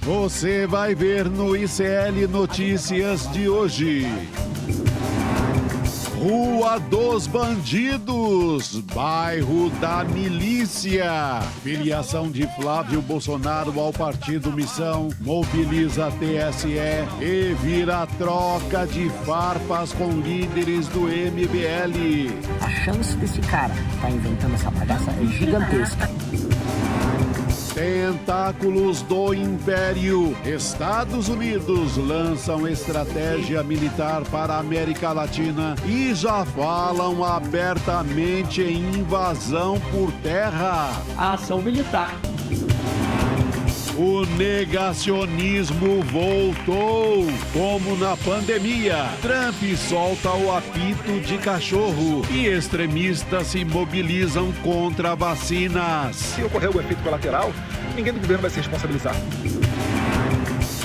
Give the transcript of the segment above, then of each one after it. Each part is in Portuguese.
Você vai ver no ICL Notícias de hoje. Rua dos Bandidos, bairro da Milícia. Filiação de Flávio Bolsonaro ao Partido Missão mobiliza TSE e vira troca de farpas com líderes do MBL. A chance desse cara tá inventando essa bagaça é gigantesca. Tentáculos do Império. Estados Unidos lançam estratégia militar para a América Latina e já falam abertamente em invasão por terra. A ação militar. O negacionismo voltou, como na pandemia. Trump solta o apito de cachorro e extremistas se mobilizam contra vacinas. Se ocorrer o efeito colateral, ninguém do governo vai se responsabilizar.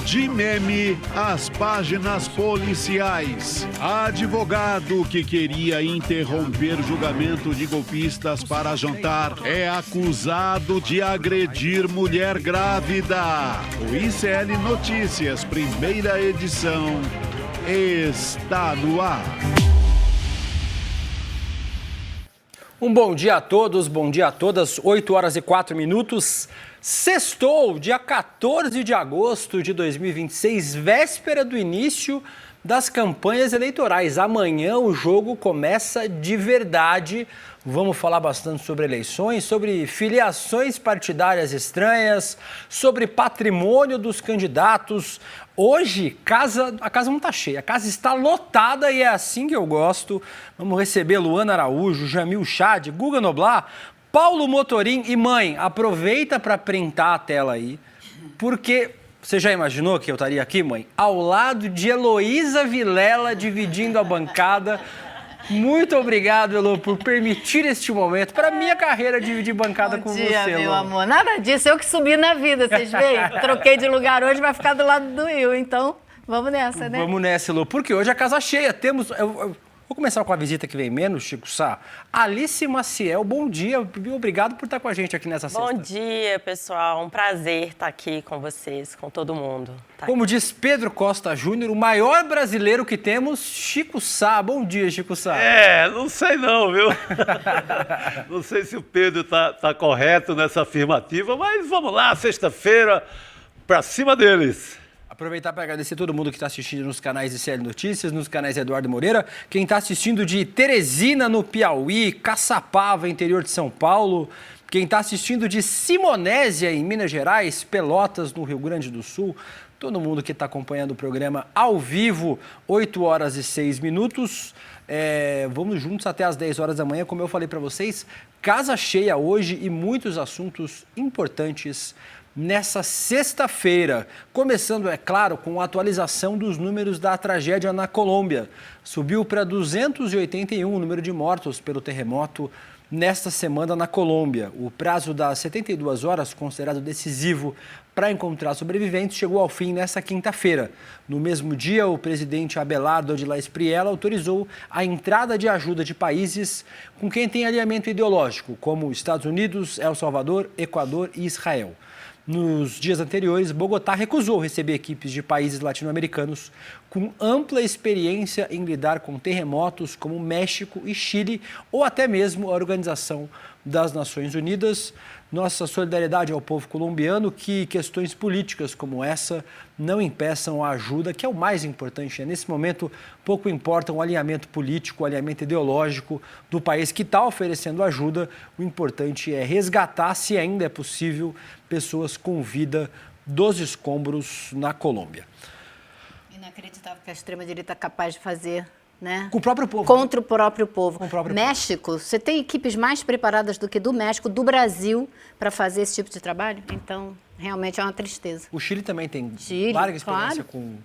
De meme, as páginas policiais. Advogado que queria interromper julgamento de golpistas para jantar é acusado de agredir mulher grávida. O ICL Notícias, primeira edição, está no ar. Um bom dia a todos, bom dia a todas, 8 horas e 4 minutos. Sextou, dia 14 de agosto de 2026, véspera do início das campanhas eleitorais. Amanhã o jogo começa de verdade. Vamos falar bastante sobre eleições, sobre filiações partidárias estranhas, sobre patrimônio dos candidatos. Hoje, a casa não está cheia, a casa está lotada e é assim que eu gosto. Vamos receber Luana Araújo, Jamil Chad, Guga Noblar, Paulo Motorim e mãe, aproveita para printar a tela aí, porque você já imaginou que eu estaria aqui, mãe? Ao lado de Heloísa Vilela, dividindo a bancada. Muito obrigado, Elo, por permitir este momento para minha carreira dividir bancada com você, Bom dia, meu Elo. amor. Nada disso, eu que subi na vida, vocês veem? Troquei de lugar hoje, vai ficar do lado do Will, então vamos nessa, né? Vamos nessa, Elo, porque hoje a casa cheia. Temos... Vou começar com a visita que vem menos, Chico Sá. Alice Maciel, bom dia. Obrigado por estar com a gente aqui nessa sexta. Bom dia, pessoal. Um prazer estar aqui com vocês, com todo mundo. Como diz Pedro Costa Júnior, o maior brasileiro que temos, Chico Sá. Bom dia, Chico Sá. Não sei não, viu? Não sei se o Pedro tá correto nessa afirmativa, mas vamos lá, sexta-feira, pra cima deles. Aproveitar para agradecer todo mundo que está assistindo nos canais ICL Notícias, nos canais Eduardo Moreira, quem está assistindo de Teresina, no Piauí, Caçapava, interior de São Paulo, quem está assistindo de Simonésia, em Minas Gerais, Pelotas, no Rio Grande do Sul, todo mundo que está acompanhando o programa ao vivo, 8 horas e 6 minutos. Vamos juntos até as 10 horas da manhã, como eu falei para vocês, casa cheia hoje e muitos assuntos importantes nessa sexta-feira, começando, é claro, com a atualização dos números da tragédia na Colômbia. Subiu para 281 o número de mortos pelo terremoto nesta semana na Colômbia. O prazo das 72 horas, considerado decisivo para encontrar sobreviventes, chegou ao fim nesta quinta-feira. No mesmo dia, o presidente Abelardo de la Espriella autorizou a entrada de ajuda de países com quem tem alinhamento ideológico, como Estados Unidos, El Salvador, Equador e Israel. Nos dias anteriores, Bogotá recusou receber equipes de países latino-americanos com ampla experiência em lidar com terremotos como México e Chile, ou até mesmo a Organização das Nações Unidas. Nossa solidariedade ao povo colombiano, que questões políticas como essa não impeçam a ajuda, que é o mais importante. Nesse momento, pouco importa o alinhamento político, o alinhamento ideológico do país que está oferecendo ajuda. O importante é resgatar, se ainda é possível, pessoas com vida dos escombros na Colômbia. Inacreditável que a extrema-direita é capaz de fazer, né? Com o próprio povo. Contra o próprio povo. Com o próprio México, você tem equipes mais preparadas do que do México, do Brasil, para fazer esse tipo de trabalho? Então, realmente é uma tristeza. O Chile também tem larga experiência com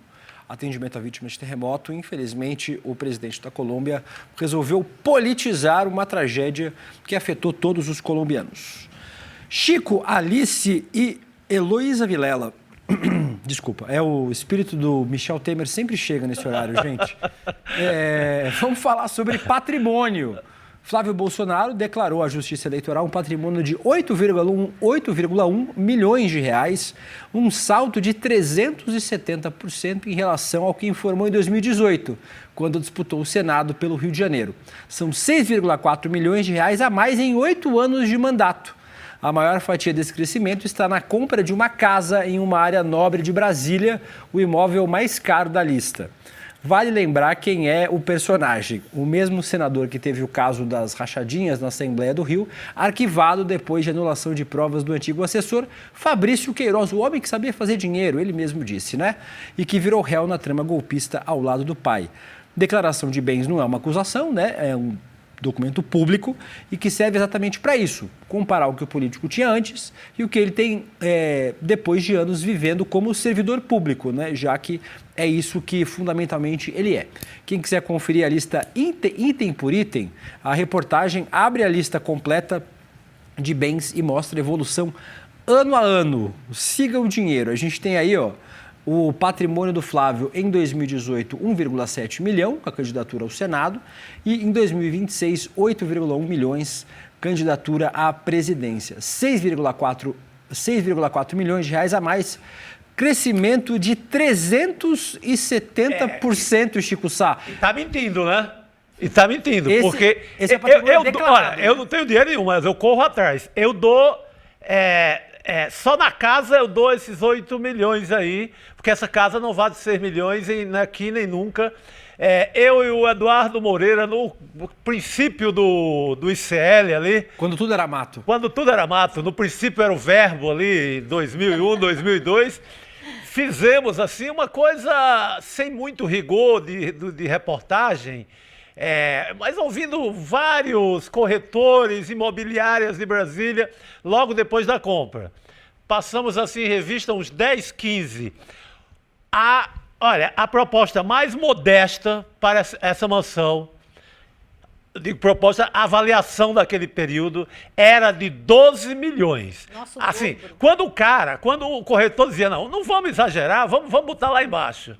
atendimento a vítimas de terremoto. Infelizmente, o presidente da Colômbia resolveu politizar uma tragédia que afetou todos os colombianos. Chico, Alice e Heloísa Vilela. Desculpa, é o espírito do Michel Temer, sempre chega nesse horário, gente. Vamos falar sobre patrimônio. Flávio Bolsonaro declarou à Justiça Eleitoral um patrimônio de 8,1 milhões de reais, um salto de 370% em relação ao que informou em 2018, quando disputou o Senado pelo Rio de Janeiro. São 6,4 milhões de reais a mais em 8 anos de mandato. A maior fatia desse crescimento está na compra de uma casa em uma área nobre de Brasília, o imóvel mais caro da lista. Vale lembrar quem é o personagem, o mesmo senador que teve o caso das rachadinhas na Assembleia do Rio, arquivado depois de anulação de provas do antigo assessor Fabrício Queiroz, o homem que sabia fazer dinheiro, ele mesmo disse, né? E que virou réu na trama golpista ao lado do pai. Declaração de bens não é uma acusação, né? É um documento público e que serve exatamente para isso, comparar o que o político tinha antes e o que ele tem depois de anos vivendo como servidor público, né? Já que é isso que fundamentalmente ele é. Quem quiser conferir a lista item por item, a reportagem abre a lista completa de bens e mostra a evolução ano a ano. Siga o dinheiro. A gente tem aí, ó, o patrimônio do Flávio em 2018, 1,7 milhão, com a candidatura ao Senado, e em 2026, 8,1 milhões, candidatura à presidência. 6,4 milhões de reais a mais, crescimento de 370%, Chico Sá. E tá mentindo, né? E tá mentindo, porque esse é patrimônio olha, eu não tenho dinheiro nenhum, mas eu corro atrás. Eu dou... só na casa eu dou esses 8 milhões aí, porque essa casa não vale 6 milhões aqui nem nunca. Eu e o Eduardo Moreira, no princípio do ICL ali... Quando tudo era mato. Quando tudo era mato, no princípio era o verbo ali, 2001, 2002, fizemos assim uma coisa sem muito rigor de reportagem, mas ouvindo vários corretores imobiliários de Brasília logo depois da compra. Passamos assim em revista uns 10, 15. Olha, a proposta mais modesta para essa mansão, a avaliação daquele período era de 12 milhões. Nossa, assim, quando o corretor dizia, não vamos exagerar, vamos botar lá embaixo.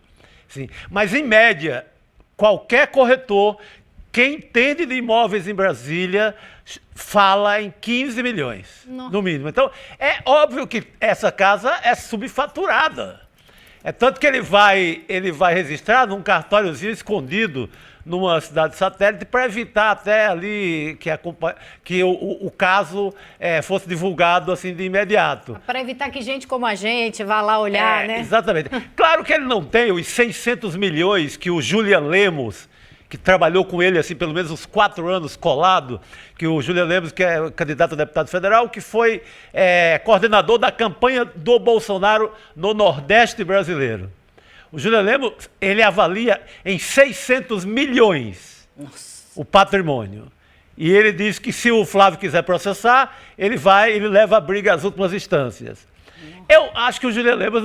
Sim, mas em média, qualquer corretor, quem entende de imóveis em Brasília, fala em 15 milhões, no mínimo. Então, é óbvio que essa casa é subfaturada. É tanto que ele vai registrar num cartóriozinho escondido numa cidade satélite para evitar até ali que o caso fosse divulgado assim de imediato. Para evitar que gente como a gente vá lá olhar, né? Exatamente. Claro que ele não tem os 600 milhões que o Julian Lemos, que trabalhou com ele assim pelo menos uns 4 anos colado, que o Julian Lemos, que é candidato a deputado federal, que foi coordenador da campanha do Bolsonaro no Nordeste brasileiro. O Julian Lemos, ele avalia em 600 milhões o patrimônio. E ele diz que se o Flávio quiser processar, ele leva a briga às últimas instâncias. Eu acho que o Julian Lemos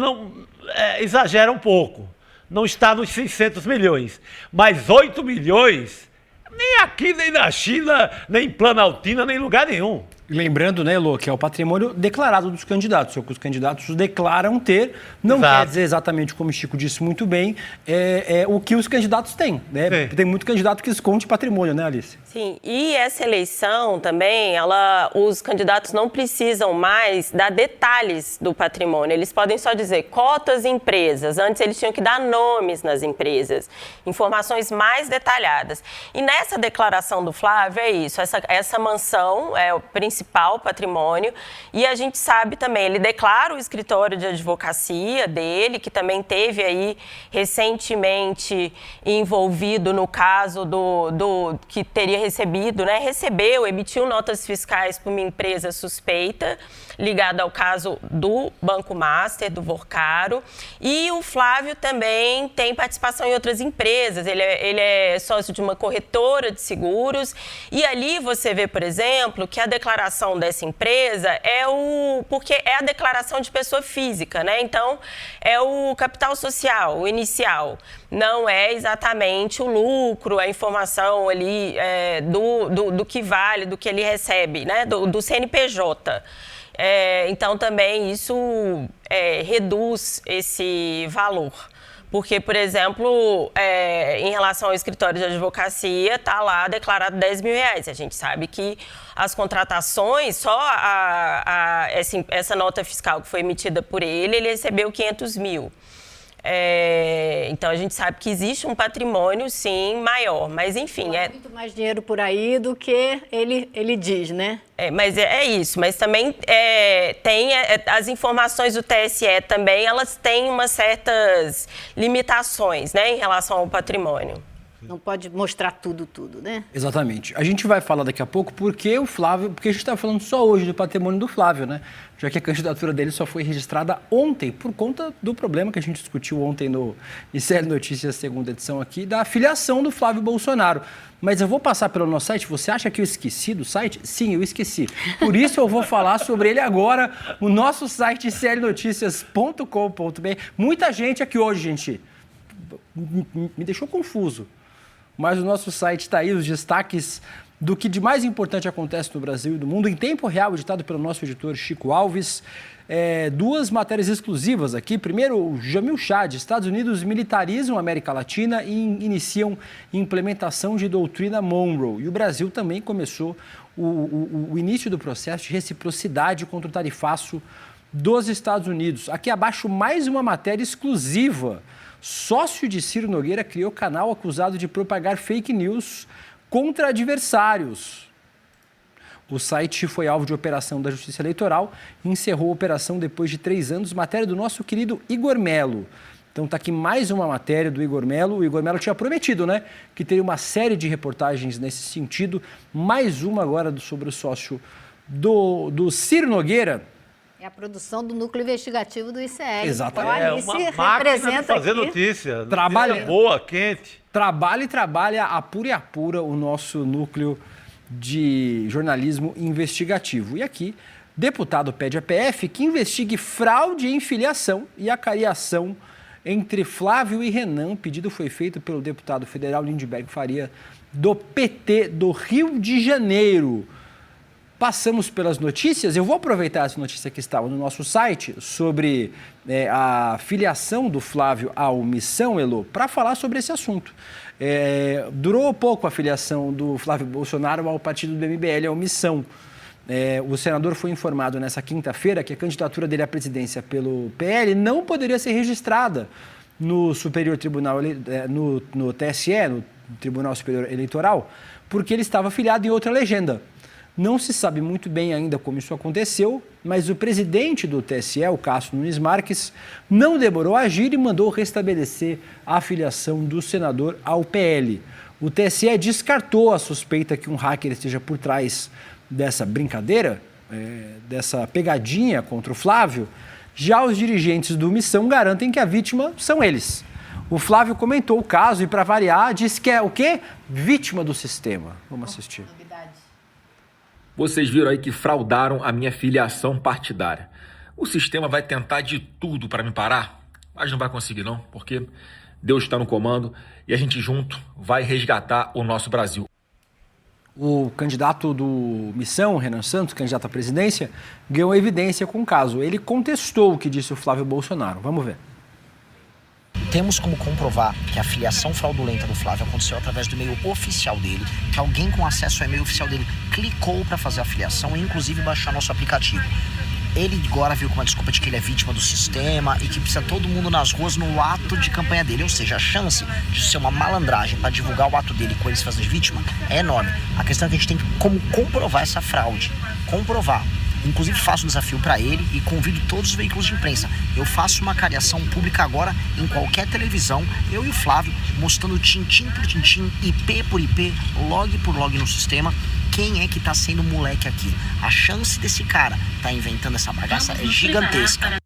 exagera um pouco. Não está nos 600 milhões. Mas 8 milhões, nem aqui, nem na China, nem em Planaltina, nem em lugar nenhum. Lembrando, né, Elô, que é o patrimônio declarado dos candidatos, o que os candidatos declaram ter, não quer dizer exatamente, como o Chico disse muito bem, o que os candidatos têm, né? Tem muito candidato que esconde patrimônio, né, Alice? Sim, e essa eleição também, os candidatos não precisam mais dar detalhes do patrimônio, eles podem só dizer cotas em empresas, antes eles tinham que dar nomes nas empresas, informações mais detalhadas. E nessa declaração do Flávio é isso, essa mansão é o principal patrimônio, e a gente sabe também, ele declara o escritório de advocacia dele, que também teve aí recentemente envolvido no caso que teria recebido, né, emitiu notas fiscais para uma empresa suspeita, ligada ao caso do Banco Master, do Vorcaro, e o Flávio também tem participação em outras empresas, ele é sócio de uma corretora de seguros, e ali você vê, por exemplo, que a declaração dessa empresa porque é a declaração de pessoa física, né? Então, é o capital social, o inicial. Não é exatamente o lucro, a informação ali do que vale, do que ele recebe, né? Do CNPJ. Então, também isso reduz esse valor. Porque, por exemplo, em relação ao escritório de advocacia, está lá declarado R$10.000. A gente sabe que as contratações, só essa nota fiscal que foi emitida por ele recebeu R$500.000. Então, a gente sabe que existe um patrimônio, sim, maior. Mas, enfim... É muito mais dinheiro por aí do que ele diz, né? Mas é isso. Mas também tem as informações do TSE também, elas têm umas certas limitações, né, em relação ao patrimônio. Não pode mostrar tudo, né? Exatamente. A gente vai falar daqui a pouco porque a gente está falando só hoje do patrimônio do Flávio, né? Já que a candidatura dele só foi registrada ontem, por conta do problema que a gente discutiu ontem no ICL Notícias, segunda edição aqui, da filiação do Flávio Bolsonaro. Mas eu vou passar pelo nosso site. Você acha que eu esqueci do site? Sim, eu esqueci. Por isso eu vou falar sobre ele agora, o nosso site iclnoticias.com.br. Muita gente aqui hoje, gente, me deixou confuso. Mas o nosso site está aí, os destaques do que de mais importante acontece no Brasil e no mundo, em tempo real, editado pelo nosso editor Chico Alves. Duas matérias exclusivas aqui. Primeiro, o Jamil Chad. Estados Unidos militarizam a América Latina e iniciam implementação de doutrina Monroe. E o Brasil também começou o início do processo de reciprocidade contra o tarifaço dos Estados Unidos. Aqui abaixo, mais uma matéria exclusiva. Sócio de Ciro Nogueira criou canal acusado de propagar fake news contra adversários. O site foi alvo de operação da Justiça Eleitoral e encerrou a operação depois de 3 anos. Matéria do nosso querido Igor Melo. Então está aqui mais uma matéria do Igor Melo. O Igor Melo tinha prometido, né, que teria uma série de reportagens nesse sentido. Mais uma agora sobre o sócio do Ciro Nogueira. É a produção do núcleo investigativo do ICL. Exatamente. Então, uma máquina de fazer notícia. Notícia boa, quente. Trabalha, apura o nosso núcleo de jornalismo investigativo. E aqui, deputado pede à PF que investigue fraude em filiação e acariação entre Flávio e Renan. O pedido foi feito pelo deputado federal Lindbergh Faria, do PT do Rio de Janeiro. Passamos pelas notícias. Eu vou aproveitar essa notícia que estava no nosso site sobre a filiação do Flávio ao Missão, Elô, para falar sobre esse assunto. Durou pouco a filiação do Flávio Bolsonaro ao partido do MBL, ao Missão. O senador foi informado nessa quinta-feira que a candidatura dele à presidência pelo PL não poderia ser registrada no Superior Tribunal, no TSE, no Tribunal Superior Eleitoral, porque ele estava filiado em outra legenda. Não se sabe muito bem ainda como isso aconteceu, mas o presidente do TSE, o Cássio Nunes Marques, não demorou a agir e mandou restabelecer a filiação do senador ao PL. O TSE descartou a suspeita que um hacker esteja por trás dessa brincadeira, dessa pegadinha contra o Flávio. Já os dirigentes do Missão garantem que a vítima são eles. O Flávio comentou o caso e, para variar, disse que é o quê? Vítima do sistema. Vamos assistir. Vocês viram aí que fraudaram a minha filiação partidária. O sistema vai tentar de tudo para me parar, mas não vai conseguir não, porque Deus está no comando e a gente junto vai resgatar o nosso Brasil. O candidato do Missão, Renan Santos, candidato à presidência, ganhou evidência com o caso. Ele contestou o que disse o Flávio Bolsonaro. Vamos ver. Temos como comprovar que a filiação fraudulenta do Flávio aconteceu através do e-mail oficial dele, que alguém com acesso ao e-mail oficial dele clicou para fazer a filiação e inclusive baixar nosso aplicativo. Ele agora viu com uma desculpa de que ele é vítima do sistema e que precisa todo mundo nas ruas no ato de campanha dele. Ou seja, a chance de ser uma malandragem para divulgar o ato dele com ele se fazer vítima é enorme. A questão é que a gente tem como comprovar essa fraude. Comprovar. Inclusive faço um desafio para ele e convido todos os veículos de imprensa. Eu faço uma cariação pública agora em qualquer televisão, eu e o Flávio, mostrando tintim por tintim, IP por IP, log por log no sistema, quem é que tá sendo moleque aqui. A chance desse cara tá inventando essa bagaça é gigantesca.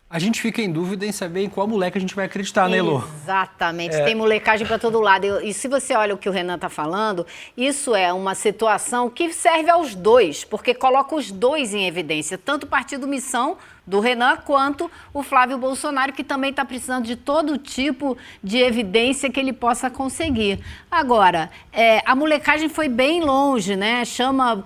A gente fica em dúvida em saber em qual moleque a gente vai acreditar, né, Elô? Exatamente, tem molecagem para todo lado. E se você olha o que o Renan está falando, isso é uma situação que serve aos dois, porque coloca os dois em evidência, tanto o Partido Missão do Renan, quanto o Flávio Bolsonaro, que também está precisando de todo tipo de evidência que ele possa conseguir. Agora, a molecagem foi bem longe, né?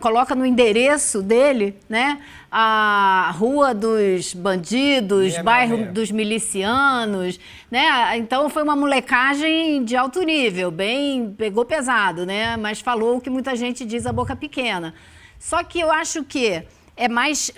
Coloca no endereço dele, né? A Rua dos Bandidos, bairro dos milicianos, né? Então foi uma molecagem de alto nível, pegou pesado, né? Mas falou o que muita gente diz a boca pequena. Só que eu acho que é mais...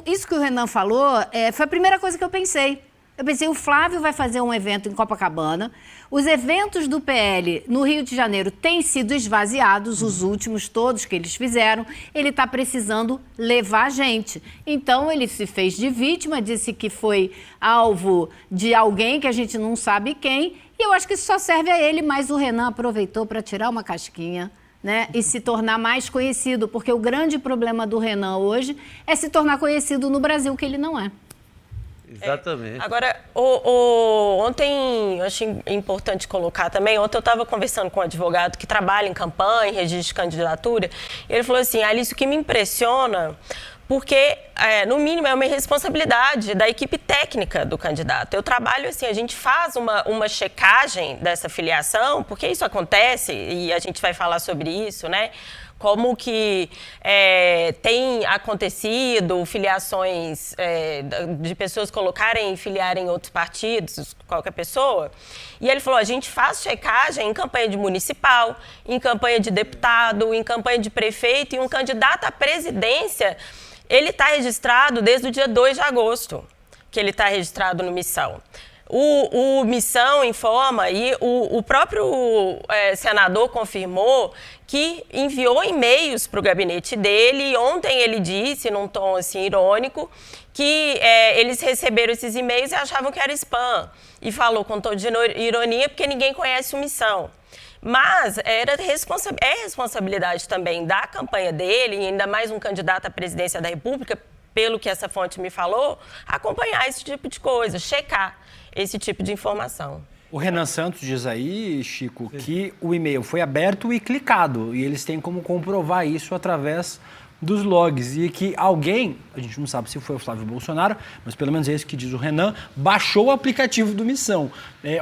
Isso que o Renan falou, foi a primeira coisa que eu pensei. Eu pensei, o Flávio vai fazer um evento em Copacabana. Os eventos do PL no Rio de Janeiro têm sido esvaziados, os últimos todos que eles fizeram. Ele está precisando levar gente. Então, ele se fez de vítima, disse que foi alvo de alguém que a gente não sabe quem. E eu acho que isso só serve a ele, mas o Renan aproveitou para tirar uma casquinha, né, e se tornar mais conhecido. Porque o grande problema do Renan hoje é se tornar conhecido no Brasil, que ele não é. Exatamente. Agora, ontem, eu achei importante colocar também, ontem eu estava conversando com um advogado que trabalha em campanha, em registro de candidatura, e ele falou assim, Alice, o que me impressiona, porque, no mínimo, é uma responsabilidade da equipe técnica do candidato. Eu trabalho assim, a gente faz uma checagem dessa filiação, porque isso acontece, e a gente vai falar sobre isso, né? Como que tem acontecido filiações de pessoas filiarem em outros partidos, qualquer pessoa. E ele falou, a gente faz checagem em campanha de municipal, em campanha de deputado, em campanha de prefeito, e um candidato à presidência, ele está registrado desde o dia 2 de agosto, que ele está registrado no Missão. O Missão informa, e o próprio senador confirmou que enviou e-mails para o gabinete dele. Ontem ele disse, num tom assim, irônico, que eles receberam esses e-mails e achavam que era spam. E falou com tom de ironia, porque ninguém conhece o Missão. Mas é responsabilidade também da campanha dele, e ainda mais um candidato à presidência da República, pelo que essa fonte me falou, acompanhar esse tipo de coisa, checar esse tipo de informação. O Renan Santos diz aí, Chico, que o e-mail foi aberto e clicado, e eles têm como comprovar isso através dos logs, e que alguém, a gente não sabe se foi o Flávio Bolsonaro, mas pelo menos é isso que diz o Renan, baixou o aplicativo do Missão.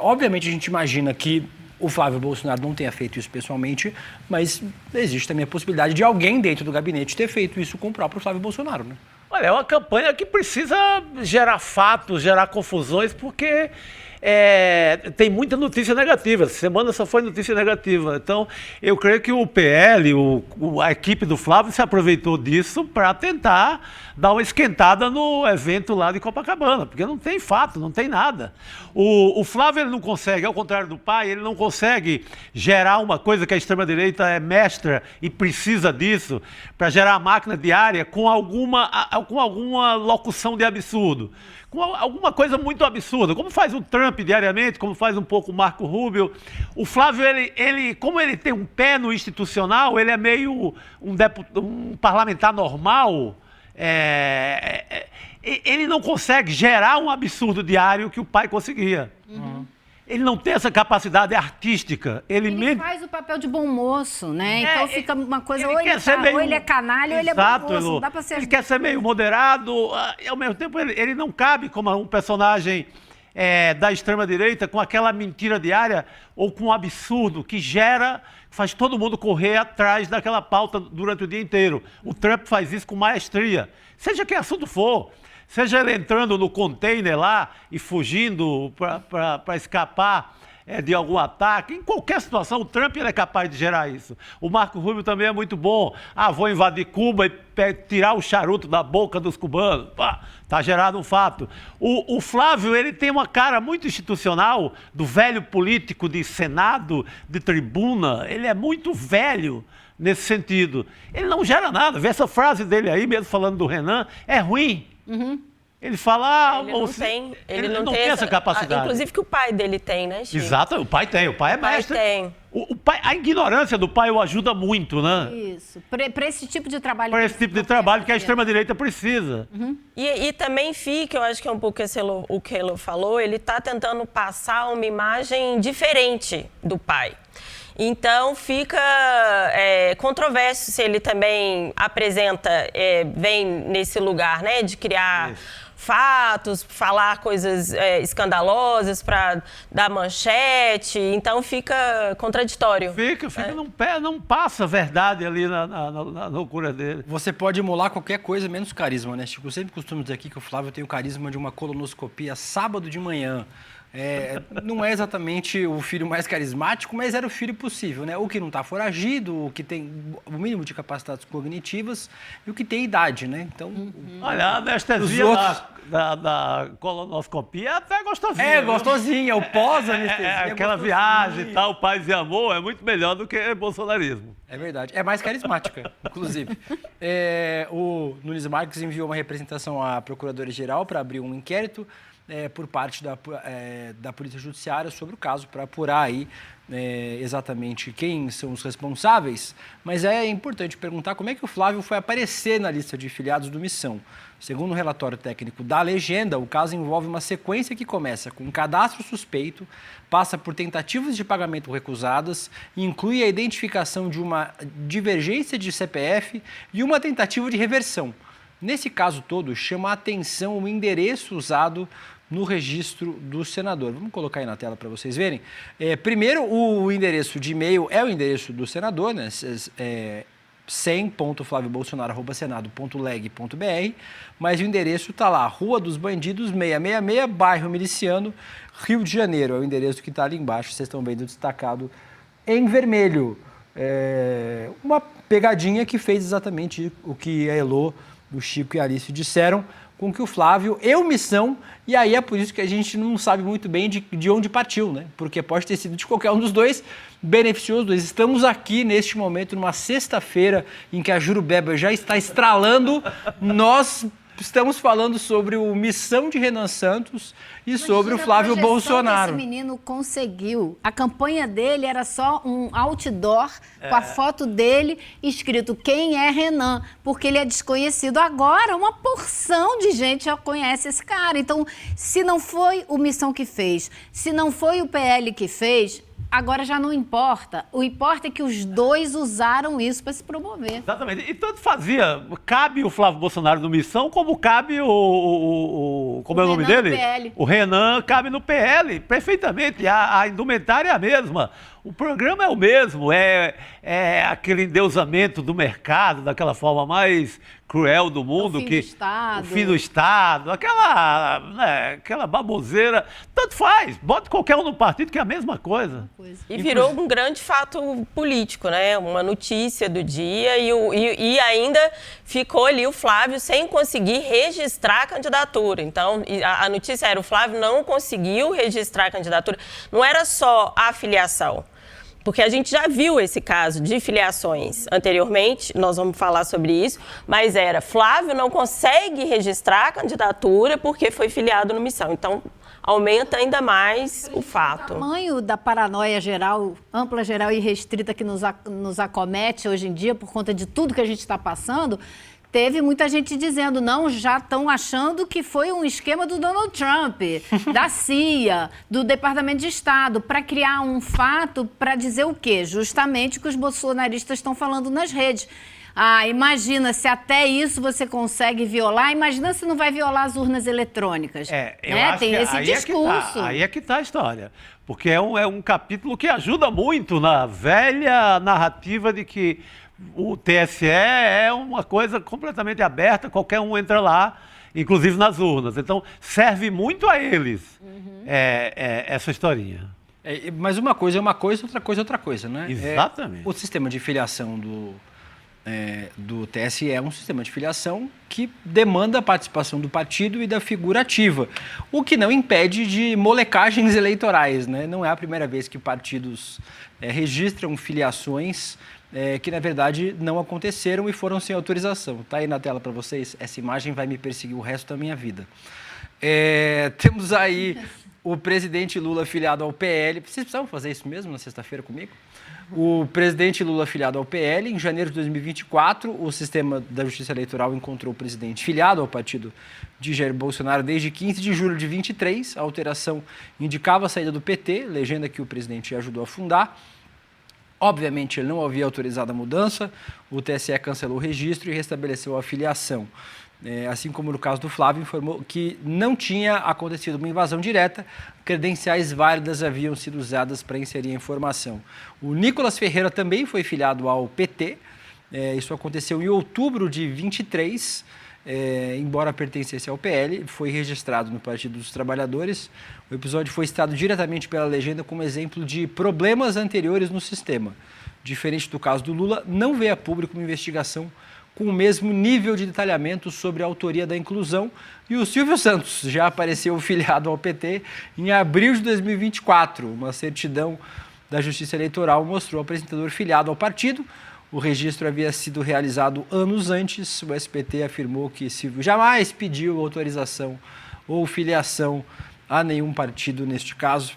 Obviamente a gente imagina que o Flávio Bolsonaro não tenha feito isso pessoalmente, mas existe também a possibilidade de alguém dentro do gabinete ter feito isso com o próprio Flávio Bolsonaro, né? Olha, é uma campanha que precisa gerar fatos, gerar confusões, porque tem muita notícia negativa. Essa semana só foi notícia negativa. Então, eu creio que o PL, a equipe do Flávio se aproveitou disso para tentar dar uma esquentada no evento lá de Copacabana, porque não tem fato, não tem nada. O Flávio, ele não consegue, ao contrário do pai, ele não consegue gerar uma coisa que a extrema-direita é mestra e precisa disso, para gerar a máquina diária com alguma locução de absurdo. Com alguma coisa muito absurda, como faz o Trump diariamente, como faz um pouco o Marco Rubio. O Flávio, como ele tem um pé no institucional, ele é meio um parlamentar normal, ele não consegue gerar um absurdo diário que o pai conseguia. Uhum. Ele não tem essa capacidade artística. Ele faz o papel de bom moço, né? Então fica uma coisa, ou ele é canalha, ou ele é bom moço. Não dá pra ser... Ele quer ser meio moderado, e ao mesmo tempo ele não cabe como um personagem da extrema-direita com aquela mentira diária ou com um absurdo que faz todo mundo correr atrás daquela pauta durante o dia inteiro. O Trump faz isso com maestria, seja que assunto for. Seja ele entrando no container lá e fugindo para escapar de algum ataque. Em qualquer situação, o Trump ele é capaz de gerar isso. O Marco Rubio também é muito bom. Vou invadir Cuba e tirar o charuto da boca dos cubanos. Está gerado um fato. O Flávio, ele tem uma cara muito institucional, do velho político de Senado, de tribuna. Ele é muito velho nesse sentido. Ele não gera nada. Vê essa frase dele aí, mesmo falando do Renan, é ruim. Uhum. Ele fala... Ele não tem essa capacidade. Inclusive que o pai dele tem, né, Chico? Exato, o pai é mestre. O pai, a ignorância do pai o ajuda muito, né? Isso, para esse tipo de trabalho. Para esse tipo de trabalho que a extrema-direita precisa. Uhum. E também fica, eu acho que é um pouco o que ele falou, ele está tentando passar uma imagem diferente do pai. Então, fica controverso se ele também vem nesse lugar, né, de criar fatos, falar coisas escandalosas para dar manchete, então fica contraditório. Fica não passa a verdade ali na loucura dele. Você pode emular qualquer coisa menos carisma, né, Chico? Eu sempre costumo dizer aqui que o Flávio tem o carisma de uma colonoscopia sábado de manhã. Não é exatamente o filho mais carismático, mas era o filho possível, né? O que não está foragido, o que tem o mínimo de capacidades cognitivas e o que tem idade, né? Então, olha, a anestesia da colonoscopia é até gostosinha. Gostosinha, o pós-anestesia. Aquela viagem e tal, paz e amor, é muito melhor do que bolsonarismo. É verdade, é mais carismática, inclusive. O Nunes Marques enviou uma representação à Procuradora-Geral para abrir um inquérito por parte da Polícia Judiciária sobre o caso, para apurar aí exatamente quem são os responsáveis. Mas é importante perguntar como é que o Flávio foi aparecer na lista de filiados do Missão. Segundo o relatório técnico da Legenda, o caso envolve uma sequência que começa com um cadastro suspeito, passa por tentativas de pagamento recusadas e inclui a identificação de uma divergência de CPF e uma tentativa de reversão. Nesse caso todo, chama a atenção o endereço usado no registro do senador. Vamos colocar aí na tela para vocês verem. Primeiro, o endereço de e-mail é o endereço do senador, né? 100.flaviobolsonaro@senado.leg.br, mas o endereço está lá, Rua dos Bandidos 666, bairro Miliciano, Rio de Janeiro. É o endereço que está ali embaixo, vocês estão vendo destacado em vermelho. Uma pegadinha que fez exatamente o que a Elô, o Chico e a Alice disseram, com que o Flávio e o Missão, e aí é por isso que a gente não sabe muito bem de onde partiu, né? Porque pode ter sido de qualquer um dos dois, beneficiou os dois. Estamos aqui neste momento, numa sexta-feira, em que a Jurubeba já está estralando, nós estamos falando sobre o Missão de Renan Santos e sobre o Flávio Bolsonaro. Esse menino conseguiu. A campanha dele era só um outdoor com a foto dele escrito quem é Renan, porque ele é desconhecido. Agora, uma porção de gente já conhece esse cara. Então, se não foi o Missão que fez, se não foi o PL que fez, agora já não importa. O importa é que os dois usaram isso para se promover. Exatamente. E tanto fazia. Cabe o Flávio Bolsonaro no Missão, como cabe como é o nome dele? PL. O Renan cabe no PL, perfeitamente. A indumentária é a mesma. O programa é o mesmo, é aquele endeusamento do mercado, daquela forma mais cruel do mundo. O fim do Estado, aquela baboseira. Tanto faz, bota qualquer um no partido que é a mesma coisa. E virou um grande fato político, né? Uma notícia do dia e ainda ficou ali o Flávio sem conseguir registrar a candidatura. Então, a notícia era o Flávio não conseguiu registrar a candidatura. Não era só a filiação. Porque a gente já viu esse caso de filiações anteriormente, nós vamos falar sobre isso, mas era Flávio não consegue registrar a candidatura porque foi filiado no Missão. Então, aumenta ainda mais o fato. O tamanho da paranoia geral, ampla, geral e restrita que nos acomete hoje em dia por conta de tudo que a gente está passando, teve muita gente dizendo, não, já estão achando que foi um esquema do Donald Trump, da CIA, do Departamento de Estado, para criar um fato para dizer o quê? Justamente o que os bolsonaristas estão falando nas redes. Imagina, se até isso você consegue violar, imagina se não vai violar as urnas eletrônicas. Tem esse discurso. Aí é que está a história. Porque é um capítulo que ajuda muito na velha narrativa de que o TSE é uma coisa completamente aberta, qualquer um entra lá, inclusive nas urnas. Então, serve muito a eles essa historinha. Mas uma coisa é uma coisa, outra coisa é outra coisa, né? Exatamente. O sistema de filiação do TSE é um sistema de filiação que demanda a participação do partido e da figura ativa, o que não impede de molecagens eleitorais, né? Não é a primeira vez que partidos registram filiações que, na verdade, não aconteceram e foram sem autorização. Está aí na tela para vocês. Essa imagem vai me perseguir o resto da minha vida. Temos aí o presidente Lula filiado ao PL. Vocês precisavam fazer isso mesmo na sexta-feira comigo? O presidente Lula filiado ao PL. Em janeiro de 2024, o sistema da Justiça Eleitoral encontrou o presidente filiado ao partido de Jair Bolsonaro desde 15 de julho de 2023. A alteração indicava a saída do PT, legenda que o presidente ajudou a fundar. Obviamente, ele não havia autorizado a mudança, o TSE cancelou o registro e restabeleceu a filiação. Assim como no caso do Flávio, informou que não tinha acontecido uma invasão direta, credenciais válidas haviam sido usadas para inserir a informação. O Nicolas Ferreira também foi filiado ao PT, isso aconteceu em outubro de 23, embora pertencesse ao PL, foi registrado no Partido dos Trabalhadores. O episódio foi citado diretamente pela legenda como exemplo de problemas anteriores no sistema. Diferente do caso do Lula, não veio a público uma investigação com o mesmo nível de detalhamento sobre a autoria da inclusão, e o Silvio Santos já apareceu filiado ao PT em abril de 2024. Uma certidão da Justiça Eleitoral mostrou o apresentador filiado ao partido. O registro havia sido realizado anos antes. O SBT afirmou que Silvio jamais pediu autorização ou filiação a nenhum partido neste caso.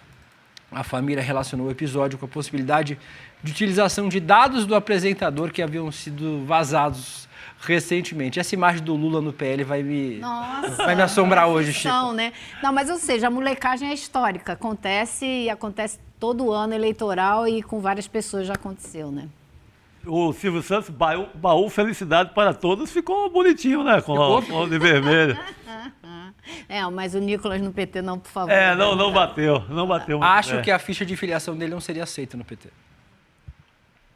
A família relacionou o episódio com a possibilidade de utilização de dados do apresentador que haviam sido vazados recentemente. Essa imagem do Lula no PL vai me assombrar hoje, Chico. Né? Não, mas ou seja, a molecagem é histórica. Acontece todo ano eleitoral e com várias pessoas já aconteceu, né? O Silvio Santos, baú felicidade para todos, ficou bonitinho, né? Com o de vermelho. Mas o Nicolas no PT não, por favor. Não bateu muito. Acho que a ficha de filiação dele não seria aceita no PT.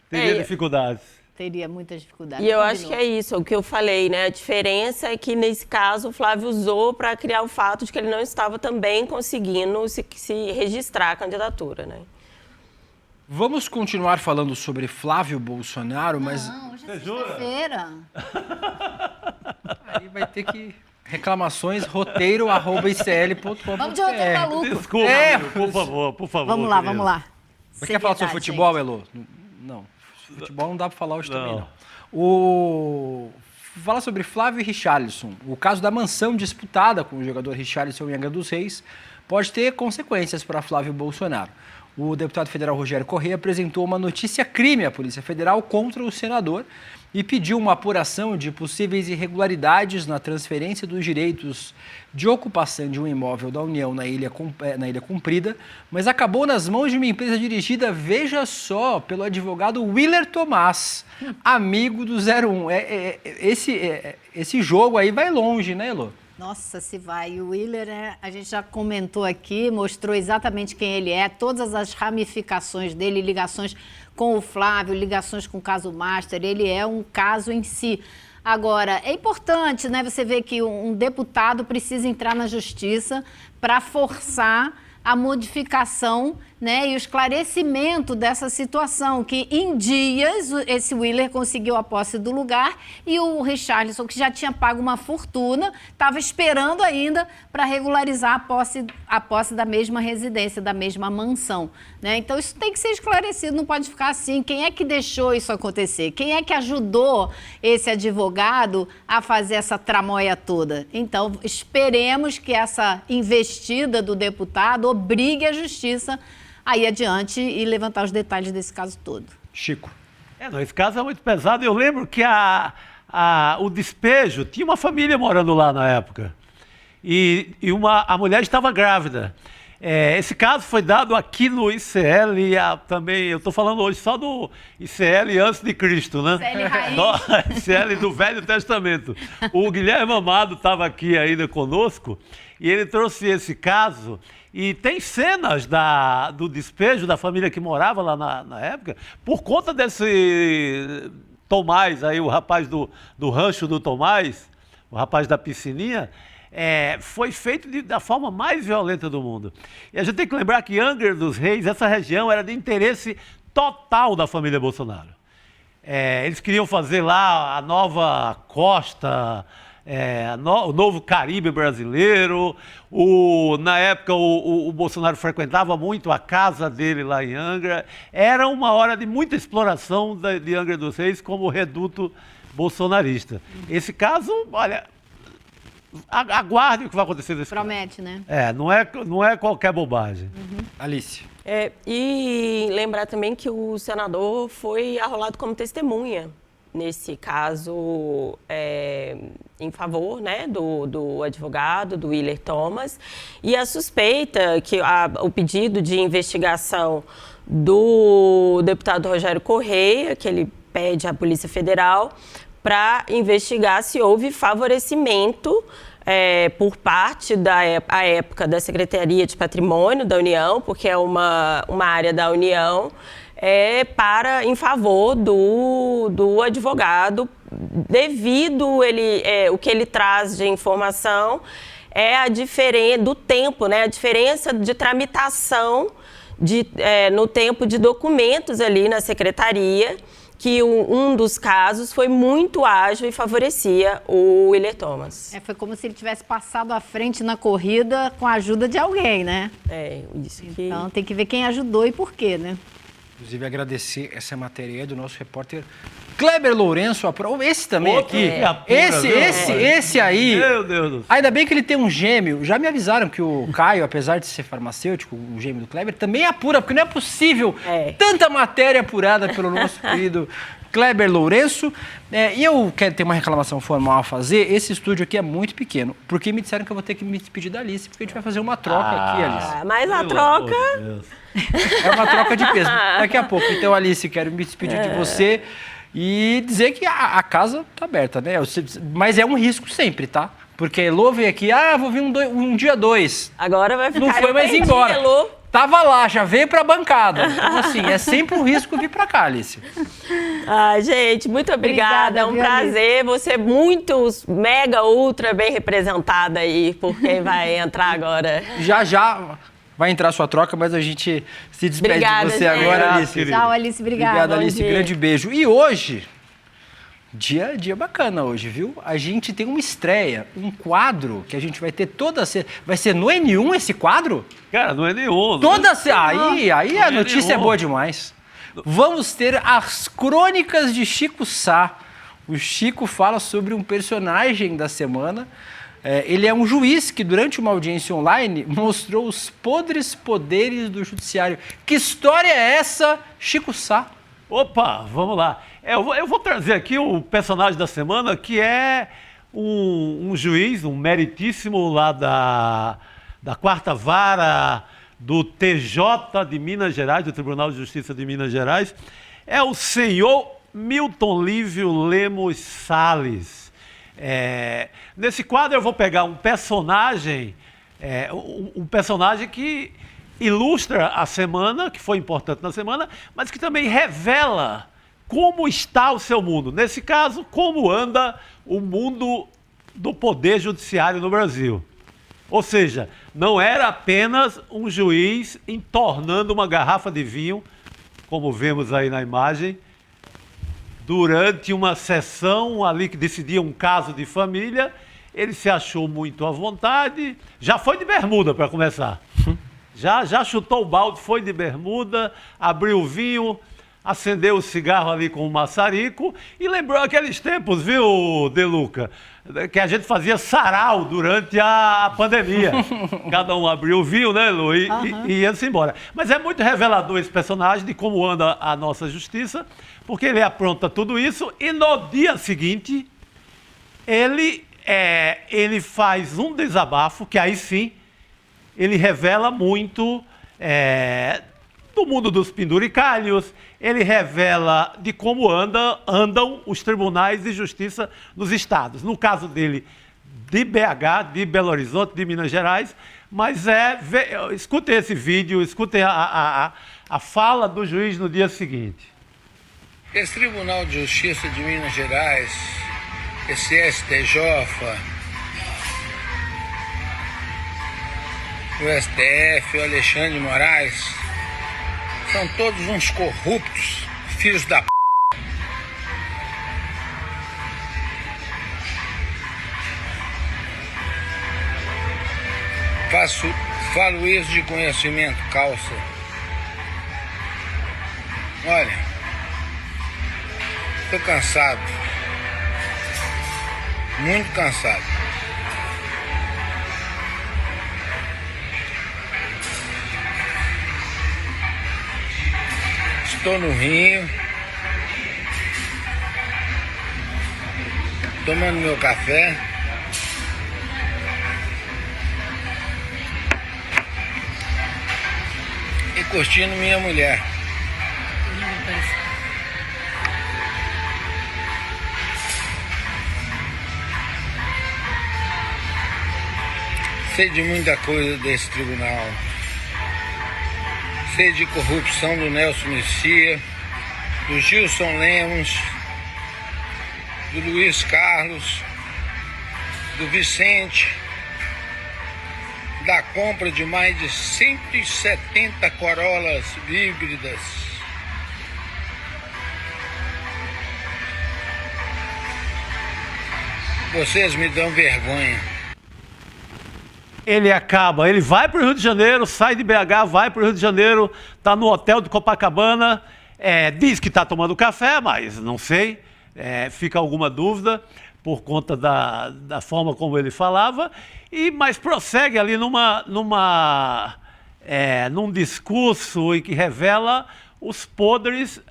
Teria dificuldades. Teria muitas dificuldades. E eu acho que é isso, o que eu falei, né? A diferença é que, nesse caso, o Flávio usou para criar o fato de que ele não estava também conseguindo se registrar a candidatura, né? Vamos continuar falando sobre Flávio Bolsonaro, mas... Não, hoje é sexta-feira. Aí vai ter que... reclamações@icl.com.br. Vamos de roteiro maluco. Desculpa, por favor. Vamos lá. Você quer falar sobre futebol, Elô? Não. Futebol não dá para falar hoje também, não. Fala sobre Flávio e Richarlison. O caso da mansão disputada com o jogador Richarlison em Angra dos Reis pode ter consequências para Flávio Bolsonaro. O deputado federal Rogério Correia apresentou uma notícia-crime à Polícia Federal contra o senador e pediu uma apuração de possíveis irregularidades na transferência dos direitos de ocupação de um imóvel da União na Ilha Comprida, mas acabou nas mãos de uma empresa dirigida, veja só, pelo advogado Willer Tomás, amigo do 01. Esse jogo aí vai longe, né, Elô? Nossa, se vai. O Willer, a gente já comentou aqui, mostrou exatamente quem ele é, todas as ramificações dele, ligações com o Flávio, ligações com o caso Master, ele é um caso em si. Agora, é importante, né, você ver que um deputado precisa entrar na justiça para forçar a modificação, né, e o esclarecimento dessa situação, que em dias esse Willer conseguiu a posse do lugar e o Richarlison, que já tinha pago uma fortuna, estava esperando ainda para regularizar a posse da mesma residência, da mesma mansão, né? Então isso tem que ser esclarecido, não pode ficar assim. Quem é que deixou isso acontecer? Quem é que ajudou esse advogado a fazer essa tramóia toda? Então esperemos que essa investida do deputado obrigue a justiça a ir adiante e levantar os detalhes desse caso todo. Chico. Esse caso é muito pesado. Eu lembro que o despejo, tinha uma família morando lá na época. E a mulher estava grávida. Esse caso foi dado aqui no ICL, também, eu estou falando hoje só do ICL antes de Cristo, né? ICL Raiz. ICL do Velho Testamento. O Guilherme Amado estava aqui ainda conosco e ele trouxe esse caso. E tem cenas do despejo da família que morava lá na época, por conta desse Tomás, aí, o rapaz do rancho do Tomás, o rapaz da piscininha, foi feito da forma mais violenta do mundo. E a gente tem que lembrar que Angra dos Reis, essa região, era de interesse total da família Bolsonaro. Eles queriam fazer lá a nova costa, o novo Caribe brasileiro. Na época, o Bolsonaro frequentava muito a casa dele lá em Angra. Era uma hora de muita exploração de Angra dos Reis como reduto bolsonarista. Esse caso, olha, aguarde o que vai acontecer nesse Promete, caso. Né? Não é qualquer bobagem. Alice. E lembrar também que o senador foi arrolado como testemunha nesse caso, em favor, né, do advogado, do Willer Thomas, e a suspeita, o pedido de investigação do deputado Rogério Correia, que ele pede à Polícia Federal para investigar se houve favorecimento por parte à época da Secretaria de Patrimônio da União, porque é uma área da União, em favor do advogado, devido o que ele traz de informação é a diferença do tempo, né? A diferença de tramitação no tempo de documentos ali na secretaria, que um dos casos foi muito ágil e favorecia o Willer Thomas. Foi como se ele tivesse passado à frente na corrida com a ajuda de alguém, né? Isso que... Então tem que ver quem ajudou e por quê, né? Inclusive, agradecer essa matéria aí do nosso repórter Kleber Lourenço. Esse também aqui. Esse aí. Meu Deus do céu. Ainda bem que ele tem um gêmeo. Já me avisaram que o Caio, apesar de ser farmacêutico, o gêmeo do Kleber, também apura, porque não é possível tanta matéria apurada pelo nosso querido Kleber Lourenço. E eu quero ter uma reclamação formal a fazer. Esse estúdio aqui é muito pequeno, porque me disseram que eu vou ter que me despedir da Alice, porque a gente vai fazer uma troca aqui, Alice. Mas a troca... É uma troca de peso. Daqui a pouco. Então, Alice, quero me despedir de você e dizer que a casa tá aberta, né? Mas é um risco sempre, tá? Porque a Elô veio aqui, vou vir um dia 2. Agora vai ficar... Não foi mais embora. Elô. Tava lá, já veio pra bancada. Então, assim, é sempre um risco vir pra cá, Alice. Gente, muito obrigada. É um prazer. Você é muito mega, ultra bem representada aí por quem vai entrar agora. Já vai entrar a sua troca, mas a gente se despede de você agora, Alice. Tchau, Alice. Obrigada. Obrigado, Alice. Grande beijo. E hoje, dia bacana hoje, viu? A gente tem uma estreia, um quadro que a gente vai ter vai ser no N1 esse quadro? Cara, no N1. Aí a notícia é boa demais. Vamos ter as crônicas de Chico Sá. O Chico fala sobre um personagem da semana. Ele é um juiz que, durante uma audiência online, mostrou os podres poderes do judiciário. Que história é essa, Chico Sá? Opa, vamos lá. Eu vou trazer aqui o personagem da semana, que é um juiz, um meritíssimo lá da Quarta Vara do TJ de Minas Gerais, do Tribunal de Justiça de Minas Gerais. É o senhor Milton Lívio Lemos Salles. Nesse quadro eu vou pegar um personagem que ilustra a semana, que foi importante na semana, mas que também revela como está o seu mundo. Nesse caso, como anda o mundo do poder judiciário no Brasil. Ou seja, não era apenas um juiz entornando uma garrafa de vinho, como vemos aí na imagem, durante uma sessão ali que decidia um caso de família. Ele se achou muito à vontade, já foi de bermuda para começar. Já chutou o balde, foi de bermuda, abriu o vinho, acendeu o cigarro ali com o maçarico e lembrou aqueles tempos, viu, De Luca, que a gente fazia sarau durante a pandemia. Cada um abriu o vinho, né, Lu, e ia-se embora. Mas é muito revelador esse personagem de como anda a nossa justiça, porque ele apronta tudo isso e no dia seguinte ele faz um desabafo, que aí sim ele revela muito do mundo dos penduricalhos, ele revela de como andam os tribunais de justiça nos estados. No caso dele, de BH, de Belo Horizonte, de Minas Gerais, mas escutem esse vídeo, escutem a fala do juiz no dia seguinte. Esse Tribunal de Justiça de Minas Gerais, esse STJ, o STF, o Alexandre de Moraes, são todos uns corruptos, filhos da p***. Falo isso de conhecimento, calça. Olha, tô cansado, muito cansado. Estou no Rio, tomando meu café. E curtindo minha mulher. Sei de muita coisa desse tribunal. Sei de corrupção do Nelson Messias, do Gilson Lemos, do Luiz Carlos, do Vicente, da compra de mais de 170 Corollas híbridas. Vocês me dão vergonha. Ele vai para o Rio de Janeiro, sai de BH, vai para o Rio de Janeiro, está no hotel de Copacabana, diz que está tomando café, mas não sei, fica alguma dúvida por conta da forma como ele falava, mas prossegue ali num discurso em que revela os podres,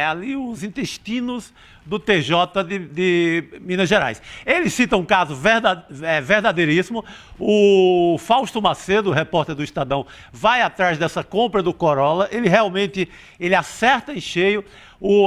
ali os intestinos do TJ de Minas Gerais. Ele cita um caso verdadeiríssimo. O Fausto Macedo, repórter do Estadão, vai atrás dessa compra do Corolla. Ele realmente acerta em cheio.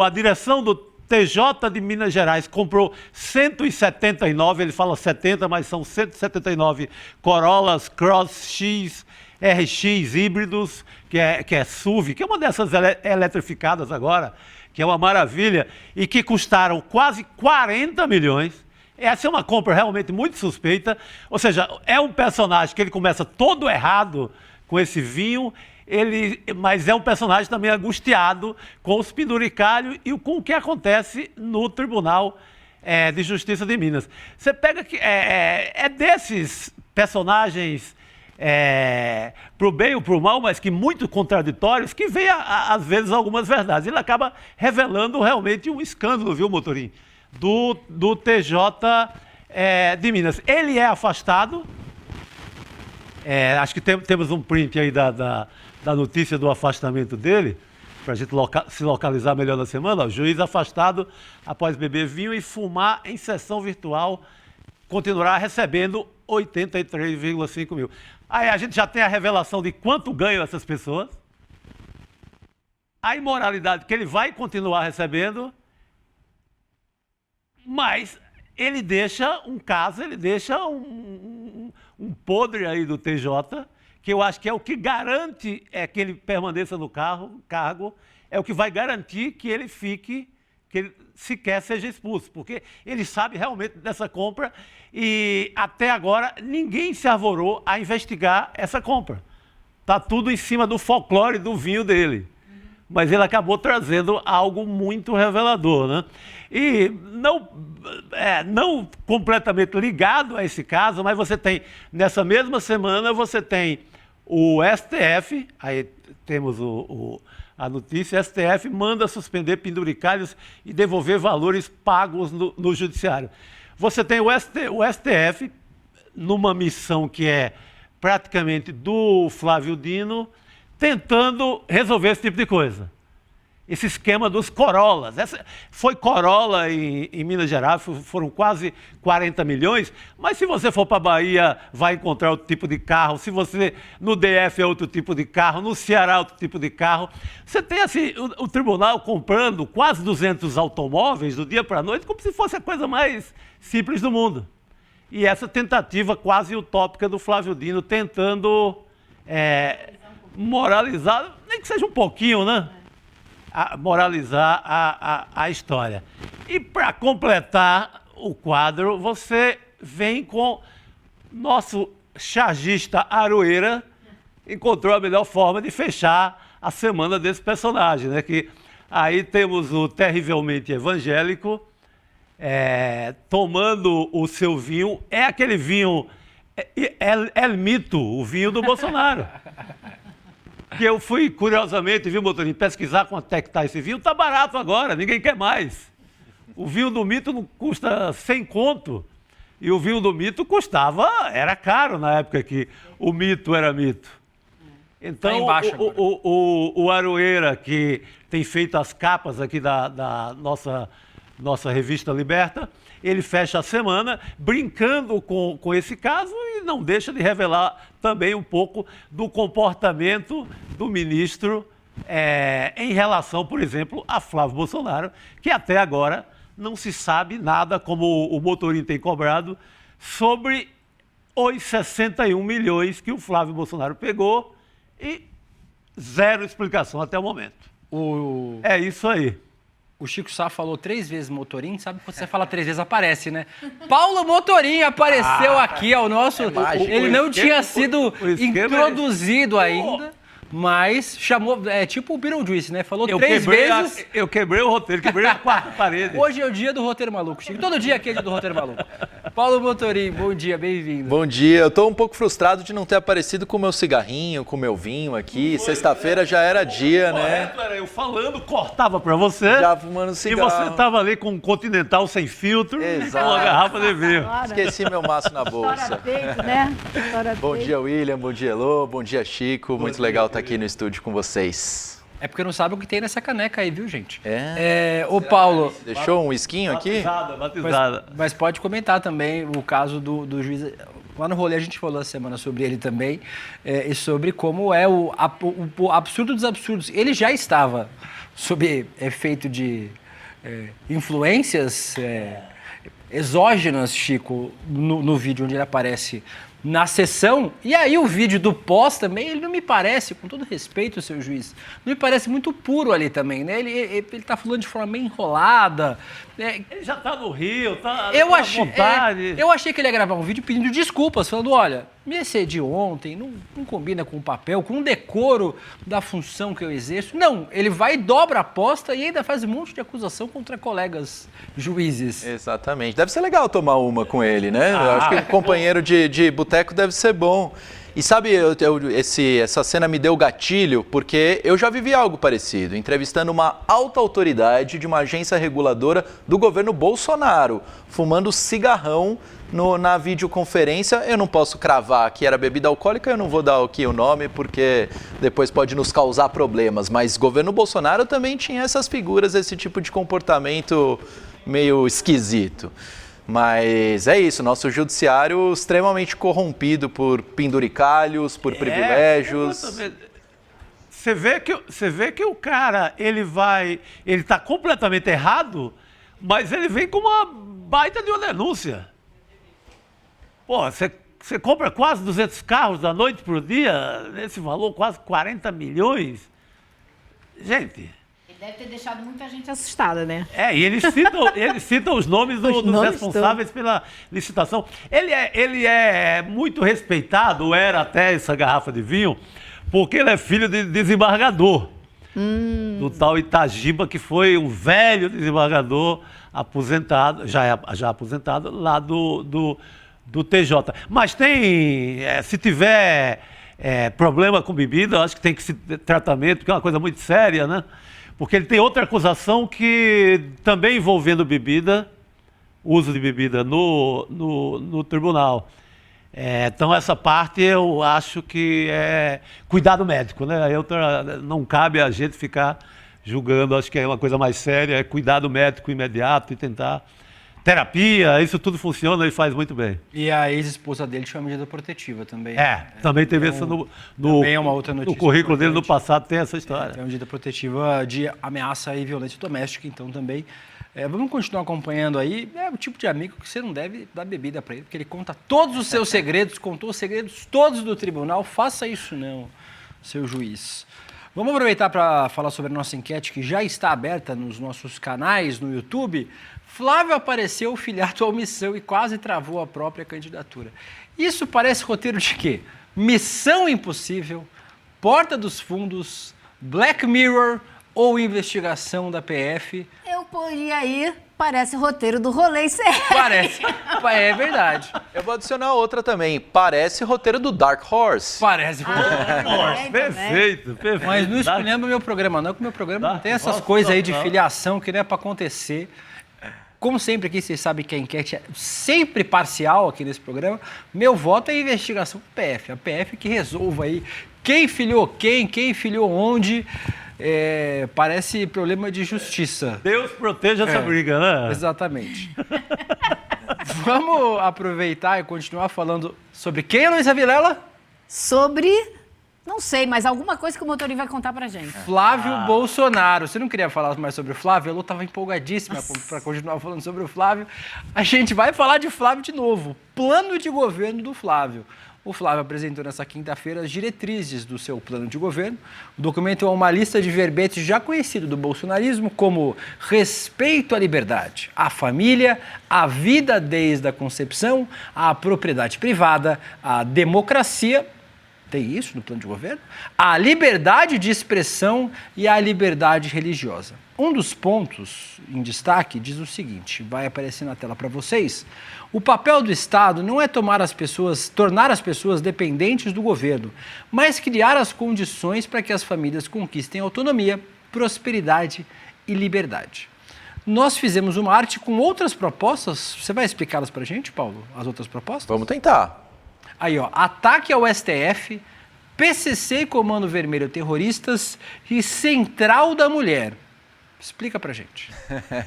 A direção do TJ de Minas Gerais comprou 179, ele fala 70, mas são 179 Corollas Cross X, RX híbridos, que é SUV, que é uma dessas eletrificadas agora, que é uma maravilha, e que custaram quase 40 milhões. Essa é uma compra realmente muito suspeita, ou seja, é um personagem que ele começa todo errado com esse vinho, mas é um personagem também angustiado com os penduricalhos e com o que acontece no Tribunal de Justiça de Minas. Você pega que desses personagens pro bem ou pro mal, mas que muito contraditórios, que vem às vezes algumas verdades. Ele acaba revelando realmente um escândalo, viu, Motorim? Do TJ de Minas. Ele é afastado, acho que temos um print aí da notícia do afastamento dele, para a gente se localizar melhor na semana. O juiz afastado após beber vinho e fumar em sessão virtual continuará recebendo 83,5 mil. Aí a gente já tem a revelação de quanto ganham essas pessoas, a imoralidade que ele vai continuar recebendo, mas ele deixa um caso, ele deixa um podre aí do TJ, que eu acho que é o que garante que ele permaneça no cargo, é o que vai garantir que ele fique, que ele sequer seja expulso, porque ele sabe realmente dessa compra e até agora ninguém se arvorou a investigar essa compra. Está tudo em cima do folclore do vinho dele. Mas ele acabou trazendo algo muito revelador, né? E não completamente ligado a esse caso, mas você tem, nessa mesma semana, você tem o STF, aí temos a notícia, STF manda suspender penduricalhos e devolver valores pagos no judiciário. Você tem o STF, numa missão que é praticamente do Flávio Dino, tentando resolver esse tipo de coisa. Esse esquema dos Corollas. Foi Corolla em Minas Gerais, foram quase 40 milhões, mas se você for para a Bahia, vai encontrar outro tipo de carro, se você no DF é outro tipo de carro, no Ceará outro tipo de carro. Você tem assim, o tribunal comprando quase 200 automóveis do dia para a noite, como se fosse a coisa mais simples do mundo. E essa tentativa quase utópica do Flávio Dino, tentando moralizar, nem que seja um pouquinho, né? Moralizar a história. E para completar o quadro, você vem com nosso chargista Aroeira, encontrou a melhor forma de fechar a semana desse personagem, né? Que aí temos o terrivelmente evangélico tomando o seu vinho, aquele vinho, mito, o vinho do Bolsonaro. Que eu fui, curiosamente, viu, Motorim, pesquisar quanto é que está esse vinho. Está barato agora, ninguém quer mais. O vinho do mito não custa 100 conto. E o vinho do mito era caro na época que o mito era mito. Então, o Aroeira, que tem feito as capas aqui da nossa nossa revista Liberta, ele fecha a semana brincando com esse caso e não deixa de revelar também um pouco do comportamento do ministro em relação, por exemplo, a Flávio Bolsonaro, que até agora não se sabe nada, como o Motorim tem cobrado, sobre os 61 milhões que o Flávio Bolsonaro pegou e zero explicação até o momento. É isso aí. O Chico Sá falou 3 vezes Motorim, sabe quando você fala 3 vezes aparece, né? Paulo Motorim apareceu aqui ao nosso... ele não tinha sido introduzido ainda, mas chamou... É tipo o Beetlejuice, né? Falou 3 vezes... Eu quebrei o roteiro, quebrei a quarta parede. Hoje é o dia do roteiro maluco, Chico. Todo dia aqui é dia do roteiro maluco. Paulo Motorim, bom dia, bem-vindo. Bom dia. Eu tô um pouco frustrado de não ter aparecido com o meu cigarrinho, com o meu vinho aqui. Sexta-feira já era dia, né? Era eu falando, cortava pra você. Já fumando cigarro. E você tava ali com um Continental sem filtro, exato, com uma garrafa de vinho. Esqueci meu maço na bolsa. Peito, né? Bom dia, William. Bom dia, Elô. Bom dia, Chico. Muito legal estar aqui no estúdio com vocês. É porque não sabe o que tem nessa caneca aí, viu, gente? Ô, Paulo... Deixou um esquinho aqui? Batizada. Mas pode comentar também o caso do juiz... Lá no rolê a gente falou a semana sobre ele também, e sobre como é o absurdo dos absurdos. Ele já estava sob efeito de influências exógenas, Chico, no vídeo onde ele aparece na sessão, e aí o vídeo do pós também, ele não me parece, com todo respeito, seu juiz, não me parece muito puro ali também, né? Ele tá falando de forma meio enrolada. Ele já tá no Rio, tá à vontade. Eu achei que ele ia gravar um vídeo pedindo desculpas, falando, olha, me excedi ontem, não combina com o papel, com o decoro da função que eu exerço. Não, ele vai e dobra a aposta e ainda faz um monte de acusação contra colegas juízes. Exatamente. Deve ser legal tomar uma com ele, né? Eu acho que um companheiro de boteco deve ser bom. E sabe, essa cena me deu gatilho porque eu já vivi algo parecido, entrevistando uma alta autoridade de uma agência reguladora do governo Bolsonaro, fumando cigarrão na videoconferência. Eu não posso cravar que era bebida alcoólica, eu não vou dar aqui o nome porque depois pode nos causar problemas, mas governo Bolsonaro também tinha essas figuras, esse tipo de comportamento meio esquisito. Mas é isso, nosso judiciário extremamente corrompido por penduricalhos, por privilégios. Você vê que o cara, ele tá completamente errado, mas ele vem com uma baita de uma denúncia. Pô, você compra quase 200 carros da noite pro dia, nesse valor, quase 40 milhões. Gente... Deve ter deixado muita gente assustada, né? E eles citam os nomes dos responsáveis pela licitação. Ele é muito respeitado, ou era até essa garrafa de vinho, porque ele é filho de desembargador. Do tal Itagiba, que foi um velho desembargador aposentado, já aposentado, lá do TJ. Mas se tiver problema com bebida, eu acho que tem que ser tratamento, que é uma coisa muito séria, né? Porque ele tem outra acusação que também envolvendo bebida, uso de bebida no tribunal. Então essa parte eu acho que é cuidado médico, né? Não cabe a gente ficar julgando, acho que é uma coisa mais séria, é cuidado médico imediato e tentar... Terapia, isso tudo funciona e faz muito bem. E a ex-esposa dele tinha uma medida protetiva também. Também teve essa também é uma outra notícia. No currículo dele no passado tem essa história. Tem uma medida protetiva de ameaça e violência doméstica, então também. Vamos continuar acompanhando aí. É o tipo de amigo que você não deve dar bebida para ele, porque ele conta todos os seus segredos, contou os segredos todos do tribunal. Faça isso não, seu juiz. Vamos aproveitar para falar sobre a nossa enquete que já está aberta nos nossos canais no YouTube. Flávio apareceu filiado à omissão e quase travou a própria candidatura. Isso parece roteiro de quê? Missão Impossível, Porta dos Fundos, Black Mirror ou investigação da PF? Eu poria ir, parece roteiro do Rolê CR. Parece, é verdade. Eu vou adicionar outra também, parece roteiro do Dark Horse. Parece roteiro do Dark Horse. Perfeito. Mas não escolhemos meu programa não, porque meu programa não tem essas coisas aí de filiação que não é para acontecer. Como sempre aqui, vocês sabem que a enquete é sempre parcial aqui nesse programa. Meu voto é a investigação do PF. A PF que resolva aí quem filiou quem filiou onde. Parece problema de justiça. Deus proteja essa briga, né? Exatamente. Vamos aproveitar e continuar falando sobre quem, Luísa Vilela? Sobre... Não sei, mas alguma coisa que o Motorinho vai contar pra gente. Flávio Bolsonaro. Você não queria falar mais sobre o Flávio? A Lu estava empolgadíssima para continuar falando sobre o Flávio. A gente vai falar de Flávio de novo. Plano de governo do Flávio. O Flávio apresentou nessa quinta-feira as diretrizes do seu plano de governo. O documento é uma lista de verbetes já conhecido do bolsonarismo, como respeito à liberdade, à família, à vida desde a concepção, à propriedade privada, à democracia. Tem isso no plano de governo? A liberdade de expressão e a liberdade religiosa. Um dos pontos em destaque diz o seguinte, vai aparecer na tela para vocês. O papel do Estado não é tornar as pessoas dependentes do governo, mas criar as condições para que as famílias conquistem autonomia, prosperidade e liberdade. Nós fizemos uma arte com outras propostas. Você vai explicá-las para a gente, Paulo, as outras propostas? Vamos tentar. Aí, ó, ataque ao STF, PCC e Comando Vermelho terroristas e Central da Mulher. Explica pra gente.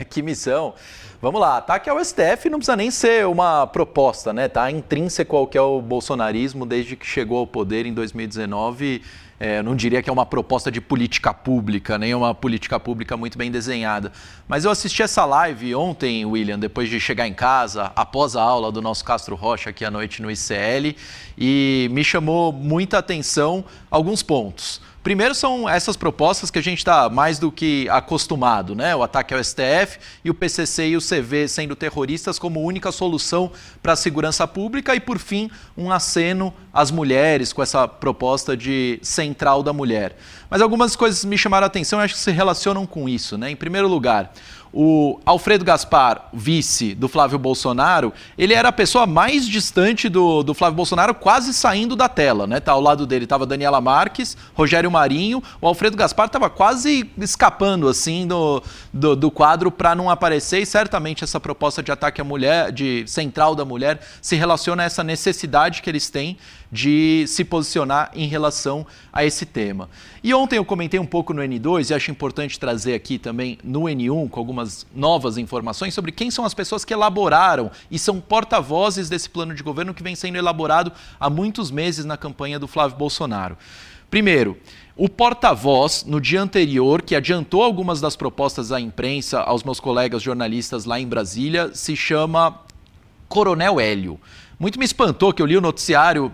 Que missão. Vamos lá, ataque ao STF não precisa nem ser uma proposta, né? Tá intrínseco ao que é o bolsonarismo desde que chegou ao poder em 2019. Não diria que é uma proposta de política pública, nem uma política pública muito bem desenhada. Mas eu assisti essa live ontem, William, depois de chegar em casa, após a aula do nosso Castro Rocha aqui à noite no ICL, e me chamou muita atenção alguns pontos. Primeiro são essas propostas que a gente está mais do que acostumado, né? O ataque ao STF e o PCC e o CV sendo terroristas como única solução para a segurança pública e, por fim, um aceno às mulheres com essa proposta de Central da Mulher. Mas algumas coisas me chamaram a atenção e acho que se relacionam com isso, né? Em primeiro lugar, o Alfredo Gaspar, vice do Flávio Bolsonaro, ele era a pessoa mais distante do Flávio Bolsonaro, quase saindo da tela, né? Ao lado dele estava Daniela Marques, Rogério Marinho, o Alfredo Gaspar estava quase escapando assim do quadro para não aparecer, e certamente essa proposta de ataque à mulher, de Central da Mulher, se relaciona a essa necessidade que eles têm de se posicionar em relação a esse tema. E ontem eu comentei um pouco no N2 e acho importante trazer aqui também no N1 com algumas novas informações sobre quem são as pessoas que elaboraram e são porta-vozes desse plano de governo que vem sendo elaborado há muitos meses na campanha do Flávio Bolsonaro. Primeiro, o porta-voz, no dia anterior, que adiantou algumas das propostas à imprensa, aos meus colegas jornalistas lá em Brasília, se chama Coronel Hélio. Muito me espantou que eu li o noticiário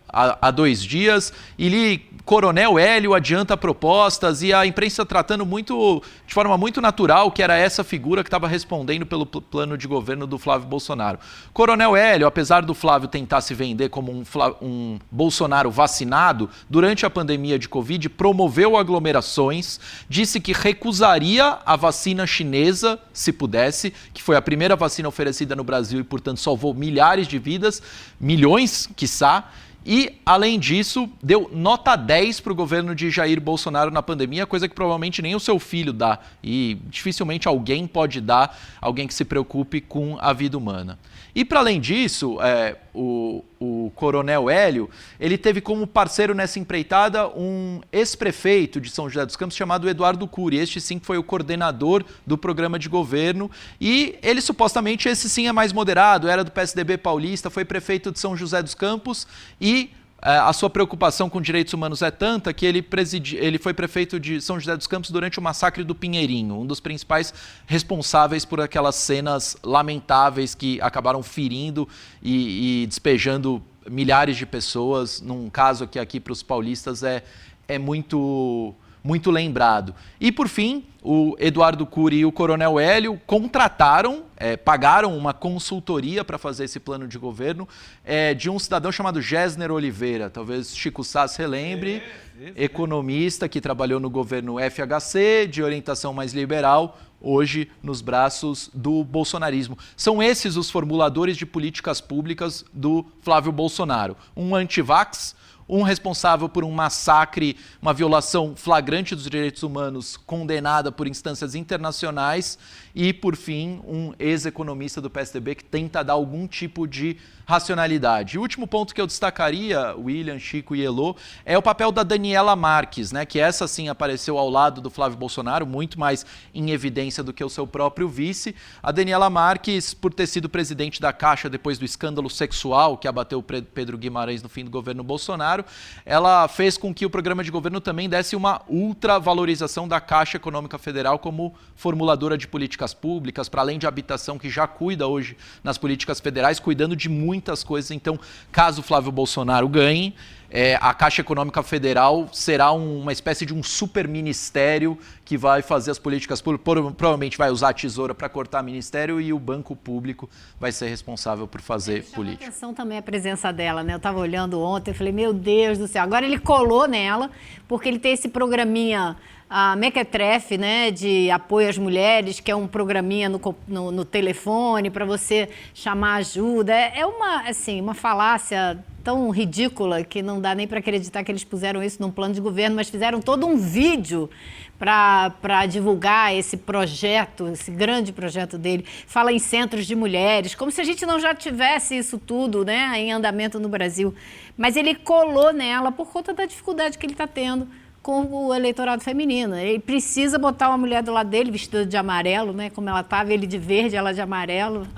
há 2 dias e li Coronel Hélio adianta propostas e a imprensa tratando de forma muito natural que era essa figura que estava respondendo pelo plano de governo do Flávio Bolsonaro. Coronel Hélio, apesar do Flávio tentar se vender como um Bolsonaro vacinado, durante a pandemia de Covid promoveu aglomerações, disse que recusaria a vacina chinesa, se pudesse, que foi a primeira vacina oferecida no Brasil e, portanto, salvou milhares de vidas, milhões, quiçá. E, além disso, deu nota 10 para o governo de Jair Bolsonaro na pandemia, coisa que provavelmente nem o seu filho dá. E dificilmente alguém pode dar, alguém que se preocupe com a vida humana. E, para além disso, o Coronel Hélio, ele teve como parceiro nessa empreitada um ex-prefeito de São José dos Campos chamado Eduardo Cury. Este sim foi o coordenador do programa de governo e ele supostamente, esse sim é mais moderado, era do PSDB paulista, foi prefeito de São José dos Campos e a sua preocupação com direitos humanos é tanta que ele foi prefeito de São José dos Campos durante o massacre do Pinheirinho, um dos principais responsáveis por aquelas cenas lamentáveis que acabaram ferindo e despejando milhares de pessoas, num caso que aqui para os paulistas é muito lembrado. E, por fim, o Eduardo Cury e o Coronel Hélio contrataram, pagaram uma consultoria para fazer esse plano de governo de um cidadão chamado Gessner Oliveira. Talvez Chico Sá se relembre, economista que trabalhou no governo FHC, de orientação mais liberal, hoje nos braços do bolsonarismo. São esses os formuladores de políticas públicas do Flávio Bolsonaro. Um antivax, um responsável por um massacre, uma violação flagrante dos direitos humanos, condenada por instâncias internacionais, e, por fim, um ex-economista do PSDB que tenta dar algum tipo de racionalidade. E o último ponto que eu destacaria, William, Chico e Elô, é o papel da Daniela Marques, né, que essa sim apareceu ao lado do Flávio Bolsonaro, muito mais em evidência do que o seu próprio vice. A Daniela Marques, por ter sido presidente da Caixa depois do escândalo sexual que abateu o Pedro Guimarães no fim do governo Bolsonaro, ela fez com que o programa de governo também desse uma ultravalorização da Caixa Econômica Federal como formuladora de políticas públicas, para além de habitação, que já cuida hoje nas políticas federais, cuidando de muitas coisas. Então, caso Flávio Bolsonaro ganhe, a Caixa Econômica Federal será uma espécie de um super ministério que vai fazer as políticas públicas, provavelmente vai usar a tesoura para cortar ministério, e o banco público vai ser responsável por fazer política. Chama atenção também a presença dela, né? Eu estava olhando ontem e falei, meu Deus do céu, agora ele colou nela, porque ele tem esse programinha, a Mequetrefe, né, de apoio às mulheres, que é um programinha no telefone para você chamar ajuda. É uma falácia tão ridícula que não dá nem para acreditar que eles puseram isso num plano de governo, mas fizeram todo um vídeo para divulgar esse projeto, esse grande projeto dele. Fala em centros de mulheres, como se a gente não já tivesse isso tudo, né, em andamento no Brasil. Mas ele colou nela por conta da dificuldade que ele está tendo com o eleitorado feminino. Ele precisa botar uma mulher do lado dele, vestida de amarelo, né? Como ela estava, ele de verde, ela de amarelo.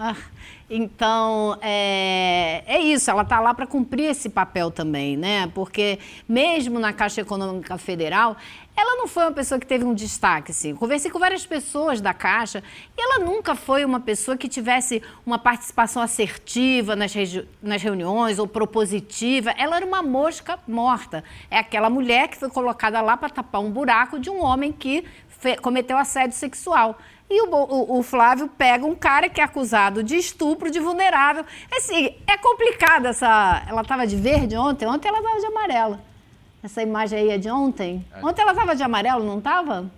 Então, é isso, ela está lá para cumprir esse papel também, né? Porque mesmo na Caixa Econômica Federal, ela não foi uma pessoa que teve um destaque, assim. Conversei com várias pessoas da Caixa e ela nunca foi uma pessoa que tivesse uma participação assertiva nas reuniões ou propositiva. Ela era uma mosca morta. É aquela mulher que foi colocada lá para tapar um buraco de um homem que cometeu assédio sexual. E o Flávio pega um cara que é acusado de estupro, de vulnerável. Assim, é complicado essa... Ela estava de verde ontem ela estava de amarelo. Essa imagem aí é de ontem? Ontem ela estava de amarelo, não estava?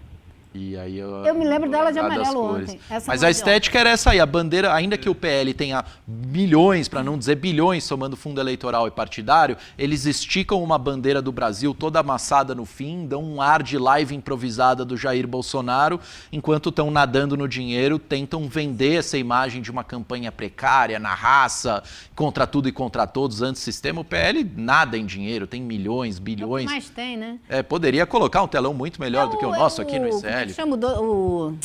E aí eu me lembro dela de amarelo ontem. Mas a estética era essa aí, a bandeira, ainda que o PL tenha milhões, para não dizer bilhões, somando fundo eleitoral e partidário, eles esticam uma bandeira do Brasil toda amassada no fim, dão um ar de live improvisada do Jair Bolsonaro, enquanto estão nadando no dinheiro, tentam vender essa imagem de uma campanha precária, na raça, contra tudo e contra todos, antissistema. O PL nada em dinheiro, tem milhões, bilhões. É o que mais tem, né? Poderia colocar um telão muito melhor do que o nosso aqui no ICL. Chama o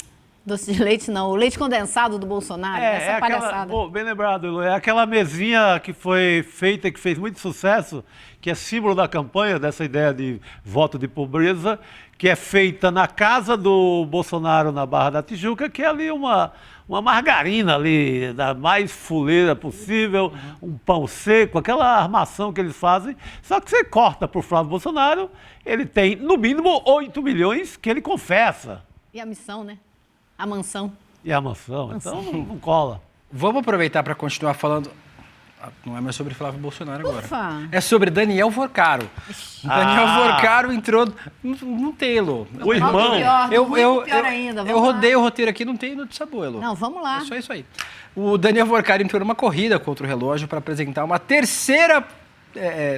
doce de leite, não, o leite condensado do Bolsonaro, essa palhaçada. Bem lembrado, Elo, é aquela mesinha que foi feita, que fez muito sucesso, que é símbolo da campanha, dessa ideia de voto de pobreza, que é feita na casa do Bolsonaro, na Barra da Tijuca, que é ali uma margarina ali, da mais fuleira possível, um pão seco, aquela armação que eles fazem. Só que você corta para o Flávio Bolsonaro, ele tem, no mínimo, 8 milhões que ele confessa. E a missão, né? A mansão. E a mansão, então não cola. Vamos aproveitar para continuar falando... Não é mais sobre Flávio Bolsonaro agora. Ufa. É sobre Daniel Vorcaro. Daniel Vorcaro entrou... Não tem, Elô. O irmão... Pior ainda. Eu rodei o roteiro aqui, não tem notícia boa, Elô. Não, vamos lá. É só isso aí. O Daniel Vorcaro entrou numa corrida contra o relógio para apresentar uma terceira...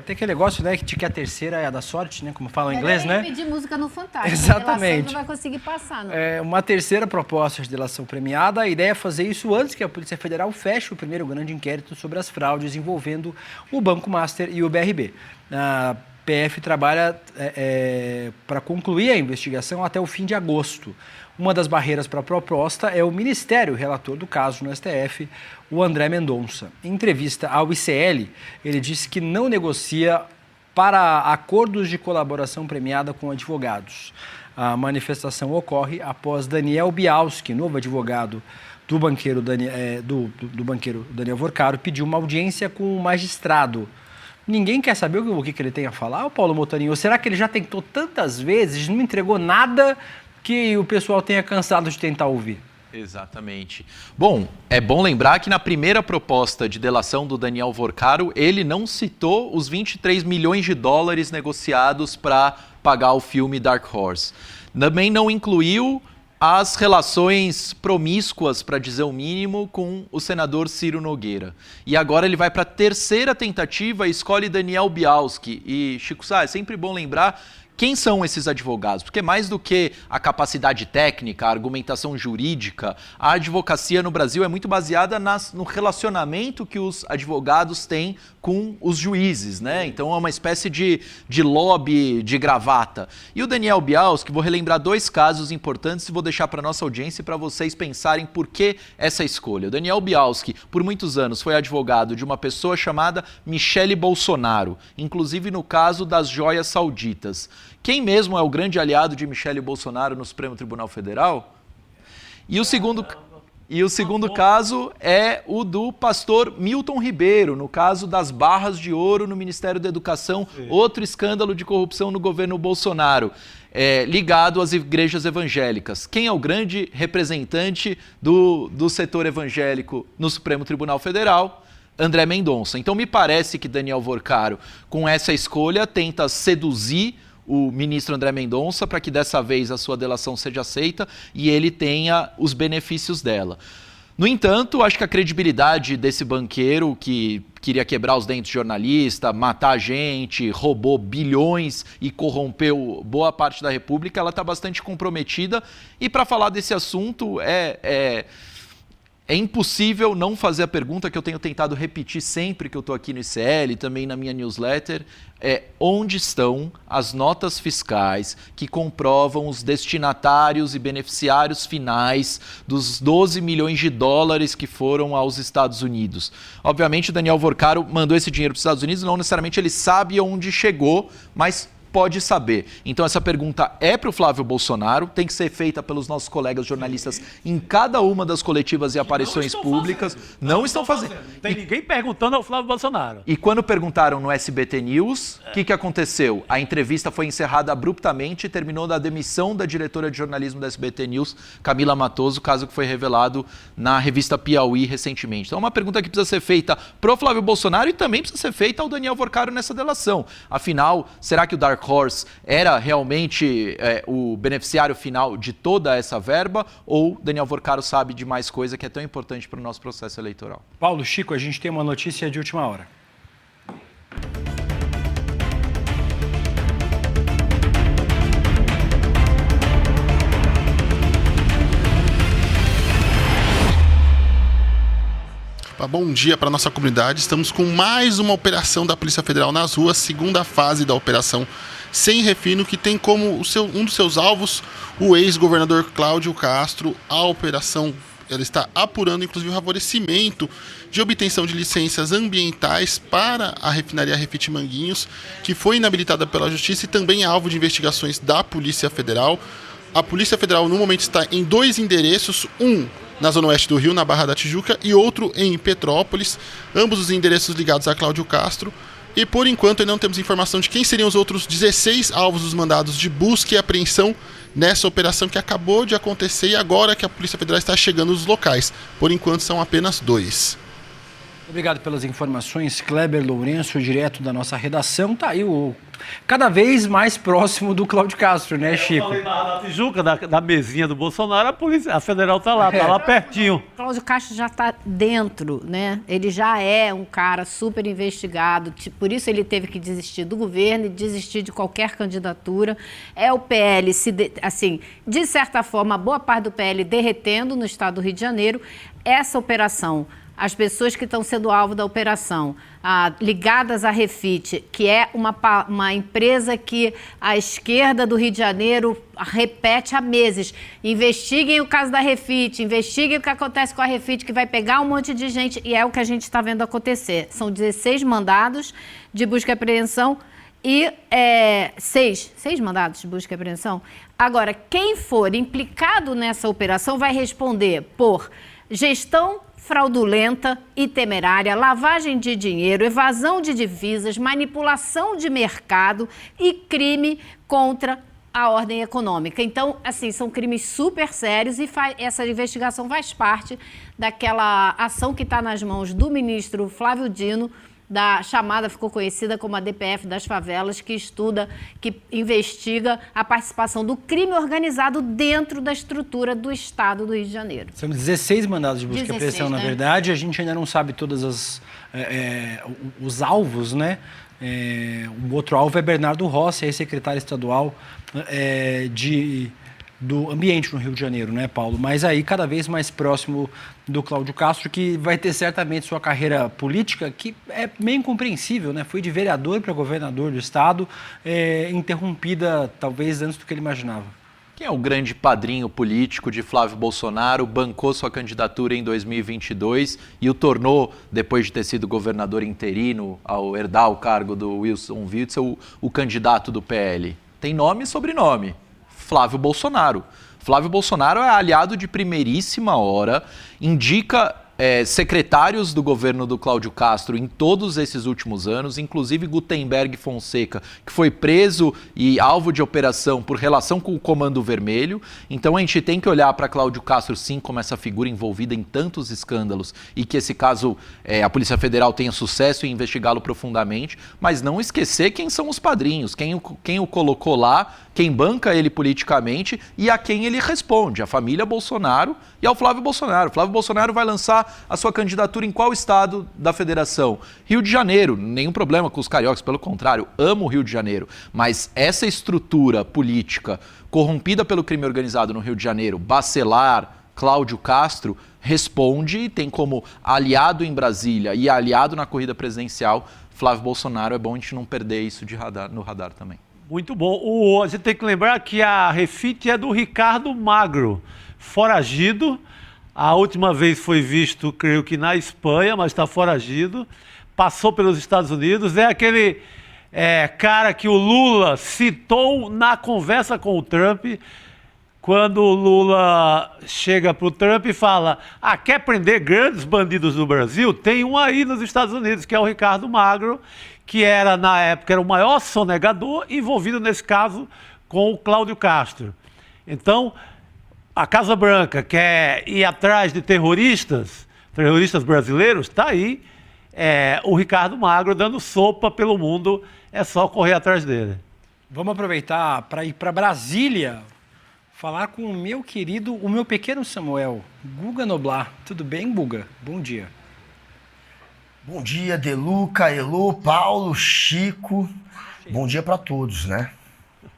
tem aquele negócio, né, que a terceira é a da sorte, né, como fala em inglês, né? Pedir música no Fantástico. Exatamente. Não vai conseguir passar, não. Uma terceira proposta de delação premiada. A ideia é fazer isso antes que a Polícia Federal feche o primeiro grande inquérito sobre as fraudes envolvendo o Banco Master e o BRB. A PF trabalha para concluir a investigação até o fim de agosto. Uma das barreiras para a proposta é o Ministério relator do caso no STF, o André Mendonça. Em entrevista ao ICL, ele disse que não negocia para acordos de colaboração premiada com advogados. A manifestação ocorre após Daniel Bialski, novo advogado do banqueiro Daniel Vorcaro, pedir uma audiência com o magistrado. Ninguém quer saber o que ele tem a falar, Paulo Motorinho? Ou será que ele já tentou tantas vezes, não entregou nada que o pessoal tenha cansado de tentar ouvir? Exatamente. Bom, é bom lembrar que na primeira proposta de delação do Daniel Vorcaro, ele não citou os 23 milhões de dólares negociados para pagar o filme Dark Horse. Também não incluiu as relações promíscuas, para dizer o mínimo, com o senador Ciro Nogueira. E agora ele vai para a terceira tentativa e escolhe Daniel Bialski. E, Chico Sá, é sempre bom lembrar quem são esses advogados, porque mais do que a capacidade técnica, a argumentação jurídica, a advocacia no Brasil é muito baseada no relacionamento que os advogados têm com os juízes, né? Então é uma espécie de lobby de gravata. E o Daniel Bialski, vou relembrar 2 casos importantes e vou deixar para nossa audiência e para vocês pensarem por que essa escolha. O Daniel Bialski, por muitos anos, foi advogado de uma pessoa chamada Michele Bolsonaro, inclusive no caso das joias sauditas. Quem mesmo é o grande aliado de Michele Bolsonaro no Supremo Tribunal Federal? E o segundo caso é o do pastor Milton Ribeiro, no caso das barras de ouro no Ministério da Educação, outro escândalo de corrupção no governo Bolsonaro, ligado às igrejas evangélicas. Quem é o grande representante do setor evangélico no Supremo Tribunal Federal? André Mendonça. Então me parece que Daniel Vorcaro, com essa escolha, tenta seduzir o ministro André Mendonça para que dessa vez a sua delação seja aceita e ele tenha os benefícios dela. No entanto, acho que a credibilidade desse banqueiro que queria quebrar os dentes de jornalista, matar gente, roubou bilhões e corrompeu boa parte da República, ela está bastante comprometida. E para falar desse assunto, é impossível não fazer a pergunta que eu tenho tentado repetir sempre que eu estou aqui no ICL, também na minha newsletter, onde estão as notas fiscais que comprovam os destinatários e beneficiários finais dos 12 milhões de dólares que foram aos Estados Unidos. Obviamente, o Daniel Vorcaro mandou esse dinheiro para os Estados Unidos, não necessariamente ele sabe onde chegou, mas pode saber. Então essa pergunta é para o Flávio Bolsonaro, tem que ser feita pelos nossos colegas jornalistas em cada uma das coletivas e aparições públicas. Não estão fazendo. Não tem ninguém perguntando ao Flávio Bolsonaro. E quando perguntaram no SBT News, o que aconteceu? A entrevista foi encerrada abruptamente e terminou na demissão da diretora de jornalismo da SBT News, Camila Matoso, caso que foi revelado na revista Piauí recentemente. Então é uma pergunta que precisa ser feita para o Flávio Bolsonaro e também precisa ser feita ao Daniel Vorcaro nessa delação. Afinal, será que o Dark Horse era realmente o beneficiário final de toda essa verba ou Daniel Vorcaro sabe de mais coisa que é tão importante para o nosso processo eleitoral? Paulo, Chico, a gente tem uma notícia de última hora. Bom dia para a nossa comunidade. Estamos com mais uma operação da Polícia Federal nas ruas, segunda fase da operação Sem Refino, que tem como um dos seus alvos o ex-governador Cláudio Castro. A operação ela está apurando, inclusive, o favorecimento de obtenção de licenças ambientais para a refinaria Refit Manguinhos, que foi inabilitada pela Justiça e também é alvo de investigações da Polícia Federal. A Polícia Federal, no momento, está em 2 endereços, um na Zona Oeste do Rio, na Barra da Tijuca, e outro em Petrópolis, ambos os endereços ligados a Cláudio Castro. E, por enquanto, ainda não temos informação de quem seriam os outros 16 alvos dos mandados de busca e apreensão nessa operação que acabou de acontecer e agora que a Polícia Federal está chegando nos locais. Por enquanto, são apenas 2. Obrigado pelas informações, Kleber Lourenço, direto da nossa redação. Tá aí cada vez mais próximo do Cláudio Castro, né, Chico? Eu falei na Tijuca, da mesinha do Bolsonaro, a Federal tá lá pertinho. Cláudio Castro já está dentro, né? Ele já é um cara super investigado, por isso ele teve que desistir do governo e desistir de qualquer candidatura. É o PL, de certa forma, boa parte do PL derretendo no estado do Rio de Janeiro. Essa operação, as pessoas que estão sendo alvo da operação, ligadas à Refit, que é uma empresa que a esquerda do Rio de Janeiro repete há meses. Investiguem o caso da Refit, investiguem o que acontece com a Refit, que vai pegar um monte de gente, e é o que a gente está vendo acontecer. São 16 mandados de busca e apreensão e 6 mandados de busca e apreensão. Agora, quem for implicado nessa operação vai responder por gestão fraudulenta e temerária, lavagem de dinheiro, evasão de divisas, manipulação de mercado e crime contra a ordem econômica. Então, são crimes super sérios e essa investigação faz parte daquela ação que está nas mãos do ministro Flávio Dino, ficou conhecida como a DPF das favelas, que estuda, que investiga a participação do crime organizado dentro da estrutura do Estado do Rio de Janeiro. São 16 mandados de busca e apreensão, na verdade. A gente ainda não sabe todas os alvos, né? O outro alvo é Bernardo Rossi, secretário estadual do ambiente no Rio de Janeiro, né, Paulo? Mas aí cada vez mais próximo do Cláudio Castro, que vai ter certamente sua carreira política, que é meio incompreensível, né? Foi de vereador para governador do estado, interrompida talvez antes do que ele imaginava. Quem é o grande padrinho político de Flávio Bolsonaro, bancou sua candidatura em 2022 e o tornou, depois de ter sido governador interino, ao herdar o cargo do Wilson Witzel, o candidato do PL? Tem nome e sobrenome. Flávio Bolsonaro. Flávio Bolsonaro é aliado de primeiríssima hora, indica secretários do governo do Cláudio Castro em todos esses últimos anos, inclusive Gutenberg Fonseca, que foi preso e alvo de operação por relação com o Comando Vermelho. Então a gente tem que olhar para Cláudio Castro sim como essa figura envolvida em tantos escândalos e que esse caso a Polícia Federal tenha sucesso em investigá-lo profundamente, mas não esquecer quem são os padrinhos, quem o colocou lá, quem banca ele politicamente e a quem ele responde, a família Bolsonaro e ao Flávio Bolsonaro. Flávio Bolsonaro vai lançar a sua candidatura em qual estado da federação? Rio de Janeiro. Nenhum problema com os cariocas, pelo contrário, amo o Rio de Janeiro. Mas essa estrutura política corrompida pelo crime organizado no Rio de Janeiro, Bacelar, Cláudio Castro, responde e tem como aliado em Brasília e aliado na corrida presidencial Flávio Bolsonaro. É bom a gente não perder isso no radar também. Muito bom. A gente tem que lembrar que a refit é do Ricardo Magro, foragido. A última vez foi visto, creio que na Espanha, mas está foragido. Passou pelos Estados Unidos. É aquele cara que o Lula citou na conversa com o Trump, quando o Lula chega para o Trump e fala: quer prender grandes bandidos do Brasil? Tem um aí nos Estados Unidos, que é o Ricardo Magro, que era, na época, o maior sonegador envolvido nesse caso com o Cláudio Castro. Então, a Casa Branca quer ir atrás de terroristas brasileiros, está aí o Ricardo Magro dando sopa pelo mundo, é só correr atrás dele. Vamos aproveitar para ir para Brasília, falar com o meu pequeno Samuel, Guga Noblar. Tudo bem, Guga? Bom dia. Bom dia, Deluca, Elô, Paulo, Chico. Bom dia para todos, né?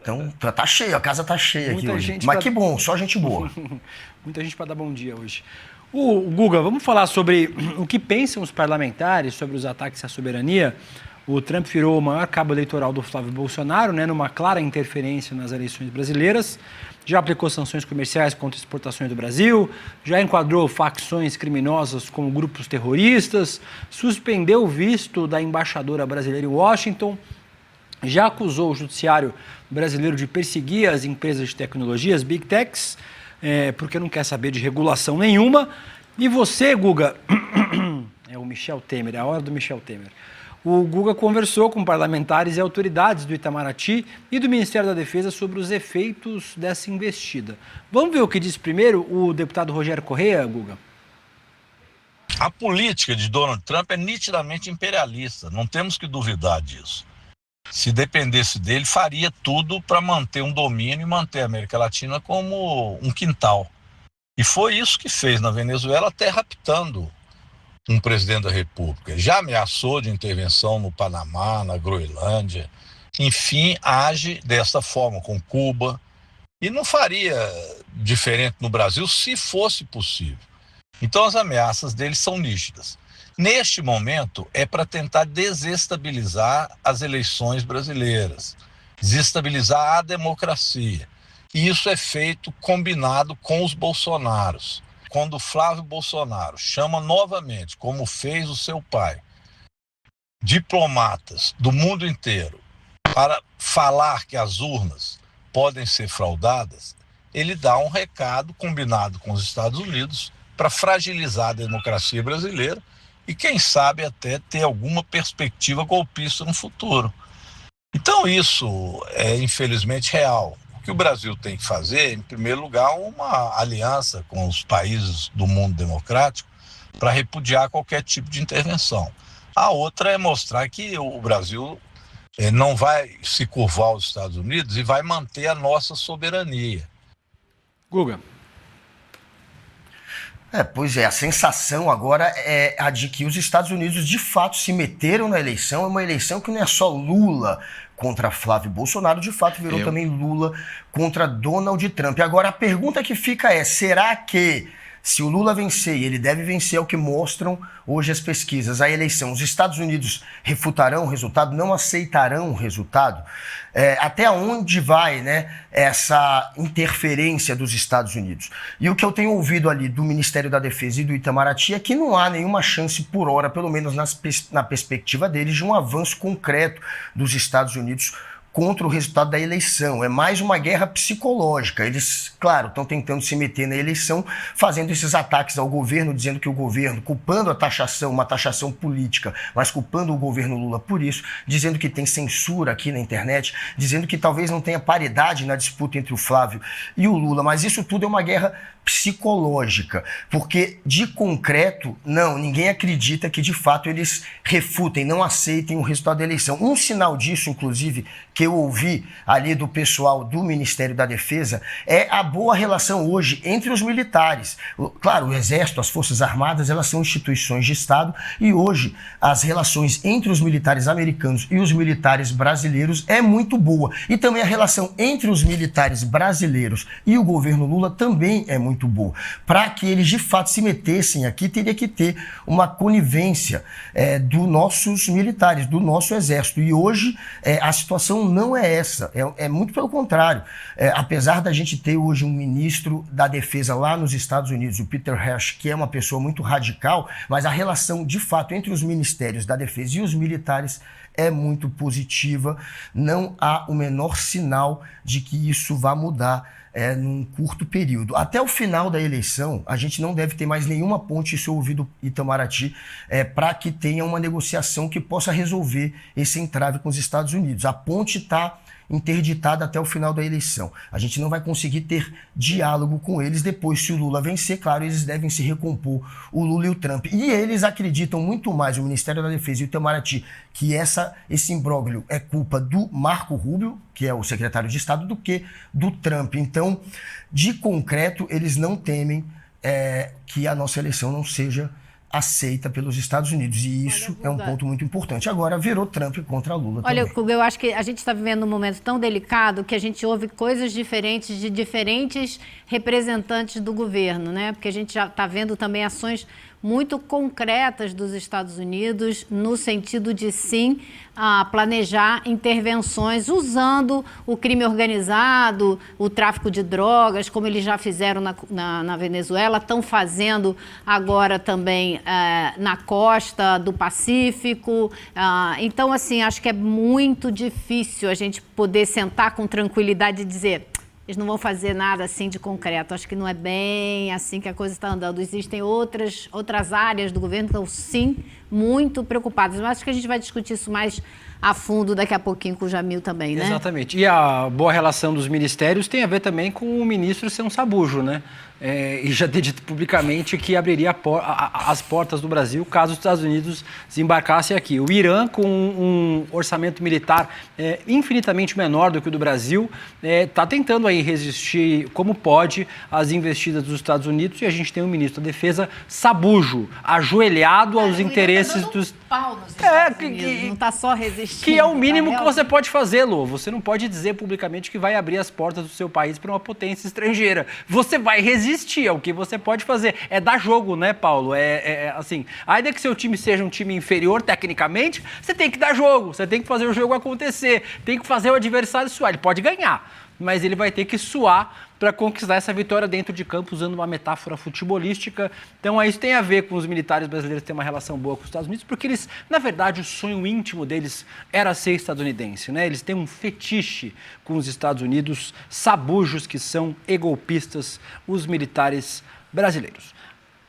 Então, tá cheio, a casa tá cheia aqui hoje. Mas que bom, só gente boa. Muita gente para dar bom dia hoje. Guga, vamos falar sobre o que pensam os parlamentares sobre os ataques à soberania. O Trump virou o maior cabo eleitoral do Flávio Bolsonaro, né, numa clara interferência nas eleições brasileiras. Já aplicou sanções comerciais contra exportações do Brasil, já enquadrou facções criminosas como grupos terroristas, suspendeu o visto da embaixadora brasileira em Washington, já acusou o judiciário brasileiro de perseguir as empresas de tecnologia, as Big Techs, porque não quer saber de regulação nenhuma. E você, Guga, é o Michel Temer, é a hora do Michel Temer. O Guga conversou com parlamentares e autoridades do Itamaraty e do Ministério da Defesa sobre os efeitos dessa investida. Vamos ver o que diz primeiro o deputado Rogério Correia, Guga? A política de Donald Trump é nitidamente imperialista, não temos que duvidar disso. Se dependesse dele, faria tudo para manter um domínio e manter a América Latina como um quintal. E foi isso que fez na Venezuela, até raptando um presidente da República. Já ameaçou de intervenção no Panamá, na Groenlândia. Enfim, age dessa forma com Cuba. E não faria diferente no Brasil se fosse possível. Então as ameaças dele são nítidas. Neste momento é para tentar desestabilizar as eleições brasileiras, desestabilizar a democracia. E isso é feito combinado com os Bolsonaros. Quando Flávio Bolsonaro chama novamente, como fez o seu pai, diplomatas do mundo inteiro para falar que as urnas podem ser fraudadas, ele dá um recado combinado com os Estados Unidos para fragilizar a democracia brasileira e, quem sabe, até ter alguma perspectiva golpista no futuro. Então isso é, infelizmente, real. O que o Brasil tem que fazer, em primeiro lugar, uma aliança com os países do mundo democrático para repudiar qualquer tipo de intervenção. A outra é mostrar que o Brasil não vai se curvar aos Estados Unidos e vai manter a nossa soberania. Guga. Pois é, a sensação agora é a de que os Estados Unidos de fato se meteram na eleição. É uma eleição que não é só Lula contra Flávio Bolsonaro, de fato virou também Lula contra Donald Trump. Agora a pergunta que fica é, será que se o Lula vencer, e ele deve vencer, é o que mostram hoje as pesquisas, a eleição, os Estados Unidos refutarão o resultado, não aceitarão o resultado? Até onde vai, né, essa interferência dos Estados Unidos? E o que eu tenho ouvido ali do Ministério da Defesa e do Itamaraty é que não há nenhuma chance por hora, pelo menos na perspectiva deles, de um avanço concreto dos Estados Unidos contra o resultado da eleição. É mais uma guerra psicológica. Eles, claro, estão tentando se meter na eleição, fazendo esses ataques ao governo, dizendo que o governo, culpando a taxação, uma taxação política, mas culpando o governo Lula por isso, dizendo que tem censura aqui na internet, dizendo que talvez não tenha paridade na disputa entre o Flávio e o Lula, mas isso tudo é uma guerra psicológica, porque de concreto, não, ninguém acredita que de fato eles refutem, não aceitem o resultado da eleição. Um sinal disso, inclusive, que eu ouvi ali do pessoal do Ministério da Defesa, é a boa relação hoje entre os militares. Claro, o Exército, as Forças Armadas, elas são instituições de Estado e hoje as relações entre os militares americanos e os militares brasileiros é muito boa. E também a relação entre os militares brasileiros e o governo Lula também é muito boa. Para que eles de fato se metessem aqui, teria que ter uma conivência dos nossos militares, do nosso Exército. E hoje a situação não é essa, é muito pelo contrário. Apesar da gente ter hoje um ministro da Defesa lá nos Estados Unidos, o Peter Hersh, que é uma pessoa muito radical, mas a relação de fato entre os ministérios da Defesa e os militares é muito positiva. Não há o menor sinal de que isso vá mudar num curto período. Até o final da eleição, a gente não deve ter mais nenhuma ponte, isso eu ouvi do Itamaraty, para que tenha uma negociação que possa resolver esse entrave com os Estados Unidos. A ponte está interditada até o final da eleição. A gente não vai conseguir ter diálogo com eles depois, se o Lula vencer. Claro, eles devem se recompor, o Lula e o Trump. E eles acreditam muito mais, o Ministério da Defesa e o Itamaraty, que esse imbróglio é culpa do Marco Rubio, que é o secretário de Estado, do que do Trump. Então, de concreto, eles não temem que a nossa eleição não seja aceita pelos Estados Unidos, e isso é um ponto muito importante. Agora virou Trump contra Lula também. Olha, eu acho que a gente está vivendo um momento tão delicado que a gente ouve coisas diferentes de diferentes representantes do governo, né? Porque a gente já está vendo também ações muito concretas dos Estados Unidos no sentido de, sim, planejar intervenções usando o crime organizado, o tráfico de drogas, como eles já fizeram na Venezuela, estão fazendo agora também na costa do Pacífico. Então, assim, acho que é muito difícil a gente poder sentar com tranquilidade e dizer: eles não vão fazer nada assim de concreto. Acho que não é bem assim que a coisa está andando. Existem outras áreas do governo que estão, sim, muito preocupadas. Mas acho que a gente vai discutir isso mais a fundo daqui a pouquinho com o Jamil também, né? Exatamente. E a boa relação dos ministérios tem a ver também com o ministro ser um sabujo, né? E já ter dito publicamente que abriria as portas do Brasil caso os Estados Unidos desembarcassem aqui. O Irã, com um orçamento militar infinitamente menor do que o do Brasil, está tentando aí resistir como pode às investidas dos Estados Unidos, e a gente tem um ministro da Defesa sabujo, ajoelhado aos interesses dos... Pau nos Estados Unidos, não está só resistindo. Que é o mínimo que você pode fazer, Lô. Você não pode dizer publicamente que vai abrir as portas do seu país para uma potência estrangeira. Você vai resistir, é o que você pode fazer. É dar jogo, né, Paulo? Assim, ainda que seu time seja um time inferior tecnicamente, você tem que dar jogo, você tem que fazer o jogo acontecer, tem que fazer o adversário suar. Ele pode ganhar, mas ele vai ter que suar para conquistar essa vitória dentro de campo, usando uma metáfora futebolística. Então, isso tem a ver com os militares brasileiros terem uma relação boa com os Estados Unidos, porque eles, na verdade, o sonho íntimo deles era ser estadunidense, né? Eles têm um fetiche com os Estados Unidos, sabujos que são egolpistas, os militares brasileiros.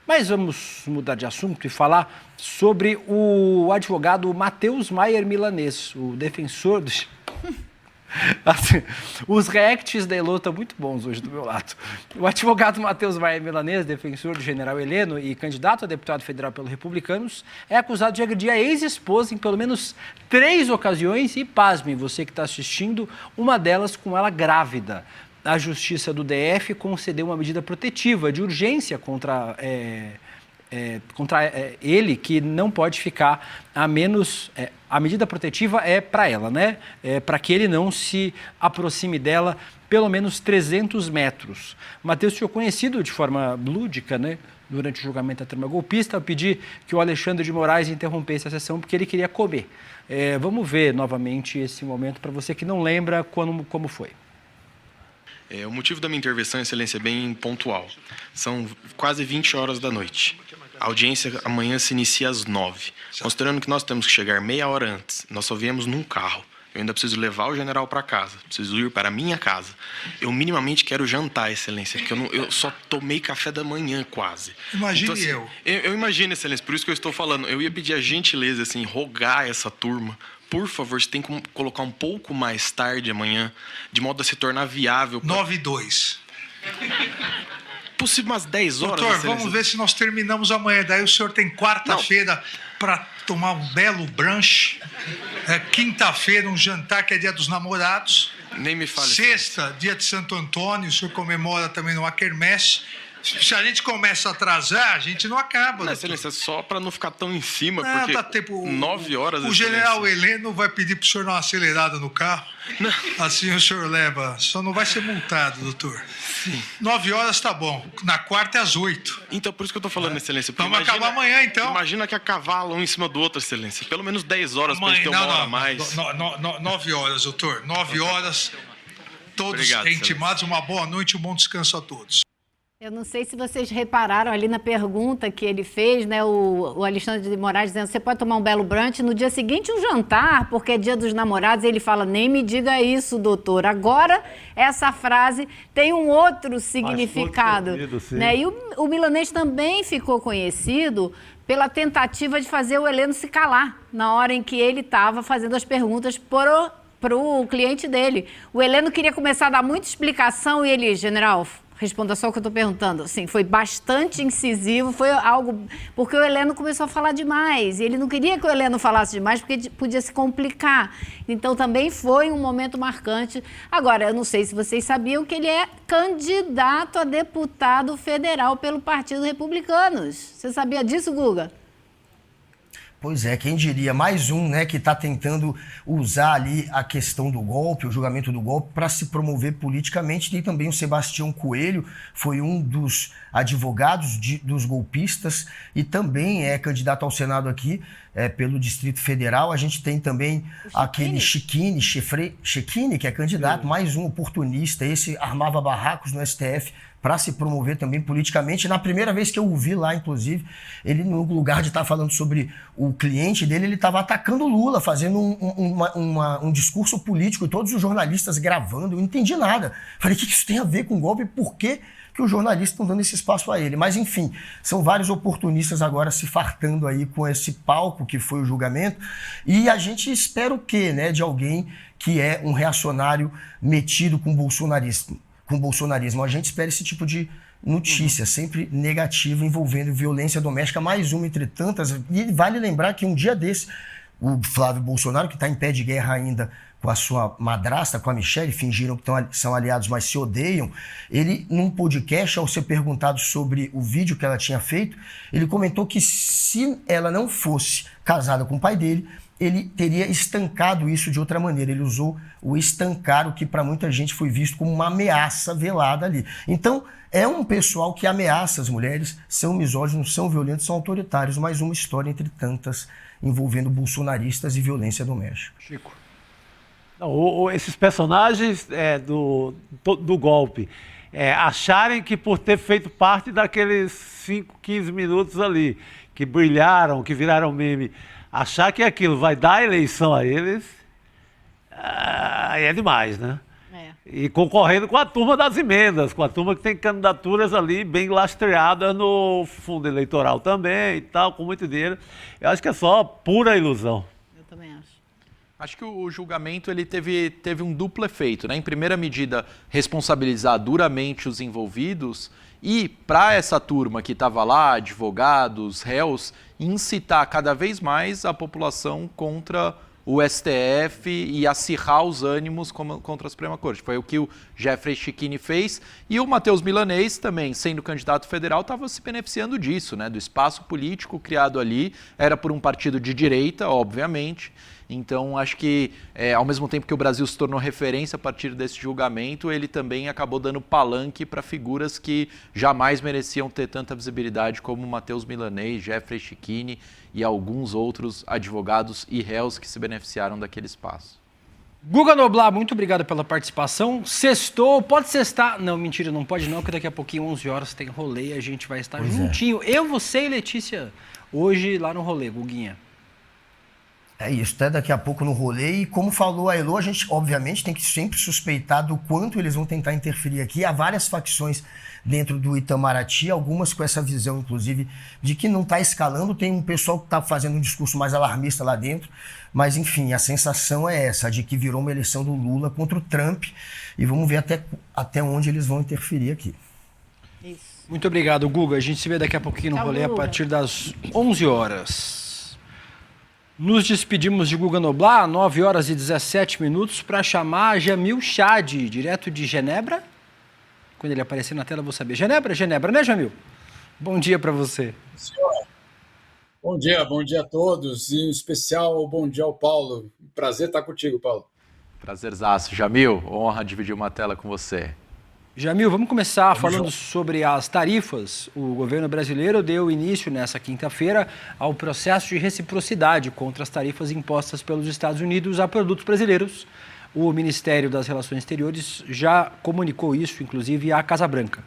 Mas vamos mudar de assunto e falar sobre o advogado Matheus Maier Milanês, o defensor dos... Assim, os reacts da Elô estão muito bons hoje do meu lado. O advogado Matheus Maia Milanês, defensor do general Heleno e candidato a deputado federal pelos Republicanos, é acusado de agredir a ex-esposa em pelo menos 3 ocasiões e, pasmem, você que está assistindo, uma delas com ela grávida. A Justiça do DF concedeu uma medida protetiva de urgência contra ele, que não pode ficar a menos... a medida protetiva é para ela, né? Para que ele não se aproxime dela pelo menos 300 metros. Matheus ficou conhecido de forma lúdica, né? Durante o julgamento da trama golpista, ao pedir que o Alexandre de Moraes interrompesse a sessão porque ele queria comer. Vamos ver novamente esse momento para você que não lembra como foi. O motivo da minha intervenção, Excelência, é bem pontual. São quase 20 horas da noite. A audiência amanhã se inicia às 9. Considerando que nós temos que chegar meia hora antes, nós só viemos num carro. Eu ainda preciso levar o general para casa, preciso ir para a minha casa. Eu minimamente quero jantar, Excelência, porque eu só tomei café da manhã quase. Imagine então, assim, eu imagino, Excelência, por isso que eu estou falando. Eu ia pedir a gentileza, assim, rogar essa turma. Por favor, você tem que colocar um pouco mais tarde amanhã, de modo a se tornar viável. 9h02. Possível umas 10 horas. Doutor, vamos ver se nós terminamos amanhã. Daí o senhor tem quarta-feira para tomar um belo brunch. Quinta-feira, um jantar que é dia dos namorados. Nem me fale. Sexta, dia de Santo Antônio. O senhor comemora também numa quermesse. Se a gente começa a atrasar, a gente não acaba. Não, Excelência, só para não ficar tão em cima, não, porque dá tempo, 9 horas... O general Heleno vai pedir para o senhor dar uma acelerada no carro. Não. Assim o senhor leva. Só não vai ser multado, doutor. Sim. 9 horas tá bom. Na quarta é às 8. Então, por isso que eu tô falando, Excelência. Vamos acabar amanhã, então. Imagina que a cavalo um em cima do outro, Excelência. Pelo menos 10 horas para a gente ter uma hora a mais. 9 horas, doutor. 9 horas. Todos obrigado, intimados. Uma boa noite e um bom descanso a todos. Eu não sei se vocês repararam ali na pergunta que ele fez, né? O Alexandre de Moraes dizendo, você pode tomar um belo brunch, no dia seguinte um jantar, porque é dia dos namorados, e ele fala, nem me diga isso, doutor. Agora, essa frase tem um outro significado. Né? E o Milanês também ficou conhecido pela tentativa de fazer o Heleno se calar, na hora em que ele estava fazendo as perguntas para o cliente dele. O Heleno queria começar a dar muita explicação e ele, general... Responda só o que eu estou perguntando. Assim, foi bastante incisivo, foi algo... Porque o Heleno começou a falar demais. E ele não queria que o Heleno falasse demais, porque podia se complicar. Então, também foi um momento marcante. Agora, eu não sei se vocês sabiam que ele é candidato a deputado federal pelo Partido Republicanos. Você sabia disso, Guga? Pois é, quem diria, mais um, né, que está tentando usar ali a questão do golpe, o julgamento do golpe, para se promover politicamente. Tem também o Sebastião Coelho, foi um dos advogados dos golpistas e também é candidato ao Senado aqui pelo Distrito Federal. A gente tem também aquele Chiquini, que é candidato, mais um oportunista, esse armava barracos no STF para se promover também politicamente. Na primeira vez que eu o vi lá, inclusive, ele, no lugar de estar falando sobre o cliente dele, ele estava atacando o Lula, fazendo um discurso político, e todos os jornalistas gravando. Eu não entendi nada. Falei, o que isso tem a ver com golpe? Por que os jornalistas estão dando esse espaço a ele? Mas, enfim, são vários oportunistas agora se fartando aí com esse palco que foi o julgamento. E a gente espera o quê, né, de alguém que é um reacionário metido com bolsonarismo. A gente espera esse tipo de notícia, sempre negativa, envolvendo violência doméstica, mais uma entre tantas. E vale lembrar que um dia desse, o Flávio Bolsonaro, que está em pé de guerra ainda com a sua madrasta, com a Michelle, fingiram que são aliados, mas se odeiam. Ele, num podcast, ao ser perguntado sobre o vídeo que ela tinha feito, ele comentou que se ela não fosse casada com o pai dele, ele teria estancado isso de outra maneira. Ele usou o estancar, o que para muita gente foi visto como uma ameaça velada ali. Então, é um pessoal que ameaça as mulheres, são misóginos, são violentos, são autoritários. Mais uma história entre tantas envolvendo bolsonaristas e violência doméstica. Chico. Não, esses personagens do golpe acharem que por ter feito parte daqueles 5, 15 minutos ali, que brilharam, que viraram meme, achar que aquilo vai dar eleição a eles, é demais, né? E concorrendo com a turma das emendas, com a turma que tem candidaturas ali bem lastreadas no fundo eleitoral também e tal, com muito dinheiro. Eu acho que é só pura ilusão. Eu também acho. Acho que o julgamento ele teve um duplo efeito, né? Em primeira medida, responsabilizar duramente os envolvidos e, para essa turma que estava lá, advogados, réus, incitar cada vez mais a população contra o STF e acirrar os ânimos contra a Suprema Corte. Foi o que o Jeffrey Schickini fez. E o Matheus Milanês, também sendo candidato federal, estava se beneficiando disso, né? Do espaço político criado ali. Era por um partido de direita, obviamente. Então, acho que, ao mesmo tempo que o Brasil se tornou referência a partir desse julgamento, ele também acabou dando palanque para figuras que jamais mereciam ter tanta visibilidade como Matheus Milanês, Jeffrey Schickini e alguns outros advogados e réus que se beneficiaram daquele espaço. Guga Noblar, muito obrigado pela participação. Sextou, pode sextar? Não, mentira, não pode não, porque daqui a pouquinho, 11 horas, tem rolê e a gente vai estar juntinho. Eu, você e Letícia, hoje lá no rolê, Guguinha. É isso, até daqui a pouco no rolê. E como falou a Elo, a gente obviamente tem que sempre suspeitar do quanto eles vão tentar interferir aqui. Há várias facções dentro do Itamaraty, algumas com essa visão, inclusive, de que não está escalando. Tem um pessoal que está fazendo um discurso mais alarmista lá dentro. Mas, enfim, a sensação é essa, de que virou uma eleição do Lula contra o Trump. E vamos ver até onde eles vão interferir aqui. Isso. Muito obrigado, Guga. A gente se vê daqui a pouquinho no rolê a partir das 11 horas. Nos despedimos de Guga Noblar, 9 horas e 17 minutos, para chamar Jamil Chad, direto de Genebra. Quando ele aparecer na tela, eu vou saber. Genebra, né, Jamil? Bom dia para você. Senhor. Bom dia a todos, e em especial bom dia ao Paulo. Prazer estar contigo, Paulo. Prazerzaço. Jamil, honra dividir uma tela com você. Jamil, vamos começar falando sobre as tarifas. O governo brasileiro deu início nessa quinta-feira ao processo de reciprocidade contra as tarifas impostas pelos Estados Unidos a produtos brasileiros. O Ministério das Relações Exteriores já comunicou isso, inclusive, à Casa Branca.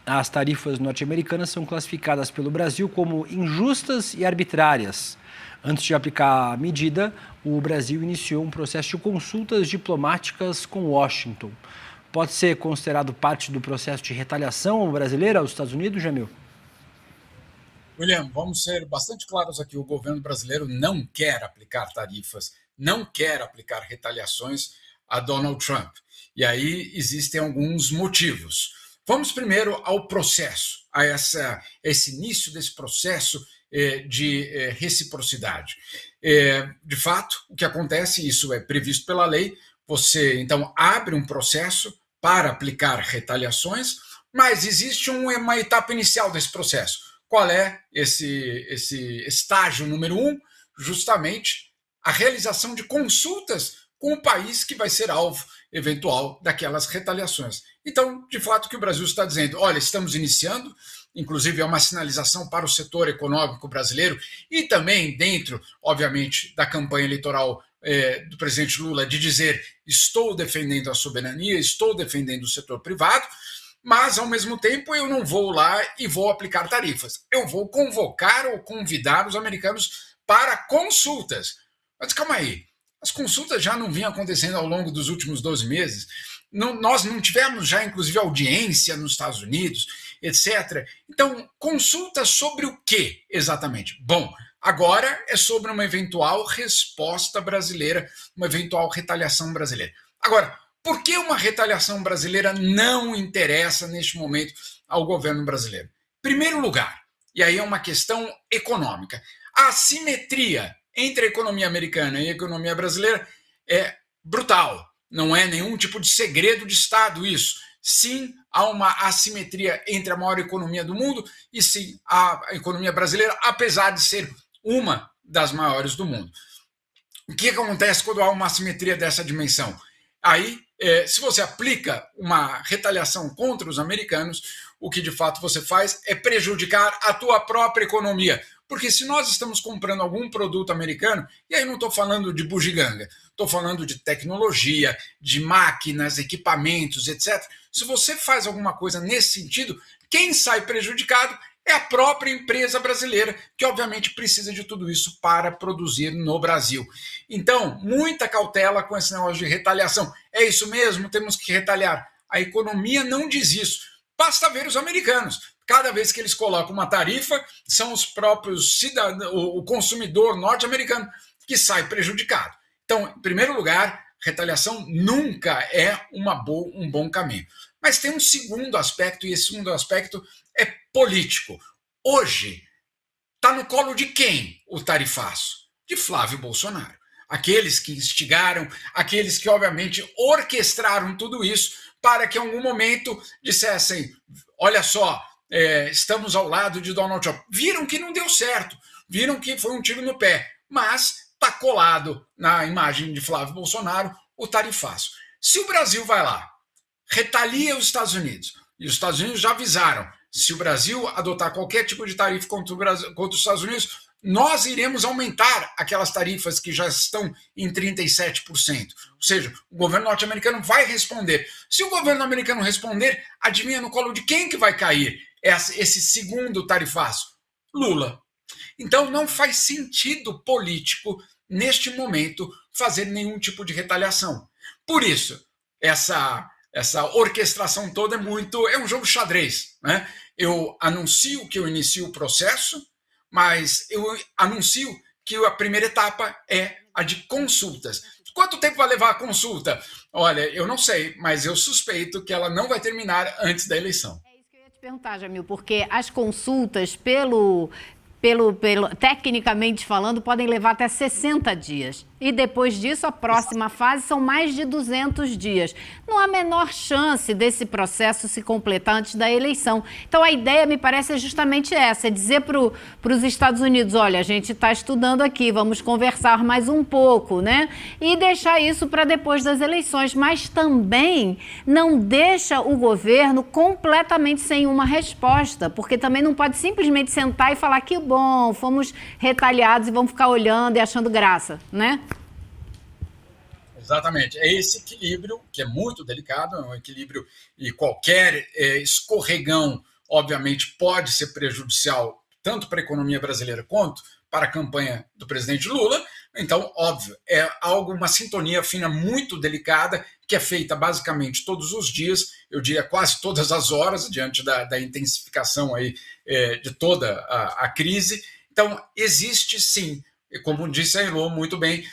As tarifas norte-americanas são classificadas pelo Brasil como injustas e arbitrárias. Antes de aplicar a medida, o Brasil iniciou um processo de consultas diplomáticas com Washington. Pode ser considerado parte do processo de retaliação brasileira aos Estados Unidos, Jamil? William, vamos ser bastante claros aqui. O governo brasileiro não quer aplicar tarifas, não quer aplicar retaliações a Donald Trump. E aí existem alguns motivos. Vamos primeiro ao processo, a esse início desse processo de reciprocidade. De fato, o que acontece, isso é previsto pela lei, você então abre um processo para aplicar retaliações, mas existe uma etapa inicial desse processo. Qual é esse estágio número 1? Justamente a realização de consultas com o país que vai ser alvo eventual daquelas retaliações. Então, de fato, o que o Brasil está dizendo, olha, estamos iniciando, inclusive é uma sinalização para o setor econômico brasileiro e também dentro, obviamente, da campanha eleitoral do presidente Lula de dizer estou defendendo a soberania, estou defendendo o setor privado, mas ao mesmo tempo eu não vou lá e vou aplicar tarifas. Eu vou convocar ou convidar os americanos para consultas. Mas calma aí, as consultas já não vinham acontecendo ao longo dos últimos 12 meses. Nós não tivemos já, inclusive, audiência nos Estados Unidos, etc. Então, consultas sobre o que exatamente? Bom, agora é sobre uma eventual resposta brasileira, uma eventual retaliação brasileira. Agora, por que uma retaliação brasileira não interessa neste momento ao governo brasileiro? Em primeiro lugar, e aí é uma questão econômica, a assimetria entre a economia americana e a economia brasileira é brutal. Não é nenhum tipo de segredo de Estado isso. Sim, há uma assimetria entre a maior economia do mundo e sim, a economia brasileira, apesar de ser uma das maiores do mundo. O que acontece quando há uma assimetria dessa dimensão? Aí, se você aplica uma retaliação contra os americanos, o que de fato você faz é prejudicar a tua própria economia. Porque se nós estamos comprando algum produto americano, e aí não estou falando de bugiganga, estou falando de tecnologia, de máquinas, equipamentos, etc. Se você faz alguma coisa nesse sentido, quem sai prejudicado é a própria empresa brasileira, que obviamente precisa de tudo isso para produzir no Brasil. Então, muita cautela com esse negócio de retaliação. É isso mesmo, temos que retaliar. A economia não diz isso. Basta ver os americanos. Cada vez que eles colocam uma tarifa, são os próprios cidadãos, o consumidor norte-americano que sai prejudicado. Então, em primeiro lugar, retaliação nunca é um bom caminho. Mas tem um segundo aspecto, e esse segundo aspecto é político. Hoje, está no colo de quem o tarifaço? De Flávio Bolsonaro. Aqueles que instigaram, aqueles que, obviamente, orquestraram tudo isso para que, em algum momento, dissessem, olha só, estamos ao lado de Donald Trump. Viram que não deu certo, viram que foi um tiro no pé, mas está colado na imagem de Flávio Bolsonaro o tarifaço. Se o Brasil vai lá, retalia os Estados Unidos, e os Estados Unidos já avisaram, se o Brasil adotar qualquer tipo de tarifa contra os Estados Unidos, nós iremos aumentar aquelas tarifas que já estão em 37%. Ou seja, o governo norte-americano vai responder. Se o governo americano responder, adivinha no colo de quem que vai cair esse segundo tarifaço? Lula. Então não faz sentido político, neste momento, fazer nenhum tipo de retaliação. Por isso, essa orquestração toda é um jogo xadrez, né? Eu anuncio que eu inicio o processo, mas eu anuncio que a primeira etapa é a de consultas. Quanto tempo vai levar a consulta? Olha, eu não sei, mas eu suspeito que ela não vai terminar antes da eleição. É isso que eu ia te perguntar, Jamil, porque as consultas, tecnicamente falando, podem levar até 60 dias. E depois disso, a próxima fase são mais de 200 dias. Não há a menor chance desse processo se completar antes da eleição. Então, a ideia, me parece, é justamente essa, é dizer para os Estados Unidos, olha, a gente está estudando aqui, vamos conversar mais um pouco, né? E deixar isso para depois das eleições. Mas também não deixa o governo completamente sem uma resposta, porque também não pode simplesmente sentar e falar que bom, fomos retaliados e vamos ficar olhando e achando graça, né? Exatamente. É esse equilíbrio que é muito delicado, é um equilíbrio e qualquer escorregão, obviamente, pode ser prejudicial tanto para a economia brasileira quanto para a campanha do presidente Lula. Então, óbvio, é uma sintonia fina muito delicada que é feita basicamente todos os dias, eu diria quase todas as horas, diante da intensificação aí, de toda a crise. Então, existe sim, como disse a Elô muito bem,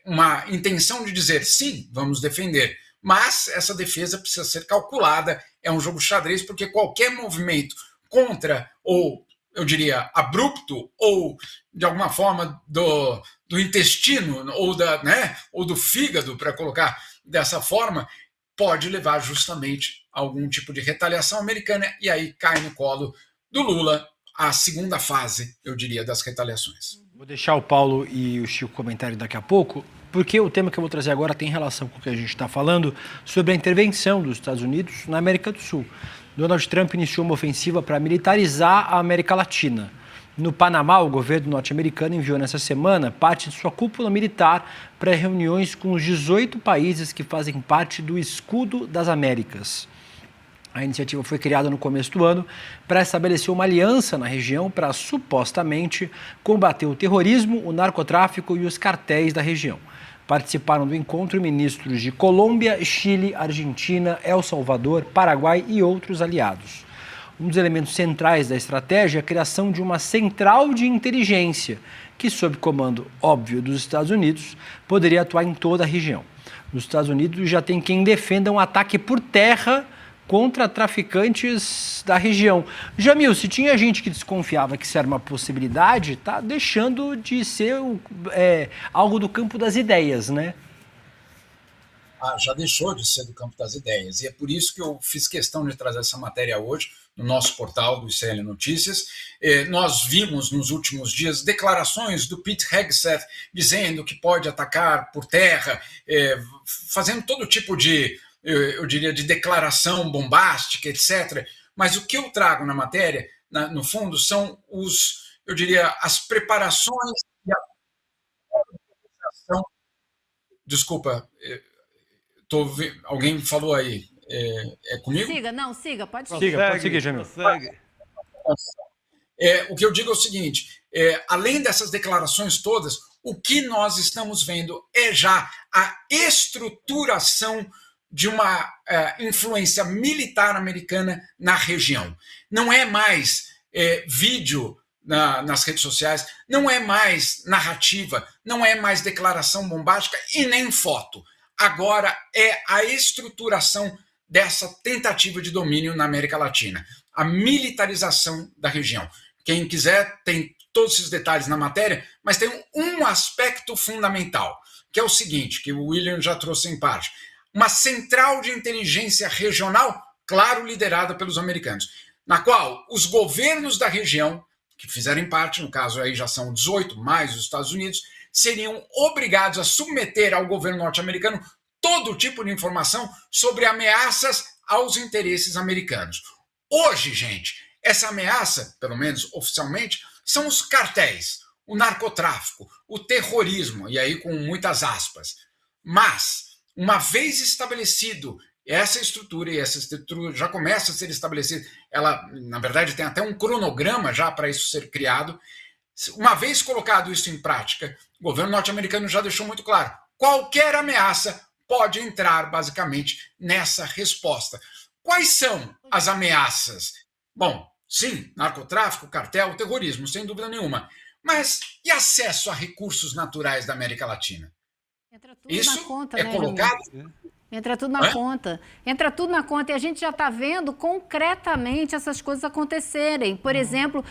uma intenção de dizer sim, vamos defender, mas essa defesa precisa ser calculada, é um jogo xadrez, porque qualquer movimento contra, ou eu diria abrupto, ou de alguma forma do intestino, ou do fígado, para colocar dessa forma, pode levar justamente a algum tipo de retaliação americana, e aí cai no colo do Lula a segunda fase, eu diria, das retaliações. Vou deixar o Paulo e o Chico comentarem daqui a pouco, porque o tema que eu vou trazer agora tem relação com o que a gente está falando sobre a intervenção dos Estados Unidos na América do Sul. Donald Trump iniciou uma ofensiva para militarizar a América Latina. No Panamá, o governo norte-americano enviou nessa semana parte de sua cúpula militar para reuniões com os 18 países que fazem parte do Escudo das Américas. A iniciativa foi criada no começo do ano para estabelecer uma aliança na região para, supostamente, combater o terrorismo, o narcotráfico e os cartéis da região. Participaram do encontro ministros de Colômbia, Chile, Argentina, El Salvador, Paraguai e outros aliados. Um dos elementos centrais da estratégia é a criação de uma central de inteligência, que, sob comando óbvio dos Estados Unidos, poderia atuar em toda a região. Nos Estados Unidos já tem quem defenda um ataque por terra contra traficantes da região. Jamil, se tinha gente que desconfiava que isso era uma possibilidade, está deixando de ser algo do campo das ideias, né? Já deixou de ser do campo das ideias. E é por isso que eu fiz questão de trazer essa matéria hoje no nosso portal do ICL Notícias. Nós vimos nos últimos dias declarações do Pete Hegseth dizendo que pode atacar por terra, fazendo todo tipo de, eu diria, de declaração bombástica, etc. Mas o que eu trago na matéria, no fundo, são eu diria, as preparações e a organização. Desculpa, alguém falou aí. É comigo? Siga, pode seguir. Pode seguir, Jamil. O que eu digo é o seguinte, além dessas declarações todas, o que nós estamos vendo é já a estruturação de uma influência militar americana na região. Não é mais vídeo nas redes sociais, não é mais narrativa, não é mais declaração bombástica e nem foto. Agora é a estruturação dessa tentativa de domínio na América Latina, a militarização da região. Quem quiser tem todos esses detalhes na matéria, mas tem um aspecto fundamental, que é o seguinte, que o William já trouxe em parte. Uma central de inteligência regional, claro, liderada pelos americanos, na qual os governos da região, que fizerem parte, no caso aí já são 18, mais os Estados Unidos, seriam obrigados a submeter ao governo norte-americano todo tipo de informação sobre ameaças aos interesses americanos. Hoje, gente, essa ameaça, pelo menos oficialmente, são os cartéis, o narcotráfico, o terrorismo, e aí com muitas aspas. Mas, uma vez estabelecido essa estrutura, e essa estrutura já começa a ser estabelecida, ela, na verdade, tem até um cronograma já para isso ser criado. Uma vez colocado isso em prática, o governo norte-americano já deixou muito claro, qualquer ameaça pode entrar, basicamente, nessa resposta. Quais são as ameaças? Bom, sim, narcotráfico, cartel, terrorismo, sem dúvida nenhuma. Mas e acesso a recursos naturais da América Latina? Isso na conta, é né, colocado... Entra tudo na conta. Entra tudo na conta. E a gente já está vendo concretamente essas coisas acontecerem. Por exemplo,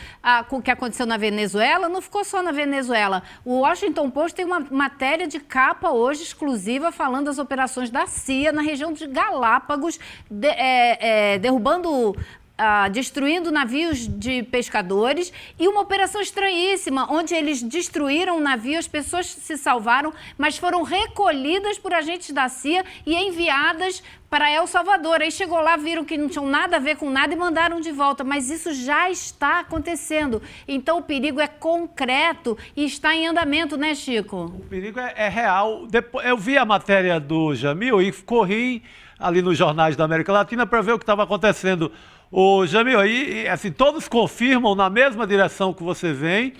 o que aconteceu na Venezuela não ficou só na Venezuela. O Washington Post tem uma matéria de capa hoje exclusiva falando das operações da CIA na região de Galápagos, derrubando... destruindo navios de pescadores, e uma operação estranhíssima, onde eles destruíram o navio, as pessoas se salvaram, mas foram recolhidas por agentes da CIA e enviadas para El Salvador. Aí chegou lá, viram que não tinham nada a ver com nada e mandaram de volta. Mas isso já está acontecendo. Então o perigo é concreto e está em andamento, né, Chico? O perigo é real. Eu vi a matéria do Jamil e corri ali nos jornais da América Latina para ver o que estava acontecendo. O Jamil, aí, assim, todos confirmam na mesma direção que você vem.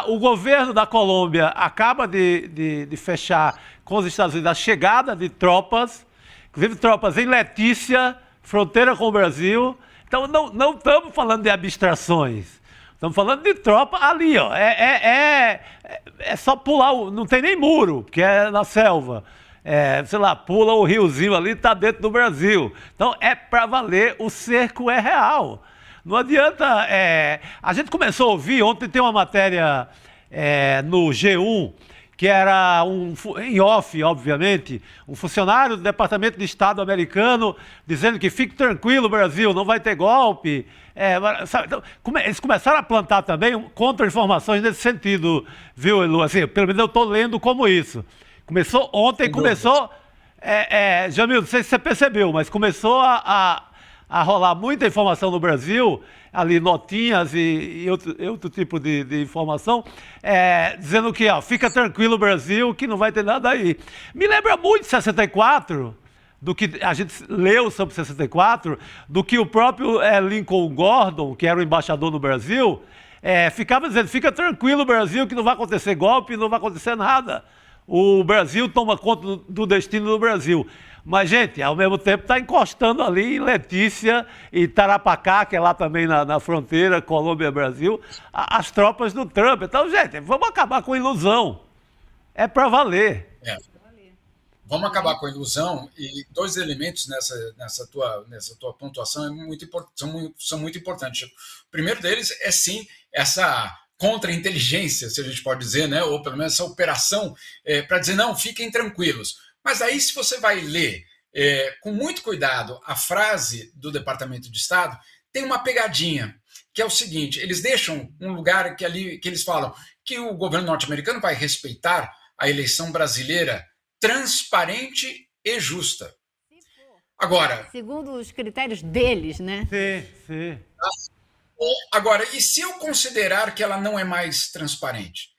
O governo da Colômbia acaba de fechar com os Estados Unidos a chegada de tropas, inclusive tropas em Letícia, fronteira com o Brasil. Então, não estamos falando de abstrações. Estamos falando de tropa ali, ó. É só pular, não tem nem muro, porque é na selva. Sei lá, pula o riozinho ali, está dentro do Brasil. Então, é para valer, o cerco é real. Não adianta... A gente começou a ouvir, ontem tem uma matéria no G1, que era em off, obviamente, um funcionário do Departamento de Estado americano dizendo que fique tranquilo, Brasil, não vai ter golpe. Então, eles começaram a plantar também contra-informações nesse sentido, viu, Elu? Assim, pelo menos eu estou lendo como isso. Começou ontem, Jamil, não sei se você percebeu, mas começou a rolar muita informação no Brasil, ali notinhas e outro tipo de informação, dizendo que, fica tranquilo, Brasil, que não vai ter nada aí. Me lembra muito 64, do que a gente leu sobre 64, do que o próprio Lincoln Gordon, que era o embaixador no Brasil, ficava dizendo, fica tranquilo, Brasil, que não vai acontecer golpe, não vai acontecer nada. O Brasil toma conta do destino do Brasil. Mas, gente, ao mesmo tempo está encostando ali em Letícia e Tarapacá, que é lá também na fronteira, Colômbia-Brasil, as tropas do Trump. Então, gente, vamos acabar com a ilusão. É para valer. Vamos acabar com a ilusão, e dois elementos nessa tua pontuação são muito importantes. O primeiro deles é, sim, essa contra-inteligência, se a gente pode dizer, né? Ou pelo menos essa operação para dizer, não, fiquem tranquilos. Mas aí, se você vai ler com muito cuidado a frase do Departamento de Estado, tem uma pegadinha, que é o seguinte, eles deixam um lugar que eles falam que o governo norte-americano vai respeitar a eleição brasileira transparente e justa. Agora... Segundo os critérios deles, né? Sim. Agora, e se eu considerar que ela não é mais transparente?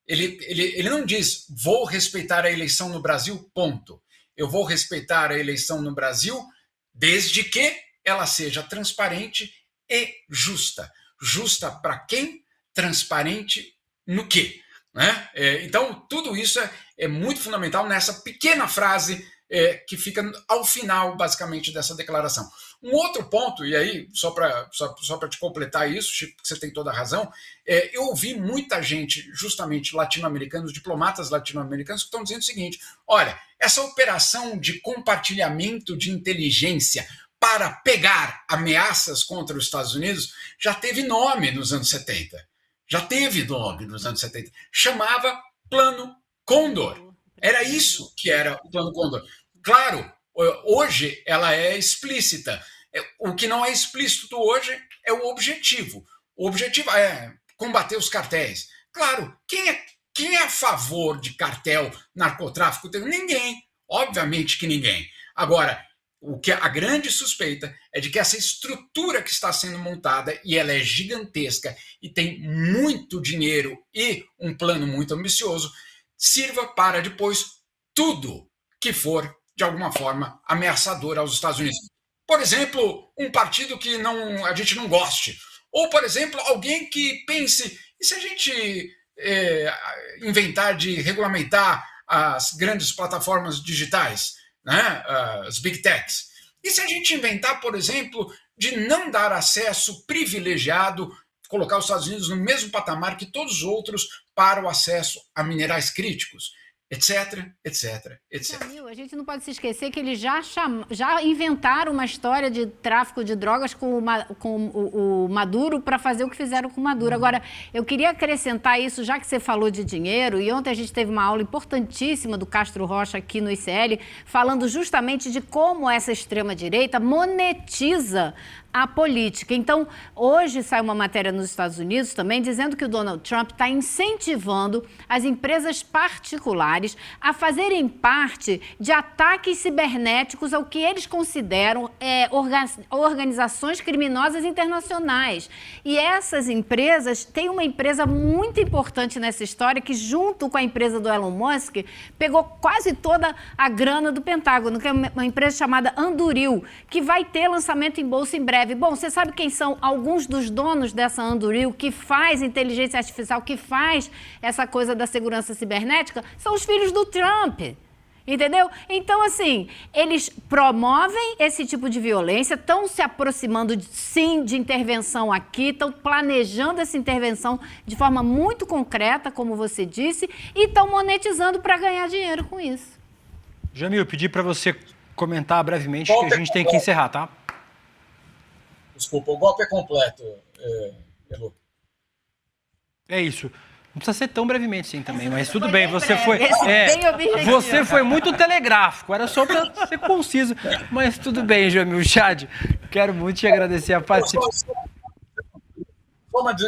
Ele não diz, vou respeitar a eleição no Brasil, ponto. Eu vou respeitar a eleição no Brasil desde que ela seja transparente e justa. Justa para quem? Transparente no quê? Né? Então, tudo isso é muito fundamental nessa pequena frase que fica ao final, basicamente, dessa declaração. Um outro ponto, e aí, só para te completar isso, Chico, porque você tem toda a razão, eu ouvi muita gente, justamente latino-americanos, diplomatas latino-americanos, que estão dizendo o seguinte: olha, essa operação de compartilhamento de inteligência para pegar ameaças contra os Estados Unidos já teve nome nos anos 70. Chamava Plano Condor. Era isso que era o Plano Condor. Claro, hoje ela é explícita. O que não é explícito hoje é o objetivo. O objetivo é combater os cartéis. Claro, quem é a favor de cartel, narcotráfico? Ninguém. Obviamente que ninguém. Agora, a grande suspeita é de que essa estrutura que está sendo montada, e ela é gigantesca, e tem muito dinheiro e um plano muito ambicioso, sirva para depois tudo que for, de alguma forma, ameaçador aos Estados Unidos. Por exemplo, um partido que a gente não goste. Ou, por exemplo, alguém que pense, e se a gente inventar de regulamentar as grandes plataformas digitais, né, as big techs? E se a gente inventar, por exemplo, de não dar acesso privilegiado, colocar os Estados Unidos no mesmo patamar que todos os outros para o acesso a minerais críticos, etc, etc, etc. Jamil, a gente não pode se esquecer que eles já inventaram uma história de tráfico de drogas com o Maduro para fazer o que fizeram com o Maduro. Agora, eu queria acrescentar isso, já que você falou de dinheiro, e ontem a gente teve uma aula importantíssima do Castro Rocha aqui no ICL, falando justamente de como essa extrema-direita monetiza a política. Então, hoje sai uma matéria nos Estados Unidos também dizendo que o Donald Trump está incentivando as empresas particulares a fazerem parte de ataques cibernéticos ao que eles consideram organizações criminosas internacionais. E essas empresas, tem uma empresa muito importante nessa história que, junto com a empresa do Elon Musk, pegou quase toda a grana do Pentágono, que é uma empresa chamada Anduril, que vai ter lançamento em bolsa em breve. Bom, você sabe quem são alguns dos donos dessa Anduril, que faz inteligência artificial, que faz essa coisa da segurança cibernética? São os filhos do Trump, entendeu? Então, assim, eles promovem esse tipo de violência, estão se aproximando, sim, de intervenção aqui, estão planejando essa intervenção de forma muito concreta, como você disse, e estão monetizando para ganhar dinheiro com isso. Jamil, eu pedi para você comentar brevemente, que a gente tem que encerrar, tá? Desculpa, o golpe é completo, Elu. É isso. Não precisa ser tão brevemente sim também, mas tudo bem, você foi muito telegráfico, era só para ser conciso, mas tudo bem, Jamil Chad, quero muito te agradecer a participação.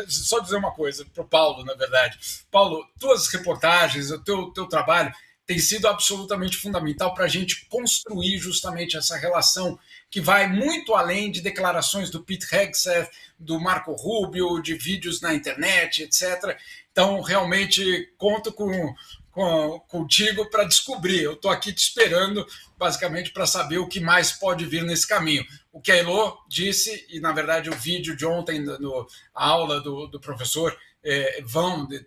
Só dizer uma coisa para o Paulo, na verdade. Paulo, tuas reportagens, o teu trabalho tem sido absolutamente fundamental para a gente construir justamente essa relação que vai muito além de declarações do Pete Hegseth, do Marco Rubio, de vídeos na internet, etc. Então, realmente, conto contigo para descobrir. Eu estou aqui te esperando, basicamente, para saber o que mais pode vir nesse caminho. O que a Elo disse, e, na verdade, o vídeo de ontem, a aula do professor,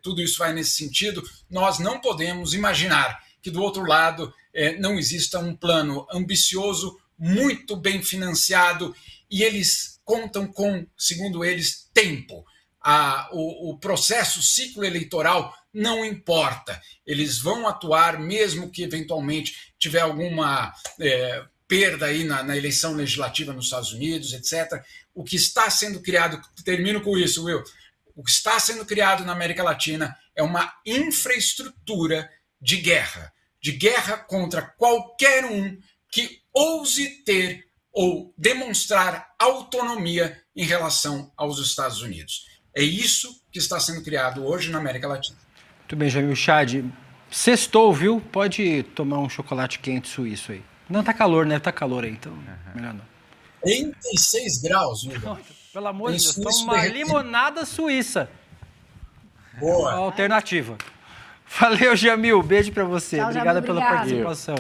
tudo isso vai nesse sentido. Nós não podemos imaginar que, do outro lado, não exista um plano ambicioso, muito bem financiado, e eles contam com, segundo eles, tempo. O processo, o ciclo eleitoral não importa. Eles vão atuar, mesmo que eventualmente tiver alguma perda aí na eleição legislativa nos Estados Unidos, etc. O que está sendo criado, termino com isso, Will, o que está sendo criado na América Latina é uma infraestrutura de guerra contra qualquer um que ouse ter ou demonstrar autonomia em relação aos Estados Unidos. É isso que está sendo criado hoje na América Latina. Muito bem, Jamil Chad. Sextou, viu? Pode tomar um chocolate quente suíço aí. Não, tá calor, né? Tá calor aí, então melhor não. 36 graus, Hugo. Pelo amor de Deus, toma uma limonada suíça. Boa. Alternativa. Valeu, Jamil. Beijo pra você. Tchau, Obrigada Jamil, pela participação.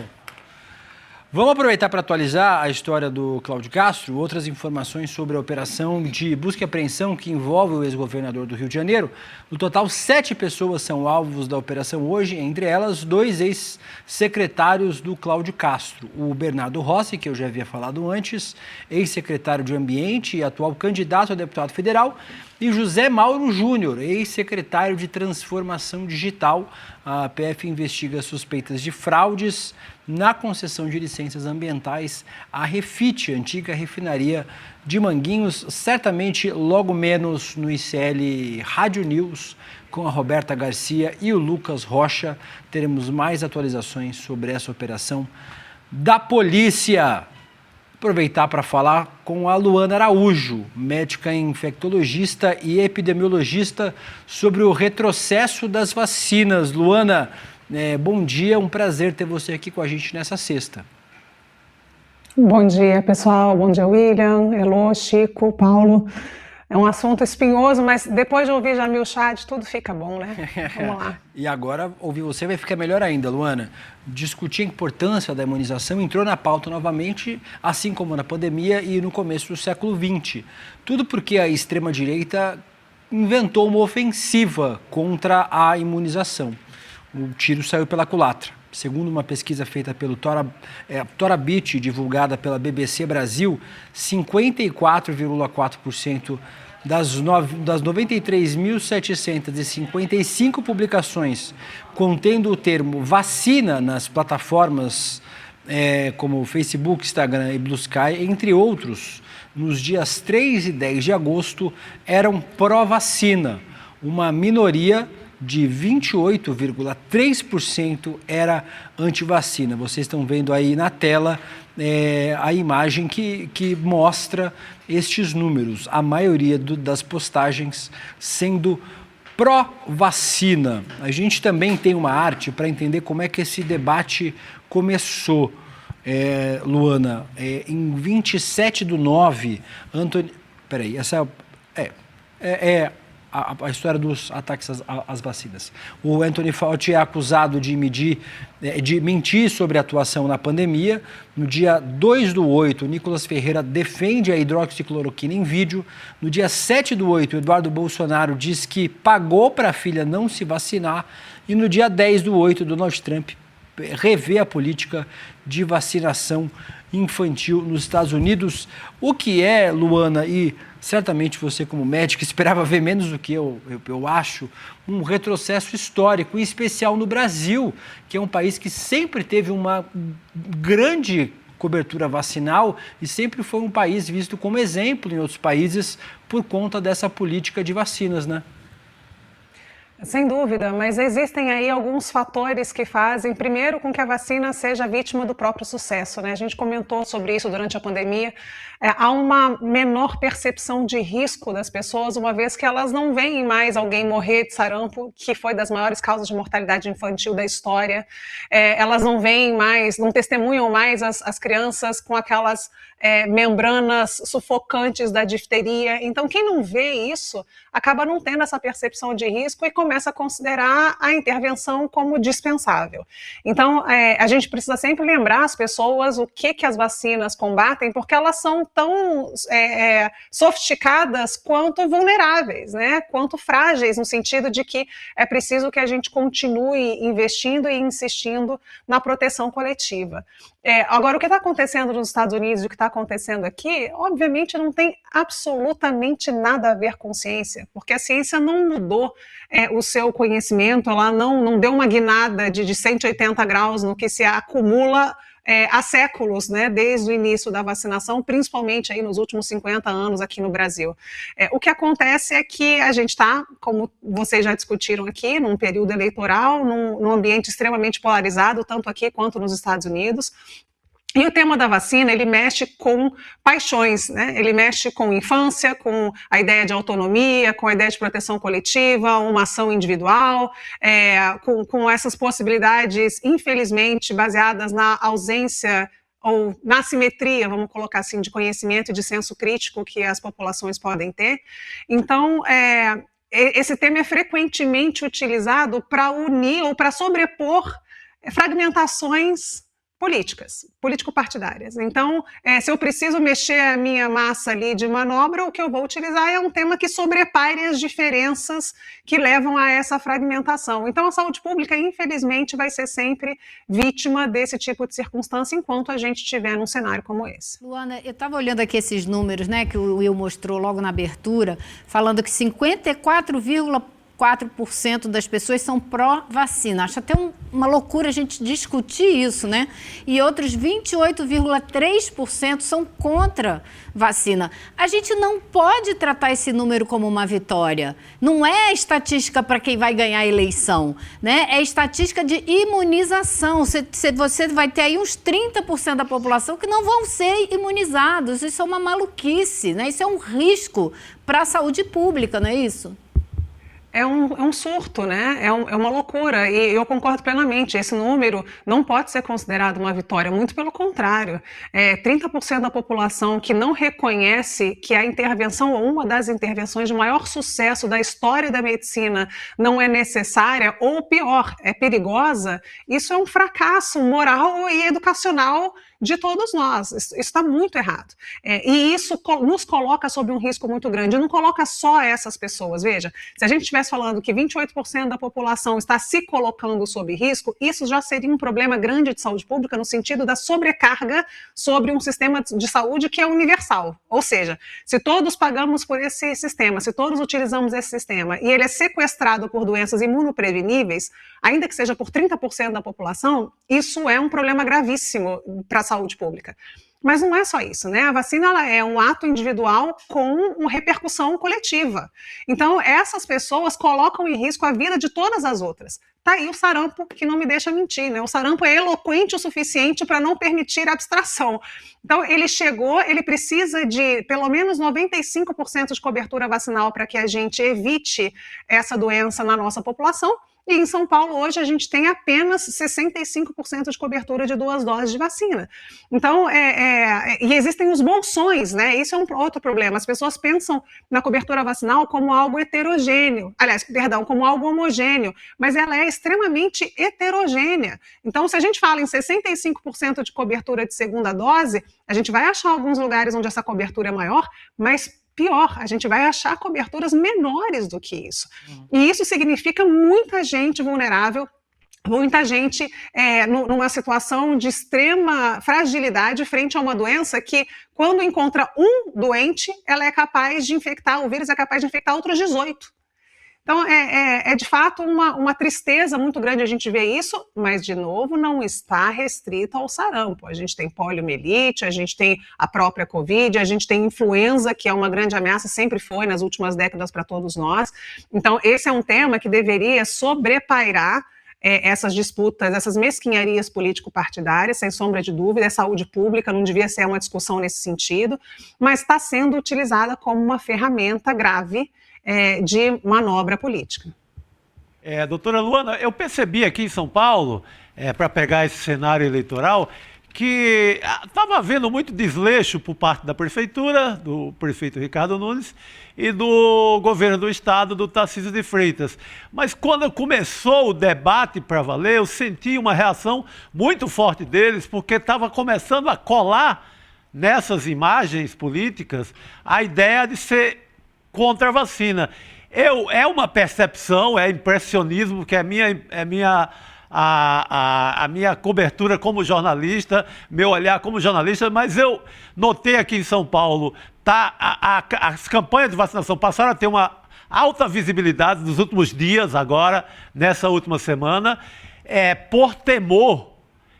Vamos aproveitar para atualizar a história do Cláudio Castro, outras informações sobre a operação de busca e apreensão que envolve o ex-governador do Rio de Janeiro. No total, 7 pessoas são alvos da operação hoje, entre elas 2 ex-secretários do Cláudio Castro. O Bernardo Rossi, que eu já havia falado antes, ex-secretário de Ambiente e atual candidato a deputado federal, e José Mauro Júnior, ex-secretário de Transformação Digital. A PF investiga suspeitas de fraudes na concessão de licenças ambientais à Refit, antiga refinaria de Manguinhos, certamente logo menos no ICL Rádio News, com a Roberta Garcia e o Lucas Rocha. Teremos mais atualizações sobre essa operação da polícia. Aproveitar para falar com a Luana Araújo, médica infectologista e epidemiologista, sobre o retrocesso das vacinas. Luana, bom dia, um prazer ter você aqui com a gente nessa sexta. Bom dia, pessoal. Bom dia, William, Elô, Chico, Paulo. É um assunto espinhoso, mas depois de ouvir Jamil Chad, tudo fica bom, né? Vamos lá. E agora, ouvir você vai ficar melhor ainda, Luana. Discutir a importância da imunização entrou na pauta novamente, assim como na pandemia e no começo do século XX. Tudo porque a extrema-direita inventou uma ofensiva contra a imunização. O tiro saiu pela culatra. Segundo uma pesquisa feita pelo Torabit, divulgada pela BBC Brasil, 54,4% das 93.755 publicações contendo o termo vacina nas plataformas como Facebook, Instagram e Blue Sky, entre outros, nos dias 3 e 10 de agosto, eram pró-vacina. Uma minoria de 28,3% era antivacina. Vocês estão vendo aí na tela a imagem que mostra estes números. A maioria das postagens sendo pró-vacina. A gente também tem uma arte para entender como é que esse debate começou. Luana, em 27/9, Peraí, essa a história dos ataques às vacinas. O Anthony Fauci é acusado de mentir sobre a atuação na pandemia. No dia 2/8, Nicolas Ferreira defende a hidroxicloroquina em vídeo. No dia 7/8, Eduardo Bolsonaro diz que pagou para a filha não se vacinar. E no dia 10/8, Donald Trump revê a política de vacinação infantil nos Estados Unidos. O que é, Luana, e certamente você como médico esperava ver menos do que eu acho, um retrocesso histórico, em especial no Brasil, que é um país que sempre teve uma grande cobertura vacinal e sempre foi um país visto como exemplo em outros países por conta dessa política de vacinas, né? Sem dúvida, mas existem aí alguns fatores que fazem, primeiro, com que a vacina seja vítima do próprio sucesso, né? A gente comentou sobre isso durante a pandemia. Há uma menor percepção de risco das pessoas, uma vez que elas não veem mais alguém morrer de sarampo, que foi das maiores causas de mortalidade infantil da história. Elas não veem mais, não testemunham mais as crianças com aquelas membranas sufocantes da difteria. Então, quem não vê isso acaba não tendo essa percepção de risco e começa a considerar a intervenção como dispensável. Então, a gente precisa sempre lembrar as pessoas o que as vacinas combatem, porque elas são tão sofisticadas quanto vulneráveis, né? Quanto frágeis, no sentido de que é preciso que a gente continue investindo e insistindo na proteção coletiva. Agora, o que está acontecendo nos Estados Unidos e o que está acontecendo aqui, obviamente não tem absolutamente nada a ver com ciência, porque a ciência não mudou o seu conhecimento, ela não deu uma guinada de 180 graus no que se acumula há séculos, né, desde o início da vacinação, principalmente aí nos últimos 50 anos aqui no Brasil. O que acontece é que a gente está, como vocês já discutiram aqui, num período eleitoral, num ambiente extremamente polarizado, tanto aqui quanto nos Estados Unidos. E o tema da vacina, ele mexe com paixões, né? Ele mexe com infância, com a ideia de autonomia, com a ideia de proteção coletiva, uma ação individual, com essas possibilidades, infelizmente, baseadas na ausência ou na assimetria, vamos colocar assim, de conhecimento e de senso crítico que as populações podem ter. Então, esse tema é frequentemente utilizado para unir ou para sobrepor fragmentações político-partidárias. Então, se eu preciso mexer a minha massa ali de manobra, o que eu vou utilizar é um tema que sobrepaire as diferenças que levam a essa fragmentação. Então, a saúde pública, infelizmente, vai ser sempre vítima desse tipo de circunstância enquanto a gente estiver num cenário como esse. Luana, eu estava olhando aqui esses números, né, que o Will mostrou logo na abertura, falando que 54,4% das pessoas são pró-vacina. Acho até uma loucura a gente discutir isso, né? E outros 28,3% são contra vacina. A gente não pode tratar esse número como uma vitória. Não é estatística para quem vai ganhar a eleição, né? É estatística de imunização. Você vai ter aí uns 30% da população que não vão ser imunizados. Isso é uma maluquice, né? Isso é um risco para a saúde pública, não é isso? É um surto, né? É uma loucura. E eu concordo plenamente. Esse número não pode ser considerado uma vitória, muito pelo contrário. 30% da população que não reconhece que a intervenção ou uma das intervenções de maior sucesso da história da medicina não é necessária, ou pior, é perigosa, isso é um fracasso moral e educacional de todos nós. Isso está muito errado. E isso nos coloca sob um risco muito grande. Não coloca só essas pessoas. Veja, se a gente estivesse falando que 28% da população está se colocando sob risco, isso já seria um problema grande de saúde pública no sentido da sobrecarga sobre um sistema de saúde que é universal. Ou seja, se todos pagamos por esse sistema, se todos utilizamos esse sistema e ele é sequestrado por doenças imunopreveníveis, ainda que seja por 30% da população, isso é um problema gravíssimo para a saúde pública. Mas não é só isso, né? A vacina ela é um ato individual com uma repercussão coletiva. Então, essas pessoas colocam em risco a vida de todas as outras. Tá aí o sarampo que não me deixa mentir, né? O sarampo é eloquente o suficiente para não permitir abstração. Então, ele precisa de pelo menos 95% de cobertura vacinal para que a gente evite essa doença na nossa população. E em São Paulo, hoje, a gente tem apenas 65% de cobertura de 2 doses de vacina. Então, e existem os bolsões, né? Isso é um outro problema. As pessoas pensam na cobertura vacinal como algo heterogêneo. Aliás, perdão, como algo homogêneo. Mas ela é extremamente heterogênea. Então, se a gente fala em 65% de cobertura de segunda dose, a gente vai achar alguns lugares onde essa cobertura é maior, mas pior, a gente vai achar coberturas menores do que isso. E isso significa muita gente vulnerável, muita gente numa situação de extrema fragilidade frente a uma doença que, quando encontra um doente, ela é capaz de infectar, o vírus é capaz de infectar outros 18. Então, de fato uma tristeza muito grande a gente ver isso, mas, de novo, não está restrito ao sarampo. A gente tem poliomielite, a gente tem a própria Covid, a gente tem influenza, que é uma grande ameaça, sempre foi nas últimas décadas para todos nós. Então, esse é um tema que deveria sobrepairar essas disputas, essas mesquinharias político-partidárias, sem sombra de dúvida. A saúde pública não devia ser uma discussão nesse sentido, mas está sendo utilizada como uma ferramenta grave de manobra política. Doutora Luana, eu percebi aqui em São Paulo, para pegar esse cenário eleitoral, que estava havendo muito desleixo por parte da prefeitura, do prefeito Ricardo Nunes, e do governo do estado, do Tarcísio de Freitas. Mas quando começou o debate para valer, eu senti uma reação muito forte deles, porque estava começando a colar nessas imagens políticas a ideia de ser contra a vacina. É uma percepção, é impressionismo, que é a minha cobertura como jornalista, meu olhar como jornalista, mas eu notei aqui em São Paulo, as campanhas de vacinação passaram a ter uma alta visibilidade nos últimos dias, agora, nessa última semana, por temor.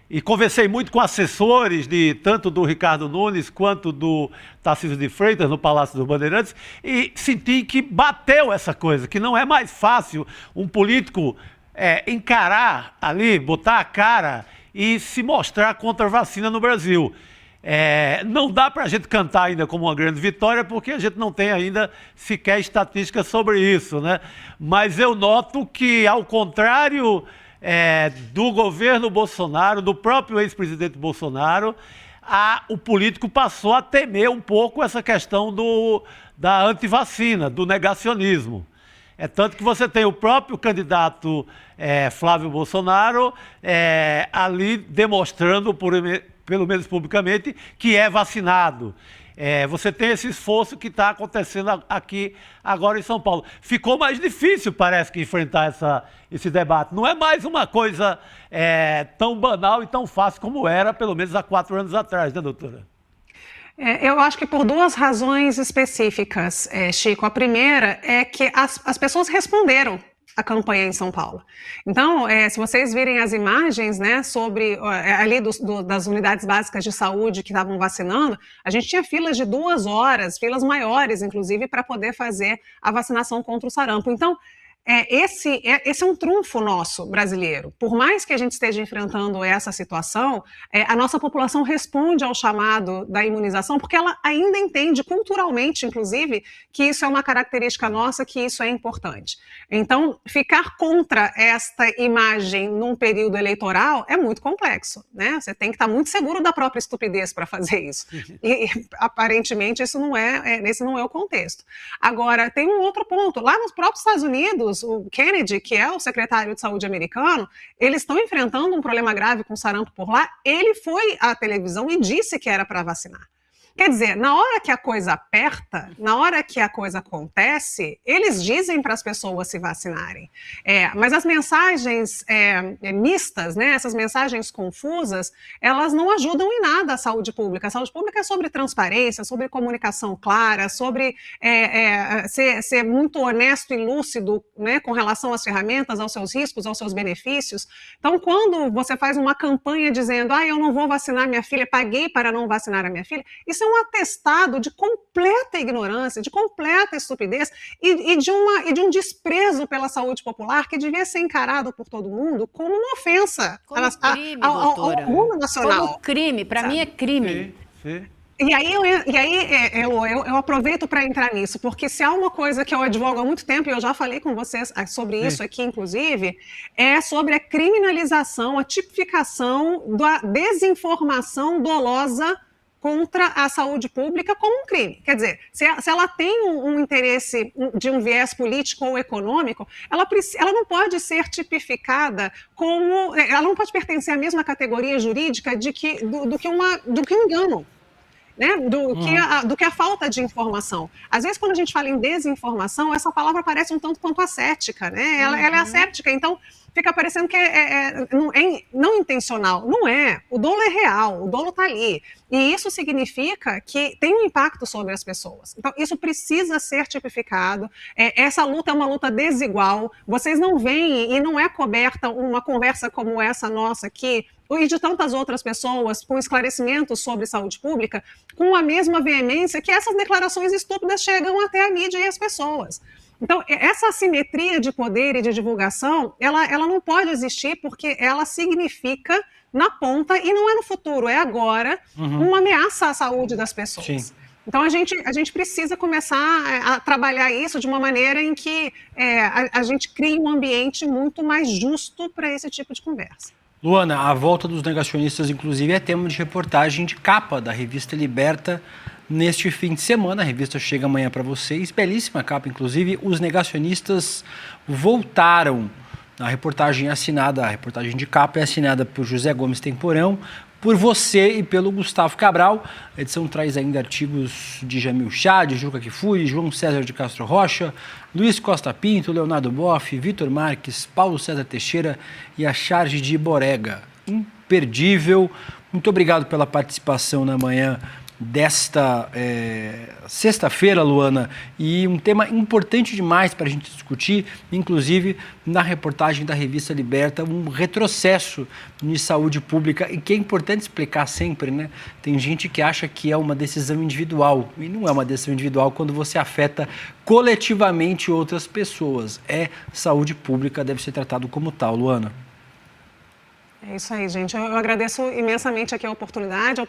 E conversei muito com assessores tanto do Ricardo Nunes quanto do Tarcísio de Freitas no Palácio dos Bandeirantes, e senti que bateu essa coisa, que não é mais fácil um político encarar ali, botar a cara e se mostrar contra a vacina no Brasil. Não dá para a gente cantar ainda como uma grande vitória, porque a gente não tem ainda sequer estatística sobre isso, né? Mas eu noto que, ao contrário do governo Bolsonaro, do próprio ex-presidente Bolsonaro, o político passou a temer um pouco essa questão da antivacina, do negacionismo. É tanto que você tem o próprio candidato Flávio Bolsonaro ali demonstrando, pelo menos publicamente, que é vacinado. Você tem esse esforço que está acontecendo aqui agora em São Paulo. Ficou mais difícil, parece, que enfrentar esse debate. Não é mais uma coisa tão banal e tão fácil como era, pelo menos há 4 anos atrás, né, doutora? Eu acho que por 2 razões específicas, Chico. A primeira é que as pessoas responderam a campanha em São Paulo. Então, se vocês virem as imagens, né, sobre ali das unidades básicas de saúde que estavam vacinando, a gente tinha filas de 2 horas, filas maiores, inclusive, para poder fazer a vacinação contra o sarampo. Então, esse é um trunfo nosso, brasileiro. Por mais que a gente esteja enfrentando essa situação, a nossa população responde ao chamado da imunização, porque ela ainda entende, culturalmente, inclusive, que isso é uma característica nossa, que isso é importante. Então, ficar contra esta imagem num período eleitoral é muito complexo, né? Você tem que estar muito seguro da própria estupidez para fazer isso. E, aparentemente, esse não é o contexto. Agora, tem um outro ponto. Lá nos próprios Estados Unidos, o Kennedy, que é o secretário de saúde americano, eles estão enfrentando um problema grave com sarampo por lá. Ele foi à televisão e disse que era para vacinar. Quer dizer, na hora que a coisa aperta, na hora que a coisa acontece, eles dizem para as pessoas se vacinarem. Mas as mensagens mistas, né, essas mensagens confusas, elas não ajudam em nada a saúde pública. A saúde pública é sobre transparência, sobre comunicação clara, sobre ser muito honesto e lúcido, né, com relação às ferramentas, aos seus riscos, aos seus benefícios. Então, quando você faz uma campanha dizendo, eu não vou vacinar minha filha, paguei para não vacinar a minha filha, isso é um atestado de completa ignorância, de completa estupidez e de um desprezo pela saúde popular que devia ser encarado por todo mundo como uma ofensa ao mundo nacional. Como crime, para mim é crime. Sim. E aí, eu aproveito para entrar nisso, porque se há uma coisa que eu advogo há muito tempo, e eu já falei com vocês sobre isso aqui, inclusive, é sobre a criminalização, a tipificação da desinformação dolosa contra a saúde pública como um crime. Quer dizer, se ela tem um interesse de um viés político ou econômico, ela não pode ser tipificada como... Ela não pode pertencer à mesma categoria jurídica do que um engano. Né? Do que a falta de informação. Às vezes, quando a gente fala em desinformação, essa palavra parece um tanto quanto asséptica, né? Ela é asséptica, então fica parecendo que não intencional. Não é. O dolo é real, o dolo está ali. E isso significa que tem um impacto sobre as pessoas. Então, isso precisa ser tipificado. Essa luta é uma luta desigual. Vocês não veem, e não é coberta uma conversa como essa nossa aqui, e de tantas outras pessoas com esclarecimentos sobre saúde pública, com a mesma veemência que essas declarações estúpidas chegam até a mídia e as pessoas. Então, essa assimetria de poder e de divulgação, ela não pode existir porque ela significa, na ponta, e não é no futuro, é agora, uma ameaça à saúde das pessoas. Sim. Então, a gente precisa começar a trabalhar isso de uma maneira em que a gente crie um ambiente muito mais justo para esse tipo de conversa. Luana, a volta dos negacionistas, inclusive, é tema de reportagem de capa da revista Liberta neste fim de semana. A revista chega amanhã para vocês. Belíssima capa, inclusive. Os negacionistas voltaram. A reportagem de capa é assinada por José Gomes Temporão, por você e pelo Gustavo Cabral. A edição traz ainda artigos de Jamil Chad, Juca Kfouri, João César de Castro Rocha, Luiz Costa Pinto, Leonardo Boff, Vitor Marques, Paulo César Teixeira e a charge de Borega. Imperdível. Muito obrigado pela participação na manhã desta sexta-feira, Luana, e um tema importante demais para a gente discutir, inclusive na reportagem da revista Liberta, um retrocesso de saúde pública, e que é importante explicar sempre, né? Tem gente que acha que é uma decisão individual, e não é uma decisão individual quando você afeta coletivamente outras pessoas. Saúde pública, deve ser tratado como tal, Luana. É isso aí, gente. Eu agradeço imensamente aqui a oportunidade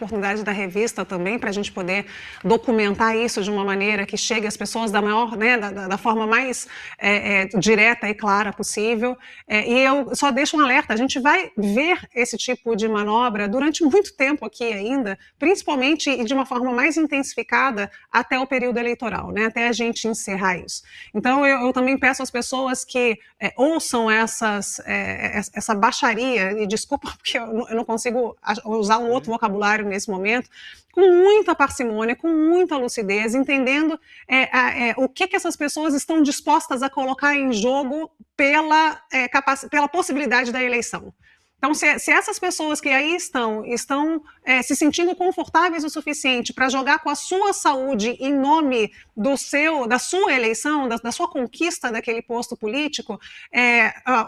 da revista também, para a gente poder documentar isso de uma maneira que chegue às pessoas da forma mais direta e clara possível. E eu só deixo um alerta, a gente vai ver esse tipo de manobra durante muito tempo aqui ainda, principalmente e de uma forma mais intensificada até o período eleitoral, né? Até a gente encerrar isso. Então, eu também peço às pessoas que ouçam essa baixaria, e desculpa porque eu não consigo usar um outro vocabulário nesse momento, com muita parcimônia, com muita lucidez, entendendo o que essas pessoas estão dispostas a colocar em jogo pela possibilidade da eleição. Então, se essas pessoas que aí estão se sentindo confortáveis o suficiente para jogar com a sua saúde em nome da sua eleição, da sua conquista daquele posto político,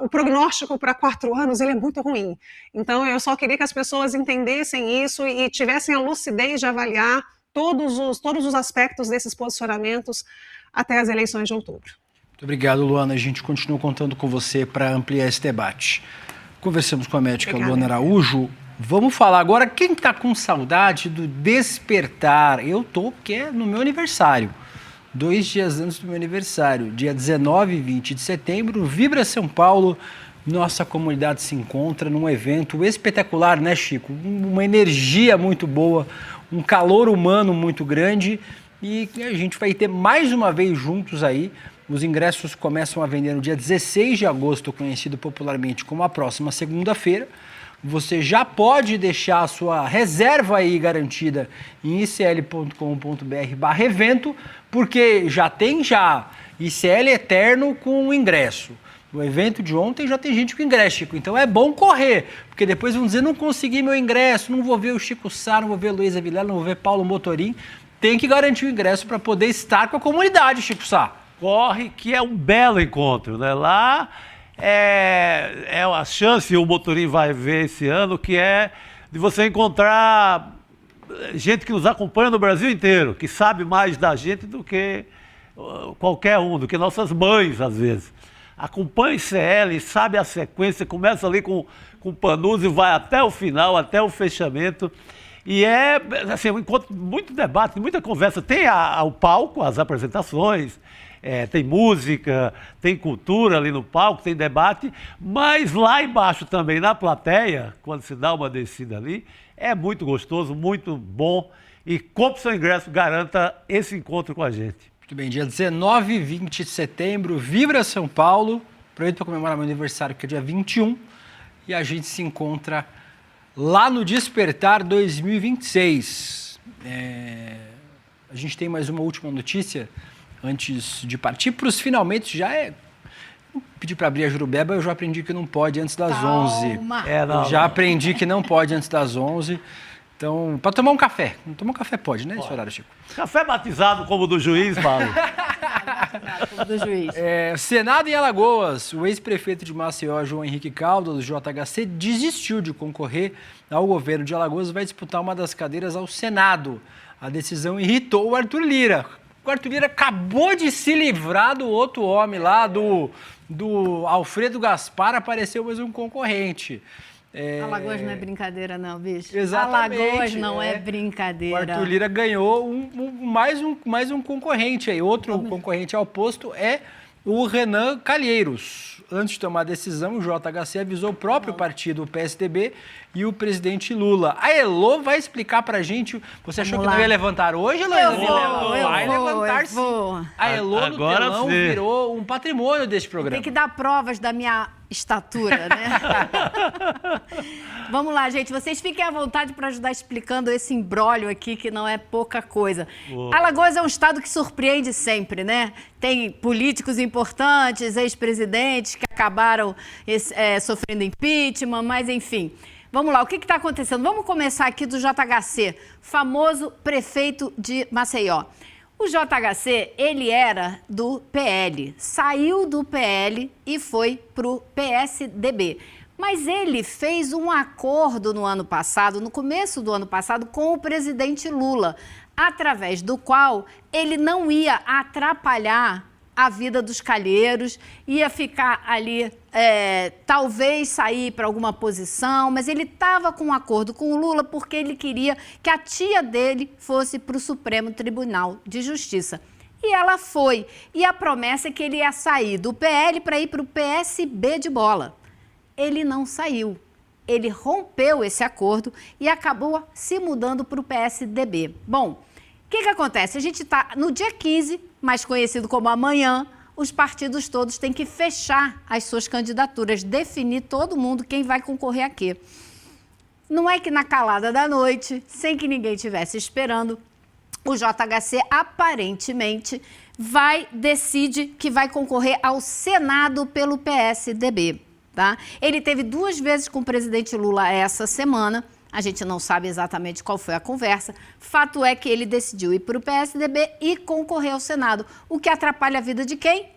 o prognóstico para 4 anos ele é muito ruim. Então, eu só queria que as pessoas entendessem isso e tivessem a lucidez de avaliar todos os aspectos desses posicionamentos até as eleições de outubro. Muito obrigado, Luana. A gente continua contando com você para ampliar esse debate. Conversamos com a médica Luana Araújo. Vamos falar agora, quem está com saudade do Despertar? Eu tô, porque é no meu aniversário. 2 dias antes do meu aniversário, dia 19 e 20 de setembro, Vibra São Paulo, nossa comunidade se encontra num evento espetacular, né, Chico? Uma energia muito boa, um calor humano muito grande e a gente vai ter mais uma vez juntos aí. Os ingressos começam a vender no dia 16 de agosto, conhecido popularmente como a próxima segunda-feira. Você já pode deixar a sua reserva aí garantida em icl.com.br/evento, porque já tem ICL Eterno com o ingresso. O evento de ontem já tem gente com ingresso, Chico. Então é bom correr, porque depois vão dizer, não consegui meu ingresso, não vou ver o Chico Sá, não vou ver a Luísa Vilela, não vou ver Paulo Motorim. Tem que garantir o ingresso para poder estar com a comunidade, Chico Sá. Corre, que é um belo encontro, né? Lá é a chance, o Motorim vai ver esse ano, que é de você encontrar gente que nos acompanha no Brasil inteiro, que sabe mais da gente do que qualquer um, do que nossas mães, às vezes. Acompanha o CL, sabe a sequência, começa ali com o Panuzzi e vai até o final, até o fechamento. E é assim, um encontro, muito debate, muita conversa. Tem o palco, as apresentações, tem música, tem cultura ali no palco, tem debate, mas lá embaixo também, na plateia, quando se dá uma descida ali, é muito gostoso, muito bom. E compre seu ingresso, garanta esse encontro com a gente. Muito bem, dia 19 e 20 de setembro, Vibra São Paulo. Aproveito para comemorar meu aniversário, que é dia 21. E a gente se encontra lá no Despertar 2026. A gente tem mais uma última notícia antes de partir para os finalmente. Pedir para abrir a Jurubeba, eu já aprendi que não pode antes das 11. Já aprendi que não pode antes das 11. Então, para tomar um café. Tomar um café pode, né? Esse horário, Chico? Café batizado como o do juiz, Paulo. Como do juiz. Senado em Alagoas. O ex-prefeito de Maceió, João Henrique Caldas, do JHC, desistiu de concorrer ao governo de Alagoas e vai disputar uma das cadeiras ao Senado. A decisão irritou o Arthur Lira. O Arthur Lira acabou de se livrar do outro homem lá, do Alfredo Gaspar, apareceu mais um concorrente. Alagoas não é brincadeira não, bicho. Exatamente. Alagoas não é brincadeira. O Arthur Lira ganhou mais um concorrente aí. Outro concorrente ao posto é o Renan Calheiros. Antes de tomar a decisão, o JHC avisou o próprio partido, o PSDB, e o presidente Lula. A Elô vai explicar pra gente. Você achou que não ia levantar hoje, Luísa? Eu vou. A Elô no telão virou um patrimônio desse programa. Tem que dar provas da minha estatura, né? Vamos lá, gente. Vocês fiquem à vontade para ajudar explicando esse imbróglio aqui, que não é pouca coisa. Alagoas é um estado que surpreende sempre, né? Tem políticos importantes, ex-presidentes que acabaram sofrendo impeachment, mas enfim. Vamos lá, o que está acontecendo? Vamos começar aqui do JHC, famoso prefeito de Maceió. O JHC, ele era do PL, saiu do PL e foi para o PSDB. Mas ele fez um acordo no ano passado, no começo do ano passado, com o presidente Lula, através do qual ele não ia atrapalhar a vida dos calheiros, ia ficar ali, talvez sair para alguma posição, mas ele estava com um acordo com o Lula porque ele queria que a tia dele fosse para o Supremo Tribunal de Justiça. E ela foi. E a promessa é que ele ia sair do PL para ir para o PSB de bola. Ele não saiu. Ele rompeu esse acordo e acabou se mudando para o PSDB. Bom, o que acontece? A gente está no dia 15, mais conhecido como amanhã, os partidos todos têm que fechar as suas candidaturas, definir todo mundo quem vai concorrer a quê. Não é que na calada da noite, sem que ninguém estivesse esperando, o JHC aparentemente decide que vai concorrer ao Senado pelo PSDB. Tá? Ele teve 2 vezes com o presidente Lula essa semana, a gente não sabe exatamente qual foi a conversa. Fato é que ele decidiu ir para o PSDB e concorrer ao Senado, o que atrapalha a vida de quem?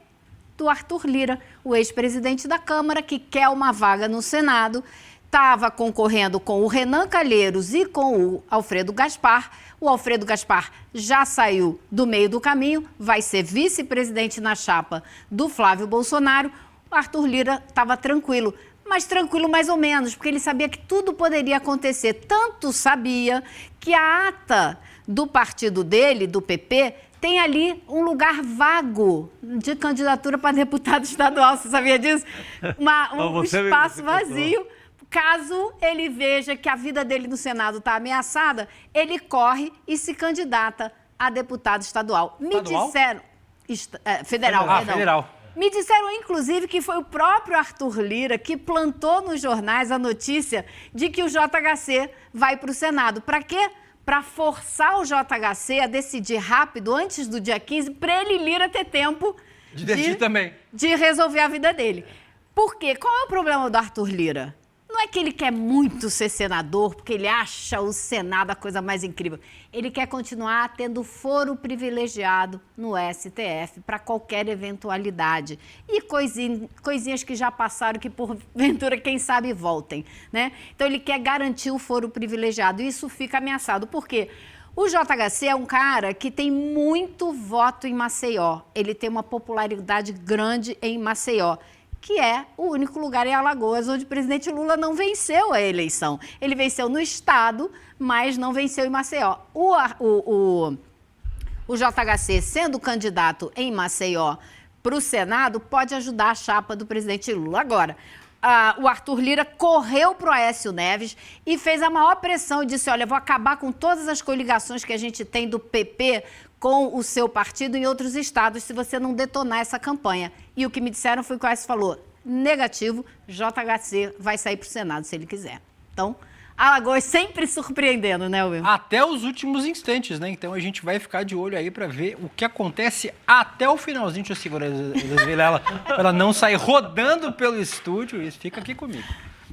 Do Arthur Lira, o ex-presidente da Câmara, que quer uma vaga no Senado, estava concorrendo com o Renan Calheiros e com o Alfredo Gaspar. O Alfredo Gaspar já saiu do meio do caminho, vai ser vice-presidente na chapa do Flávio Bolsonaro. O Arthur Lira estava tranquilo, mas tranquilo mais ou menos, porque ele sabia que tudo poderia acontecer. Tanto sabia que a ata do partido dele, do PP, tem ali um lugar vago de candidatura para deputado estadual. Você sabia disso? Um espaço vazio. Caso ele veja que a vida dele no Senado está ameaçada, ele corre e se candidata a deputado estadual. Me disseram... Federal, perdão. Federal. Me disseram, inclusive, que foi o próprio Arthur Lira que plantou nos jornais a notícia de que o JHC vai para o Senado. Para quê? Para forçar o JHC a decidir rápido, antes do dia 15, para ele, Lira, ter tempo de decidir também, de resolver a vida dele. Por quê? Qual é o problema do Arthur Lira? Não é que ele quer muito ser senador, porque ele acha o Senado a coisa mais incrível. Ele quer continuar tendo foro privilegiado no STF para qualquer eventualidade. E coisinhas que já passaram, que porventura, quem sabe, voltem, né? Então, ele quer garantir o foro privilegiado. E isso fica ameaçado. Por quê? O JHC é um cara que tem muito voto em Maceió. Ele tem uma popularidade grande em Maceió, que é o único lugar em Alagoas onde o presidente Lula não venceu a eleição. Ele venceu no estado, mas não venceu em Maceió. O JHC, sendo candidato em Maceió para o Senado, pode ajudar a chapa do presidente Lula. Agora, o Arthur Lira correu para o Aécio Neves e fez a maior pressão e disse, olha, vou acabar com todas as coligações que a gente tem do PP com o seu partido em outros estados, se você não detonar essa campanha. E o que me disseram foi que o Aécio falou, negativo, JHC vai sair para o Senado se ele quiser. Então, Alagoas sempre surpreendendo, né, Will? Até os últimos instantes, né? Então a gente vai ficar de olho aí para ver o que acontece até o finalzinho. Deixa eu segurar a Vilela para ela não sair rodando pelo estúdio. Isso, fica aqui comigo.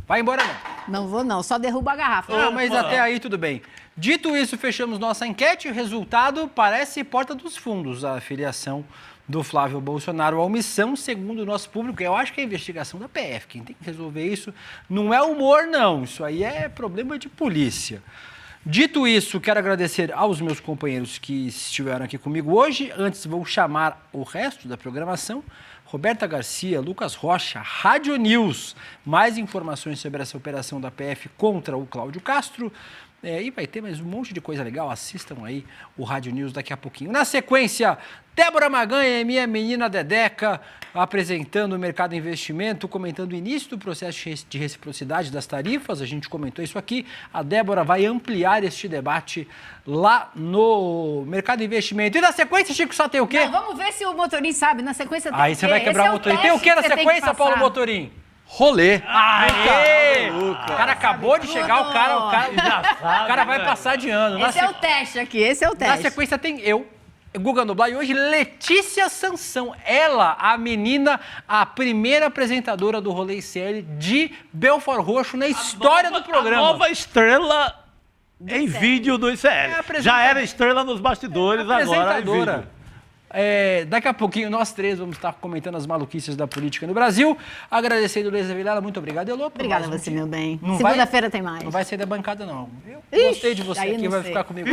Vai embora não. Não vou não, só derruba a garrafa. Não, mas até aí tudo bem. Dito isso, fechamos nossa enquete. O resultado parece porta dos fundos, a filiação do Flávio Bolsonaro à omissão, segundo o nosso público. Eu acho que é a investigação da PF. Quem tem que resolver isso não é humor, não. Isso aí é problema de polícia. Dito isso, quero agradecer aos meus companheiros que estiveram aqui comigo hoje. Antes, vou chamar o resto da programação. Roberta Garcia, Lucas Rocha, Rádio News. Mais informações sobre essa operação da PF contra o Cláudio Castro. E vai ter mais um monte de coisa legal. Assistam aí o Rádio News daqui a pouquinho. Na sequência, Débora Maganha e minha menina Dedeca apresentando o Mercado Investimento, comentando o início do processo de reciprocidade das tarifas. A gente comentou isso aqui. A Débora vai ampliar este debate lá no Mercado Investimento. E na sequência, Chico, só tem o quê? Não, vamos ver se o Motorim sabe. Na sequência tem aí você vai quebrar o Motorim. Tem o quê na sequência, Paulo Motorim? Rolê. Aê! O cara acabou de chegar, o cara vai passar de ano. Esse é o teste aqui, esse é o teste. Na sequência tem eu, Guga Noblar, e hoje Letícia Sansão. Ela, a menina, a primeira apresentadora do Rolê ICL de Belford Roxo na história do programa. A nova estrela em vídeo do ICL. Já era estrela nos bastidores, agora em vídeo. Daqui a pouquinho nós três vamos estar comentando as maluquices da política no Brasil. Agradecendo, Luísa Vilela, muito obrigado, Elô. Obrigada a você, meu bem. Segunda-feira tem mais. Não vai sair da bancada, não. Eu gostei de você aqui, vai ficar comigo.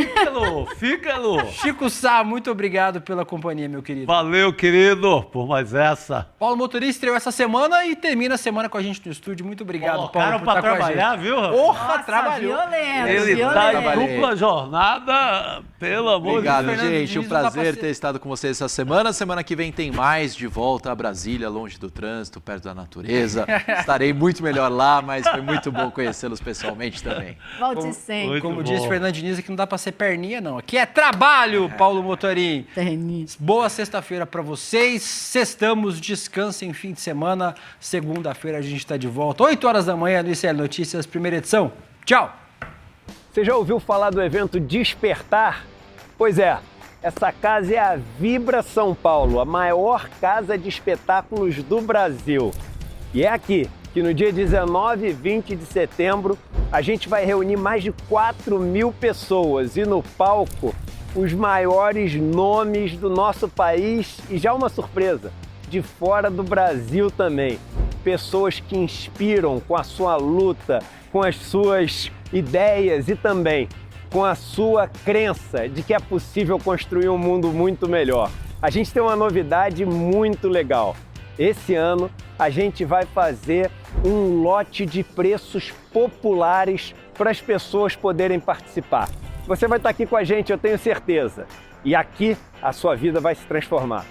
Fica, Elô. Chico Sá, muito obrigado pela companhia, meu querido. Valeu, querido, por mais essa. Paulo Motorista estreou essa semana e termina a semana com a gente no estúdio. Muito obrigado, Paulo, por pra estar trabalhar, com a gente. viu? Porra, trabalhou. Ele tá em dupla jornada, pelo amor de Deus. Obrigado, gente. Um prazer ter estado com vocês essa semana. Semana que vem tem mais de volta a Brasília, longe do trânsito, perto da natureza. Estarei muito melhor lá, mas foi muito bom conhecê-los pessoalmente também. Volte sempre. Como disse Fernando Diniz, aqui não dá pra ser perninha, não. Aqui é trabalho, Paulo Motorim. Perninha. Boa sexta-feira pra vocês. Sextamos, descansem, fim de semana. Segunda-feira a gente tá de volta. 8 horas da manhã no ICL Notícias, primeira edição. Tchau. Você já ouviu falar do evento Despertar? Pois é. Essa casa é a Vibra São Paulo, a maior casa de espetáculos do Brasil. E é aqui que no dia 19 e 20 de setembro a gente vai reunir mais de 4.000 pessoas e no palco os maiores nomes do nosso país e já uma surpresa, de fora do Brasil também. Pessoas que inspiram com a sua luta, com as suas ideias e também com a sua crença de que é possível construir um mundo muito melhor. A gente tem uma novidade muito legal. Esse ano a gente vai fazer um lote de preços populares para as pessoas poderem participar. Você vai estar aqui com a gente, eu tenho certeza. E aqui a sua vida vai se transformar.